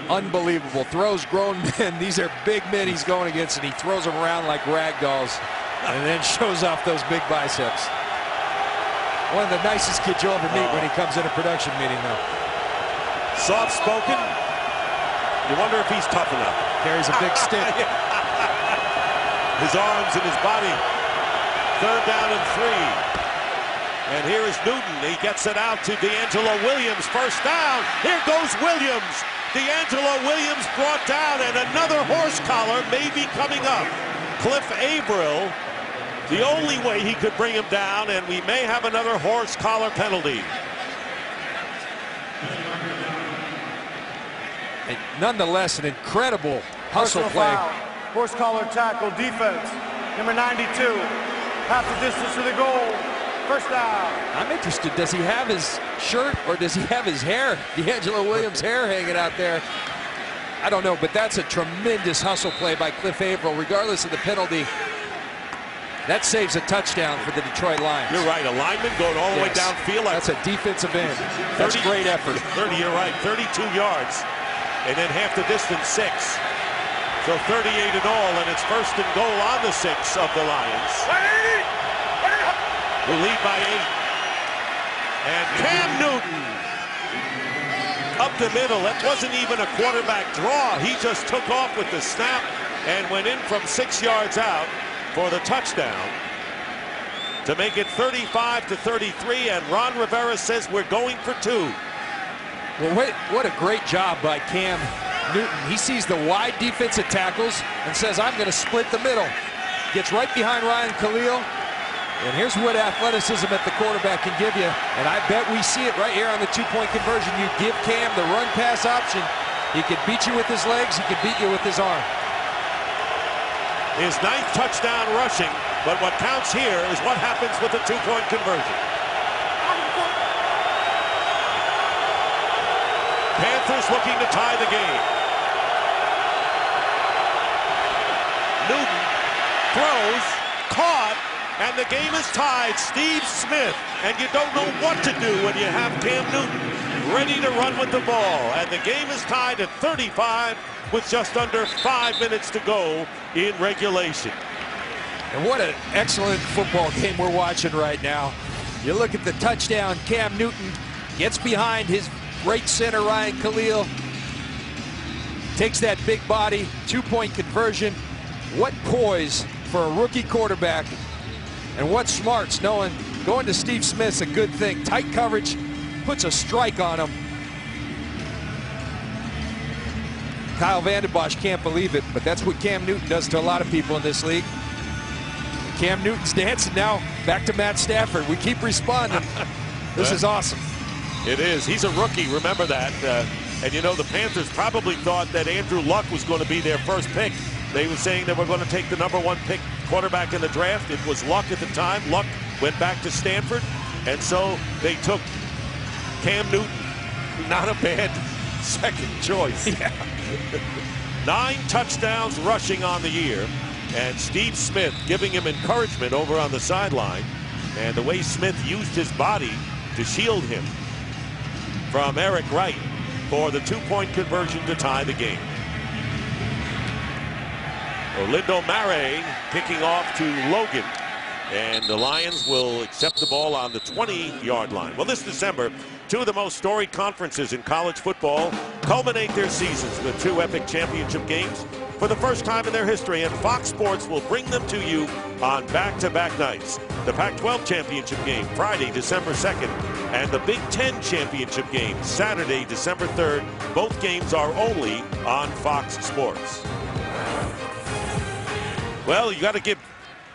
Unbelievable. Throws grown men. These are big men he's going against, and he throws them around like rag dolls and then shows off those big biceps. One of the nicest kids you'll ever meet when he comes in a production meeting, though. Soft-spoken. You wonder if he's tough enough. Carries a big stick. His arms and his body. 3rd down and 3. And here is Newton. He gets it out to D'Angelo Williams. First down. Here goes Williams. D'Angelo Williams brought down, and another horse collar may be coming up. Cliff Averill, the only way he could bring him down, and we may have another horse collar penalty. Nonetheless, an incredible hustle play. Foul. Horse collar tackle defense. Number 92. Half the distance to the goal. First down. I'm interested. Does he have his shirt or does he have his hair? D'Angelo Williams' hair hanging out there. I don't know, but that's a tremendous hustle play by Cliff Averill. Regardless of the penalty, that saves a touchdown for the Detroit Lions. You're right. A lineman going all the way downfield. That's a defensive end. That's great effort. 30, you're right. 32 yards. And then half the distance, 6. So 38 in all, and it's 1st and goal on the 6 of the Lions. We lead by 8. And Cam Newton up the middle. That wasn't even a quarterback draw. He just took off with the snap and went in from 6 yards out for the touchdown to make it 35-33. And Ron Rivera says we're going for 2. Well, what a great job by Cam Newton. He sees the wide defensive tackles and says, I'm going to split the middle. Gets right behind Ryan Khalil. And here's what athleticism at the quarterback can give you. And I bet we see it right here on the 2-point conversion. You give Cam the run-pass option. He can beat you with his legs. He can beat you with his arm. His 9th touchdown rushing. But what counts here is what happens with the 2-point conversion. Panthers looking to tie the game. Newton throws, caught, and the game is tied. Steve Smith, and you don't know what to do when you have Cam Newton ready to run with the ball. And the game is tied at 35 with just under 5 minutes to go in regulation. And what an excellent football game we're watching right now. You look at the touchdown, Cam Newton gets behind his great center Ryan Khalil, Takes that big body, 2-point conversion. What poise for a rookie quarterback, and what smarts, knowing going to Steve Smith's a good thing. Tight coverage, puts a strike on him. Kyle Vanden Bosch can't believe it, but that's what Cam Newton does to a lot of people in this league. Cam Newton's dancing now. Back to Matt Stafford. We keep responding. This is awesome. It is. He's a rookie. Remember that. And you know, the Panthers probably thought that Andrew Luck was going to be their first pick. They were saying they were going to take the #1 pick quarterback in the draft. It was Luck at the time. Luck went back to Stanford, and so they took Cam Newton. Not a bad second choice. Yeah. 9 touchdowns rushing on the year, and Steve Smith giving him encouragement over on the sideline, and the way Smith used his body to shield him from Eric Wright for the 2-point conversion to tie the game. Orlando Mare kicking off to Logan, and the Lions will accept the ball on the 20-yard line. Well, this December, 2 of the most storied conferences in college football culminate their seasons with 2 epic championship games for the first time in their history, and Fox Sports will bring them to you on back-to-back nights. The Pac-12 championship game Friday, December 2nd, and the Big Ten championship game Saturday, December 3rd. Both games are only on Fox Sports. Well, you got to give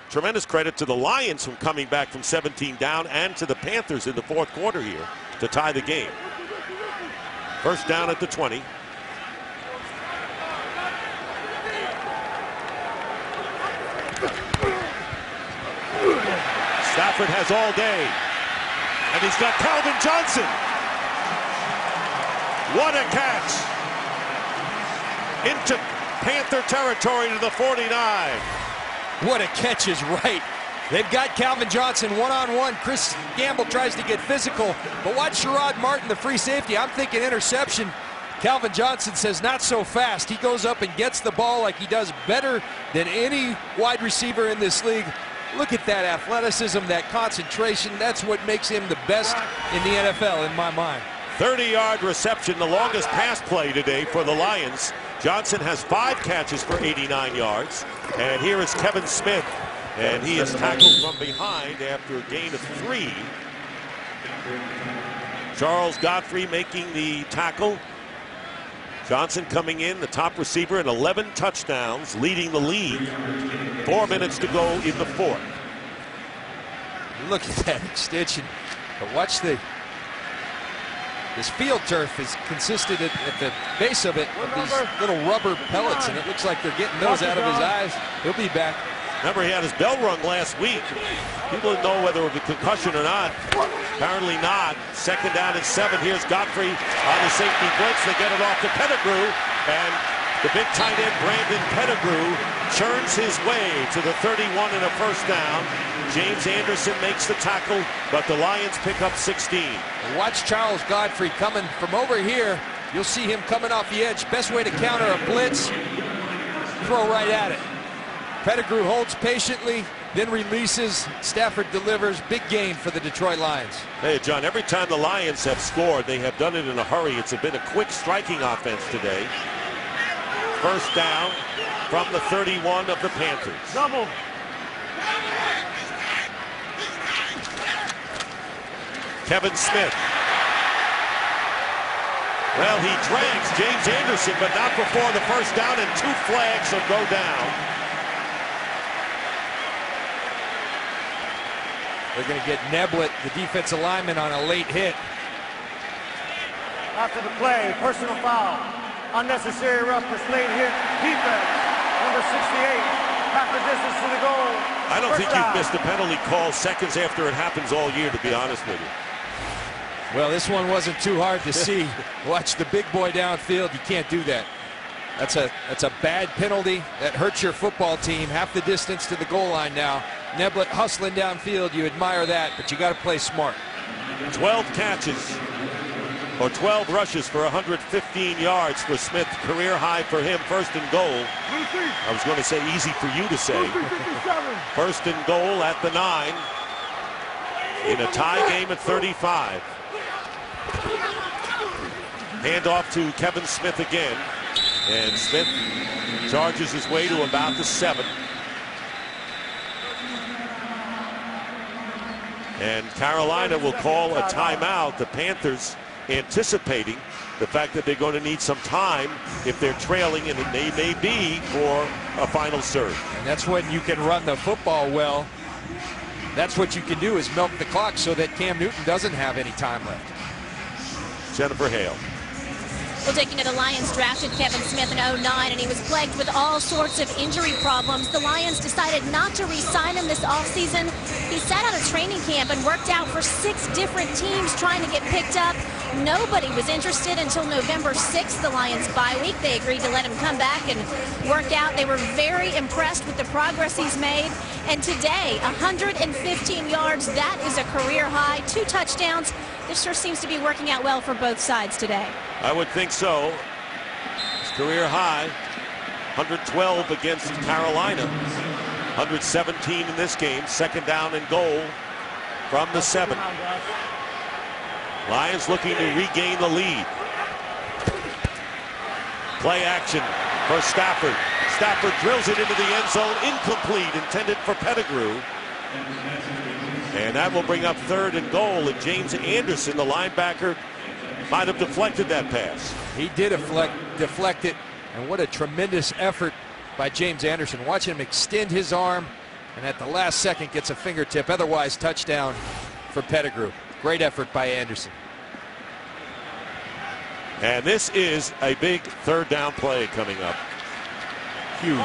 tremendous credit to the Lions from coming back from 17 down, and to the Panthers in the 4th quarter here to tie the game. First down at the 20. Stafford has all day, and he's got Calvin Johnson. What a catch! Into Panther territory to the 49. What a catch is right. They've got Calvin Johnson one-on-one. Chris Gamble tries to get physical, but watch Sherrod Martin, the free safety. I'm thinking interception. Calvin Johnson says not so fast. He goes up and gets the ball like he does better than any wide receiver in this league. Look at that athleticism, that concentration. That's what makes him the best in the NFL in my mind. 30-yard reception, the longest pass play today for the Lions. Johnson has 5 catches for 89 yards. And here is Kevin Smith, and he is tackled from behind after a gain of 3. Charles Godfrey making the tackle. Johnson coming in, the top receiver, and 11 touchdowns, leading the league. 4 minutes to go in the 4th. Look at that extension. But watch this field turf is consisted at the base of it with these little rubber pellets, and it looks like they're getting those out of his eyes. He'll be back. Remember, he had his bell rung last week. People didn't know whether it was a concussion or not. Apparently not. Second down and 7. Here's Godfrey on the safety blitz. They get it off to Pettigrew, and the big tight end Brandon Pettigrew churns his way to the 31 and a first down. James Anderson makes the tackle, but the Lions pick up 16. Watch Charles Godfrey coming from over here. You'll see him coming off the edge. Best way to counter a blitz, throw right at it. Pettigrew holds patiently, then releases. Stafford delivers. Big gain for the Detroit Lions. Hey, John, every time the Lions have scored, they have done it in a hurry. It's been a quick striking offense today. First down from the 31 of the Panthers. Double. Kevin Smith. Well, he drags James Anderson, but not before the first down, and 2 flags will go down. They're going to get Neblett, the defensive lineman, on a late hit. After the play, personal foul. Unnecessary roughness, late hit, defense. Number 68, half the distance to the goal. I don't think down. you've missed a penalty call seconds after it happens all year, to be honest with you. Well, this one wasn't too hard to see. Watch the big boy downfield. You can't do that. That's a bad penalty. That hurts your football team. Half the distance to the goal line now. Neblett hustling downfield. You admire that, but you got to play smart. 12 catches, or 12 rushes for 115 yards for Smith. Career high for him. First and goal. I was going to say easy for you to say. First and goal at the 9 in a tie game at 35. Hand off to Kevin Smith again. And Smith charges his way to about the 7. And Carolina will call a timeout. The Panthers anticipating the fact that they're going to need some time if they're trailing, and it may be for a final serve. And that's when you can run the football well. That's what you can do, is milk the clock so that Cam Newton doesn't have any time left. Jennifer Hale. Well, Dick, you know, the Lions drafted Kevin Smith in '09, and he was plagued with all sorts of injury problems. The Lions decided not to re-sign him this offseason. He sat out of training camp and worked out for 6 different teams trying to get picked up. Nobody was interested until November 6th, the Lions' bye week. They agreed to let him come back and work out. They were very impressed with the progress he's made. And today, 115 yards, that is a career high. 2 touchdowns. This sure seems to be working out well for both sides today. I would think so. His career high, 112 against Carolina, 117 in this game. 2nd down and goal from the 7. Lions looking to regain the lead. Play action for Stafford. Stafford drills it into the end zone, incomplete, intended for Pettigrew. And that will bring up 3rd and goal, and James Anderson, the linebacker, might have deflected that pass. He did deflect it, and what a tremendous effort by James Anderson. Watch him extend his arm, and at the last second gets a fingertip. Otherwise, touchdown for Pettigrew. Great effort by Anderson. And this is a big 3rd down play coming up. Huge.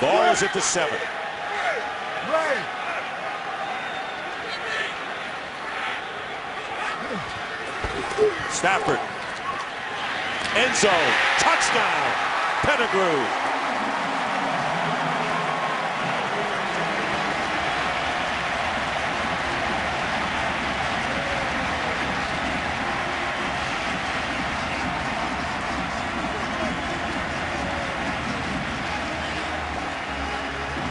Ball is at the 7. Stafford. End zone. Touchdown. Pettigrew.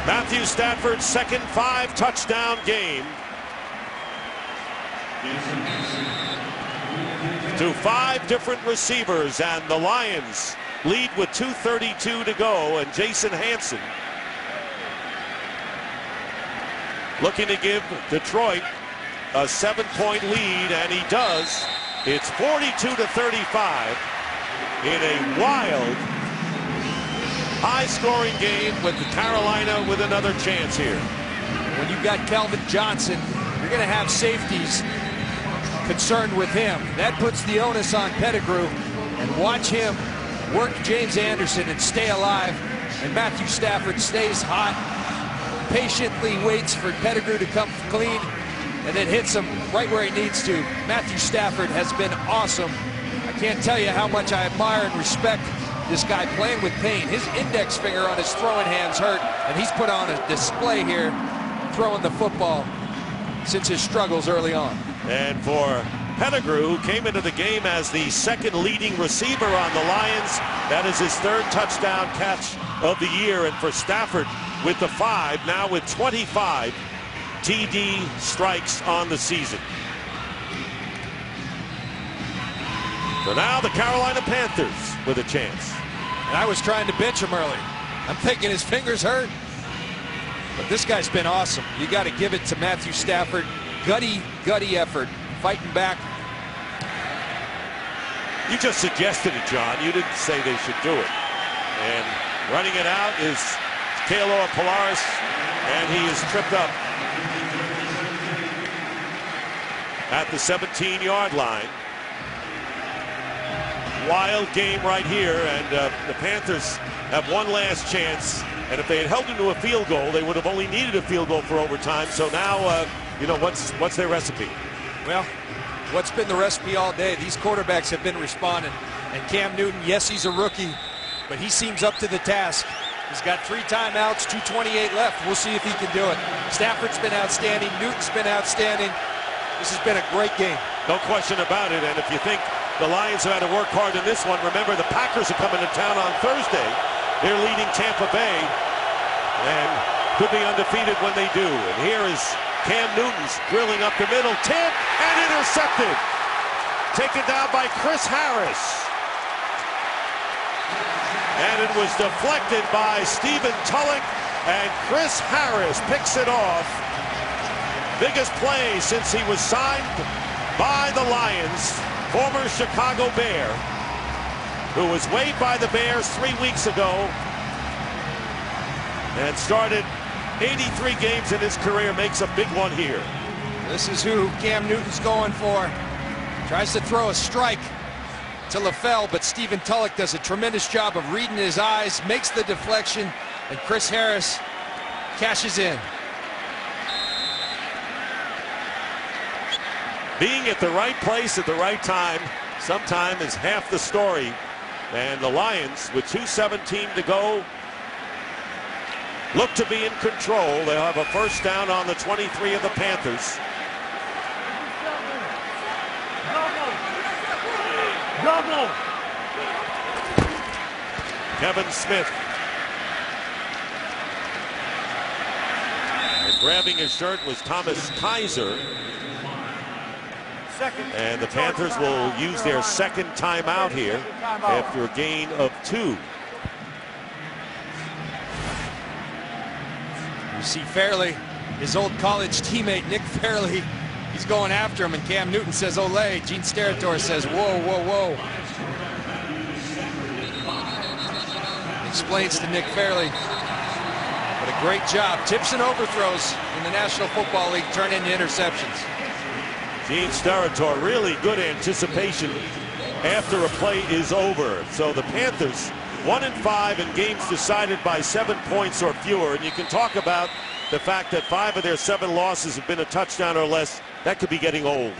Matthew Stafford's 2nd 5-touchdown game. To 5 different receivers, and the Lions lead with 2:32 to go, and Jason Hanson looking to give Detroit a 7-point lead, and he does. It's 42-35 in a wild, high-scoring game with Carolina with another chance here. When you've got Calvin Johnson, you're going to have safeties concerned with him. That puts the onus on Pettigrew, and watch him work James Anderson and stay alive. And Matthew Stafford stays hot, patiently waits for Pettigrew to come clean, and then hits him right where he needs to. Matthew Stafford has been awesome. I can't tell you how much I admire and respect this guy playing with pain. His index finger on his throwing hands hurt, and he's put on a display here throwing the football since his struggles early on. And for Pettigrew, who came into the game as the 2nd leading receiver on the Lions, that is his 3rd touchdown catch of the year. And for Stafford with the 5, now with 25 TD strikes on the season. So now the Carolina Panthers with a chance. And I was trying to bench him early. I'm thinking his fingers hurt. But this guy's been awesome. You got to give it to Matthew Stafford. Gutty effort, fighting back. You just suggested it, John. You didn't say they should do it. And running it out is Kealoha Polaris, and he is tripped up at the 17-yard line. Wild game right here, and the Panthers have one last chance. And if they had held him to a field goal, they would have only needed a field goal for overtime. So now, you know, what's their recipe? Well, what's been the recipe all day? These quarterbacks have been responding. And Cam Newton, yes, he's a rookie, but he seems up to the task. He's got 3 timeouts, 2:28 left. We'll see if he can do it. Stafford's been outstanding. Newton's been outstanding. This has been a great game. No question about it. And if you think the Lions have had to work hard in this one, remember the Packers are coming to town on Thursday. They're leading Tampa Bay and could be undefeated when they do. And here is Cam Newton's drilling up the middle, tip, and intercepted. taken down by Chris Harris. And it was deflected by Stephen Tulloch, and Chris Harris picks it off. Biggest play since he was signed by the Lions, former Chicago Bear, who was waived by the Bears 3 weeks ago and started 83 games in his career, makes a big one here. This is who Cam Newton's going for. Tries to throw a strike to LaFell, but Stephen Tulloch does a tremendous job of reading his eyes, makes the deflection, and Chris Harris cashes in. Being at the right place at the right time sometimes is half the story. And the Lions, with 2:17 to go, look to be in control. They'll have a first down on the 23 of the Panthers. Kevin Smith. And grabbing his shirt was Thomas Kaiser. And the Panthers will use their second timeout here after a gain of 2. You see Fairley, his old college teammate Nick Fairley, he's going after him, and Cam Newton says, "Ole." Gene Steratore says, "Whoa, whoa, whoa." Explains to Nick Fairley. But a great job. Tips and overthrows in the National Football League turn into interceptions. Gene Steratore, really good anticipation after a play is over. So the Panthers 1-5 in games decided by 7 points or fewer. And you can talk about the fact that 5 of their 7 losses have been a touchdown or less. That could be getting old.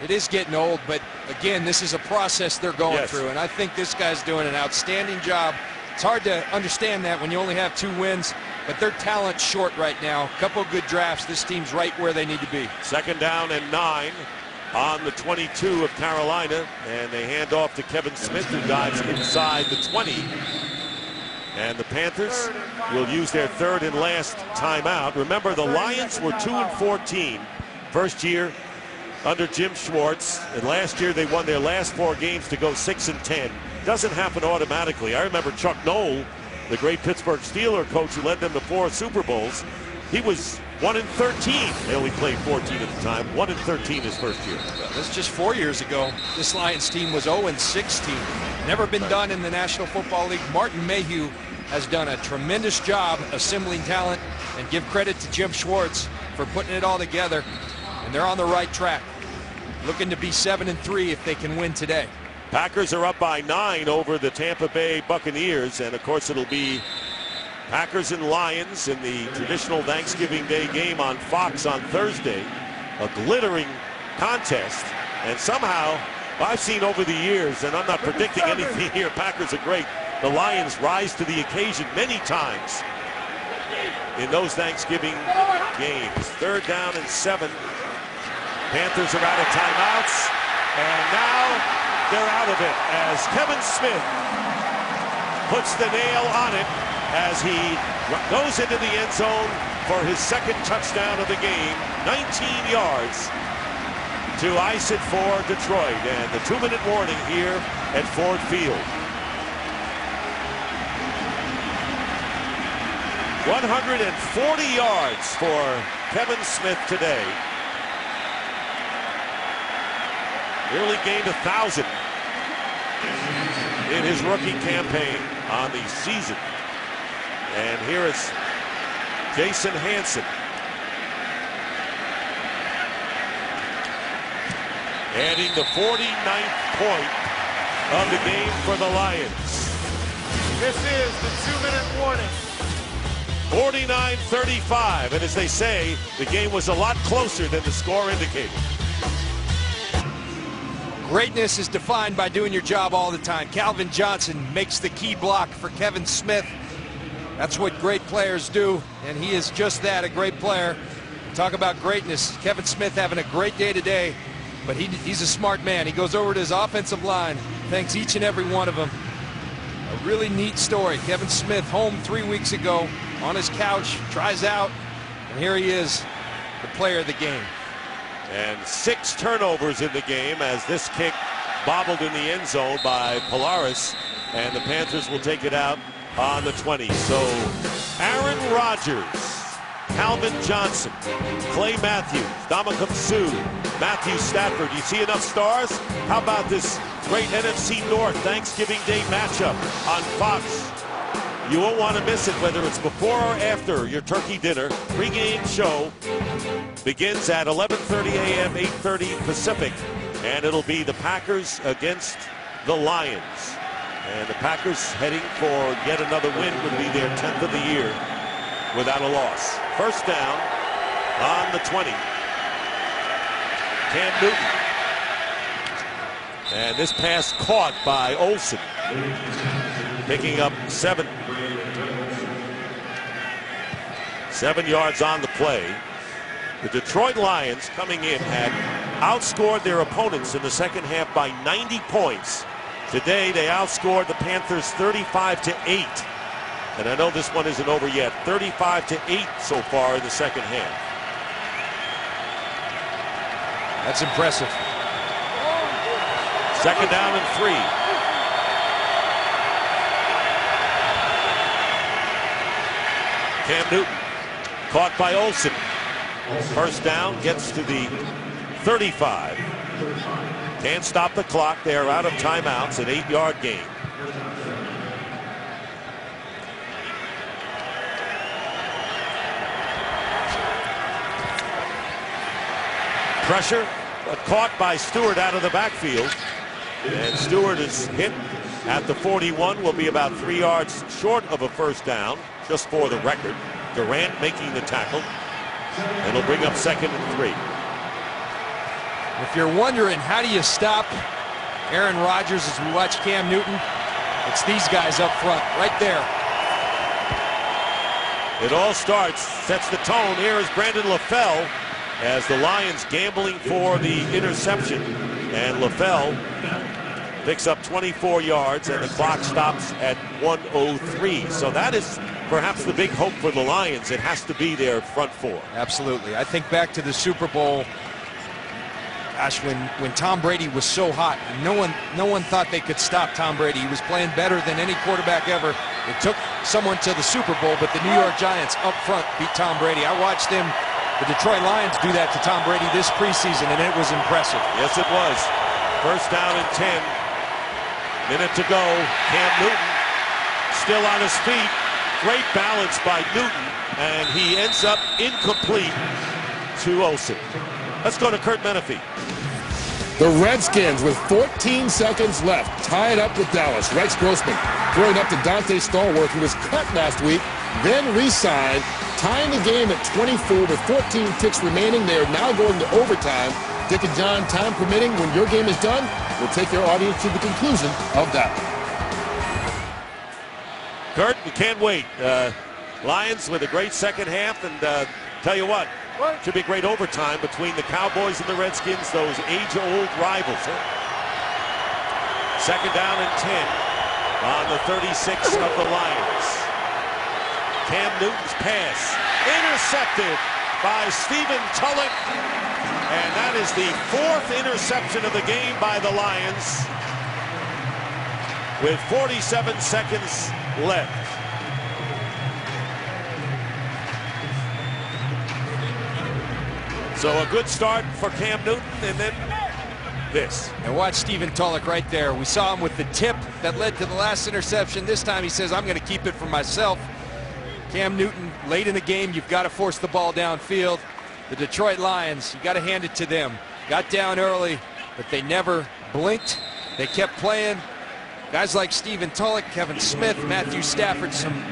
It is getting old, but again, this is a process they're going Yes. through. And I think this guy's doing an outstanding job. It's hard to understand that when you only have 2 wins, but their talent's short right now. A couple of good drafts. This team's right where they need to be. Second down and 9 on the 22 of Carolina, and they hand off to Kevin Smith, who dives inside the 20. And the Panthers will use their third and last timeout. Remember, the Lions were 2-14 first year under Jim Schwartz, and last year they won their last 4 games to go 6-10. Doesn't happen automatically. I remember Chuck Noll, the great Pittsburgh Steelers coach who led them to 4 Super Bowls. He was 1-13. They only played 14 at the time. 1-13 his first year. Well, that's just 4 years ago. This Lions team was 0-16. Never been done in the National Football League. Martin Mayhew has done a tremendous job assembling talent, and give credit to Jim Schwartz for putting it all together. And they're on the right track. Looking to be 7-3 if they can win today. Packers are up by 9 over the Tampa Bay Buccaneers, and of course it'll be Packers and Lions in the traditional Thanksgiving Day game on Fox on Thursday. A glittering contest, and somehow I've seen over the years, and I'm not predicting anything here, Packers are great, the Lions rise to the occasion many times in those Thanksgiving games. Third down and 7. Panthers are out of timeouts, and now they're out of it as Kevin Smith puts the nail on it as he goes into the end zone for his second touchdown of the game. 19 yards to ice it for Detroit, and the 2-minute warning here at Ford Field. 140 yards for Kevin Smith today. Nearly gained 1,000 in his rookie campaign on the season. And here is Jason Hanson. Adding the 49th point of the game for the Lions. This is the 2-minute warning. 49-35, and as they say, the game was a lot closer than the score indicated. Greatness is defined by doing your job all the time. Calvin Johnson makes the key block for Kevin Smith. That's what great players do, and he is just that, a great player. Talk about greatness. Kevin Smith having a great day today, but he's a smart man. He goes over to his offensive line, thanks each and every one of them. A really neat story. Kevin Smith home 3 weeks ago on his couch, tries out, and here he is, the player of the game. And 6 turnovers in the game as this kick bobbled in the end zone by Polaris, and the Panthers will take it out on the 20. So Aaron Rodgers, Calvin Johnson, Clay Matthews, Ndamukong Suh, Matthew Stafford. You see enough stars? How about this great NFC North Thanksgiving Day matchup on Fox? You won't want to miss it, whether it's before or after your turkey dinner. Pre-game show begins at 11:30 a.m., 8:30 Pacific, and it'll be the Packers against the Lions. And the Packers heading for yet another win, would be their 10th of the year without a loss. First down on the 20. Cam Newton. And this pass caught by Olsen, picking up 7. 7 yards on the play. The Detroit Lions, coming in, had outscored their opponents in the second half by 90 points. Today they outscored the Panthers 35-8. And I know this one isn't over yet. 35-8 so far in the second half. That's impressive. Second down and 3. Cam Newton caught by Olsen. First down, gets to the 35. Can't stop the clock. They are out of timeouts, an 8-yard gain. Pressure, but caught by Stewart out of the backfield. And Stewart is hit at the 41, will be about 3 yards short of a first down, just for the record. Durant making the tackle. And it'll bring up 2nd and 3. If you're wondering how do you stop Aaron Rodgers as we watch Cam Newton, it's these guys up front, right there. It all starts, sets the tone. Here is Brandon LaFell as the Lions gambling for the interception. And LaFell picks up 24 yards, and the clock stops at 1:03. So that is perhaps the big hope for the Lions. It has to be their front 4. Absolutely. I think back to the Super Bowl. Gosh, when Tom Brady was so hot, no one thought they could stop Tom Brady. He was playing better than any quarterback ever. It took someone to the Super Bowl, but the New York Giants up front beat Tom Brady. I watched them, the Detroit Lions, do that to Tom Brady this preseason, and it was impressive. Yes, it was. First down and 10. Minute to go. Cam Newton still on his feet. Great balance by Newton, and he ends up incomplete to Olsen. Let's go to Kurt Menefee. The Redskins, with 14 seconds left, tie it up with Dallas. Rex Grossman throwing up to Dante Stallworth, who was cut last week, then re-signed, tying the game at 24 with 14 ticks remaining. They are now going to overtime. Dick and John, time permitting, when your game is done, we'll take your audience to the conclusion of that. Kurt, we can't wait. Lions with a great second half, and tell you what, should be great overtime between the Cowboys and the Redskins, those age-old rivals. Second down and 10 on the 36 of the Lions. Cam Newton's pass intercepted by Stephen Tulloch, and that is the 4th interception of the game by the Lions with 47 seconds left. So a good start for Cam Newton, and then this. And watch Stephen Tulloch right there. We saw him with the tip that led to the last interception. This time he says, I'm going to keep it for myself. Cam Newton, late in the game, you've got to force the ball downfield. The Detroit Lions, you got to hand it to them. Got down early, but they never blinked. They kept playing. Guys like Stephen Tulloch, Kevin Smith, Matthew Stafford, some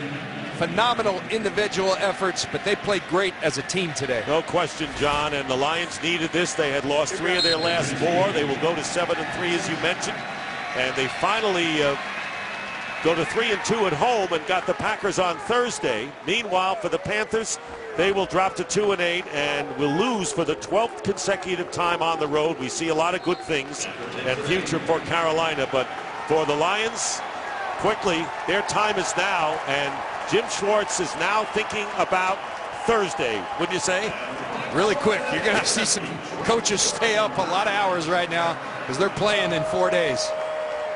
phenomenal individual efforts, but they played great as a team today. No question, John, and the Lions needed this. They had lost 3 of their last 4. They will go to 7-3, as you mentioned, and they finally go to 3-2 at home and got the Packers on Thursday. Meanwhile, for the Panthers, they will drop to 2-8 and will lose for the 12th consecutive time on the road. We see a lot of good things and future for Carolina, but for the Lions, quickly, their time is now, and Jim Schwartz is now thinking about Thursday, wouldn't you say? really quick. You're going to see some coaches stay up a lot of hours right now because they're playing in 4 days.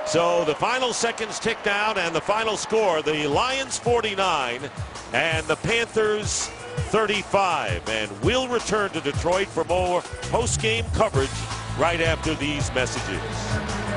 So the final seconds tick down, and the final score, the Lions 49 and the Panthers 35. And we'll return to Detroit for more post-game coverage right after these messages.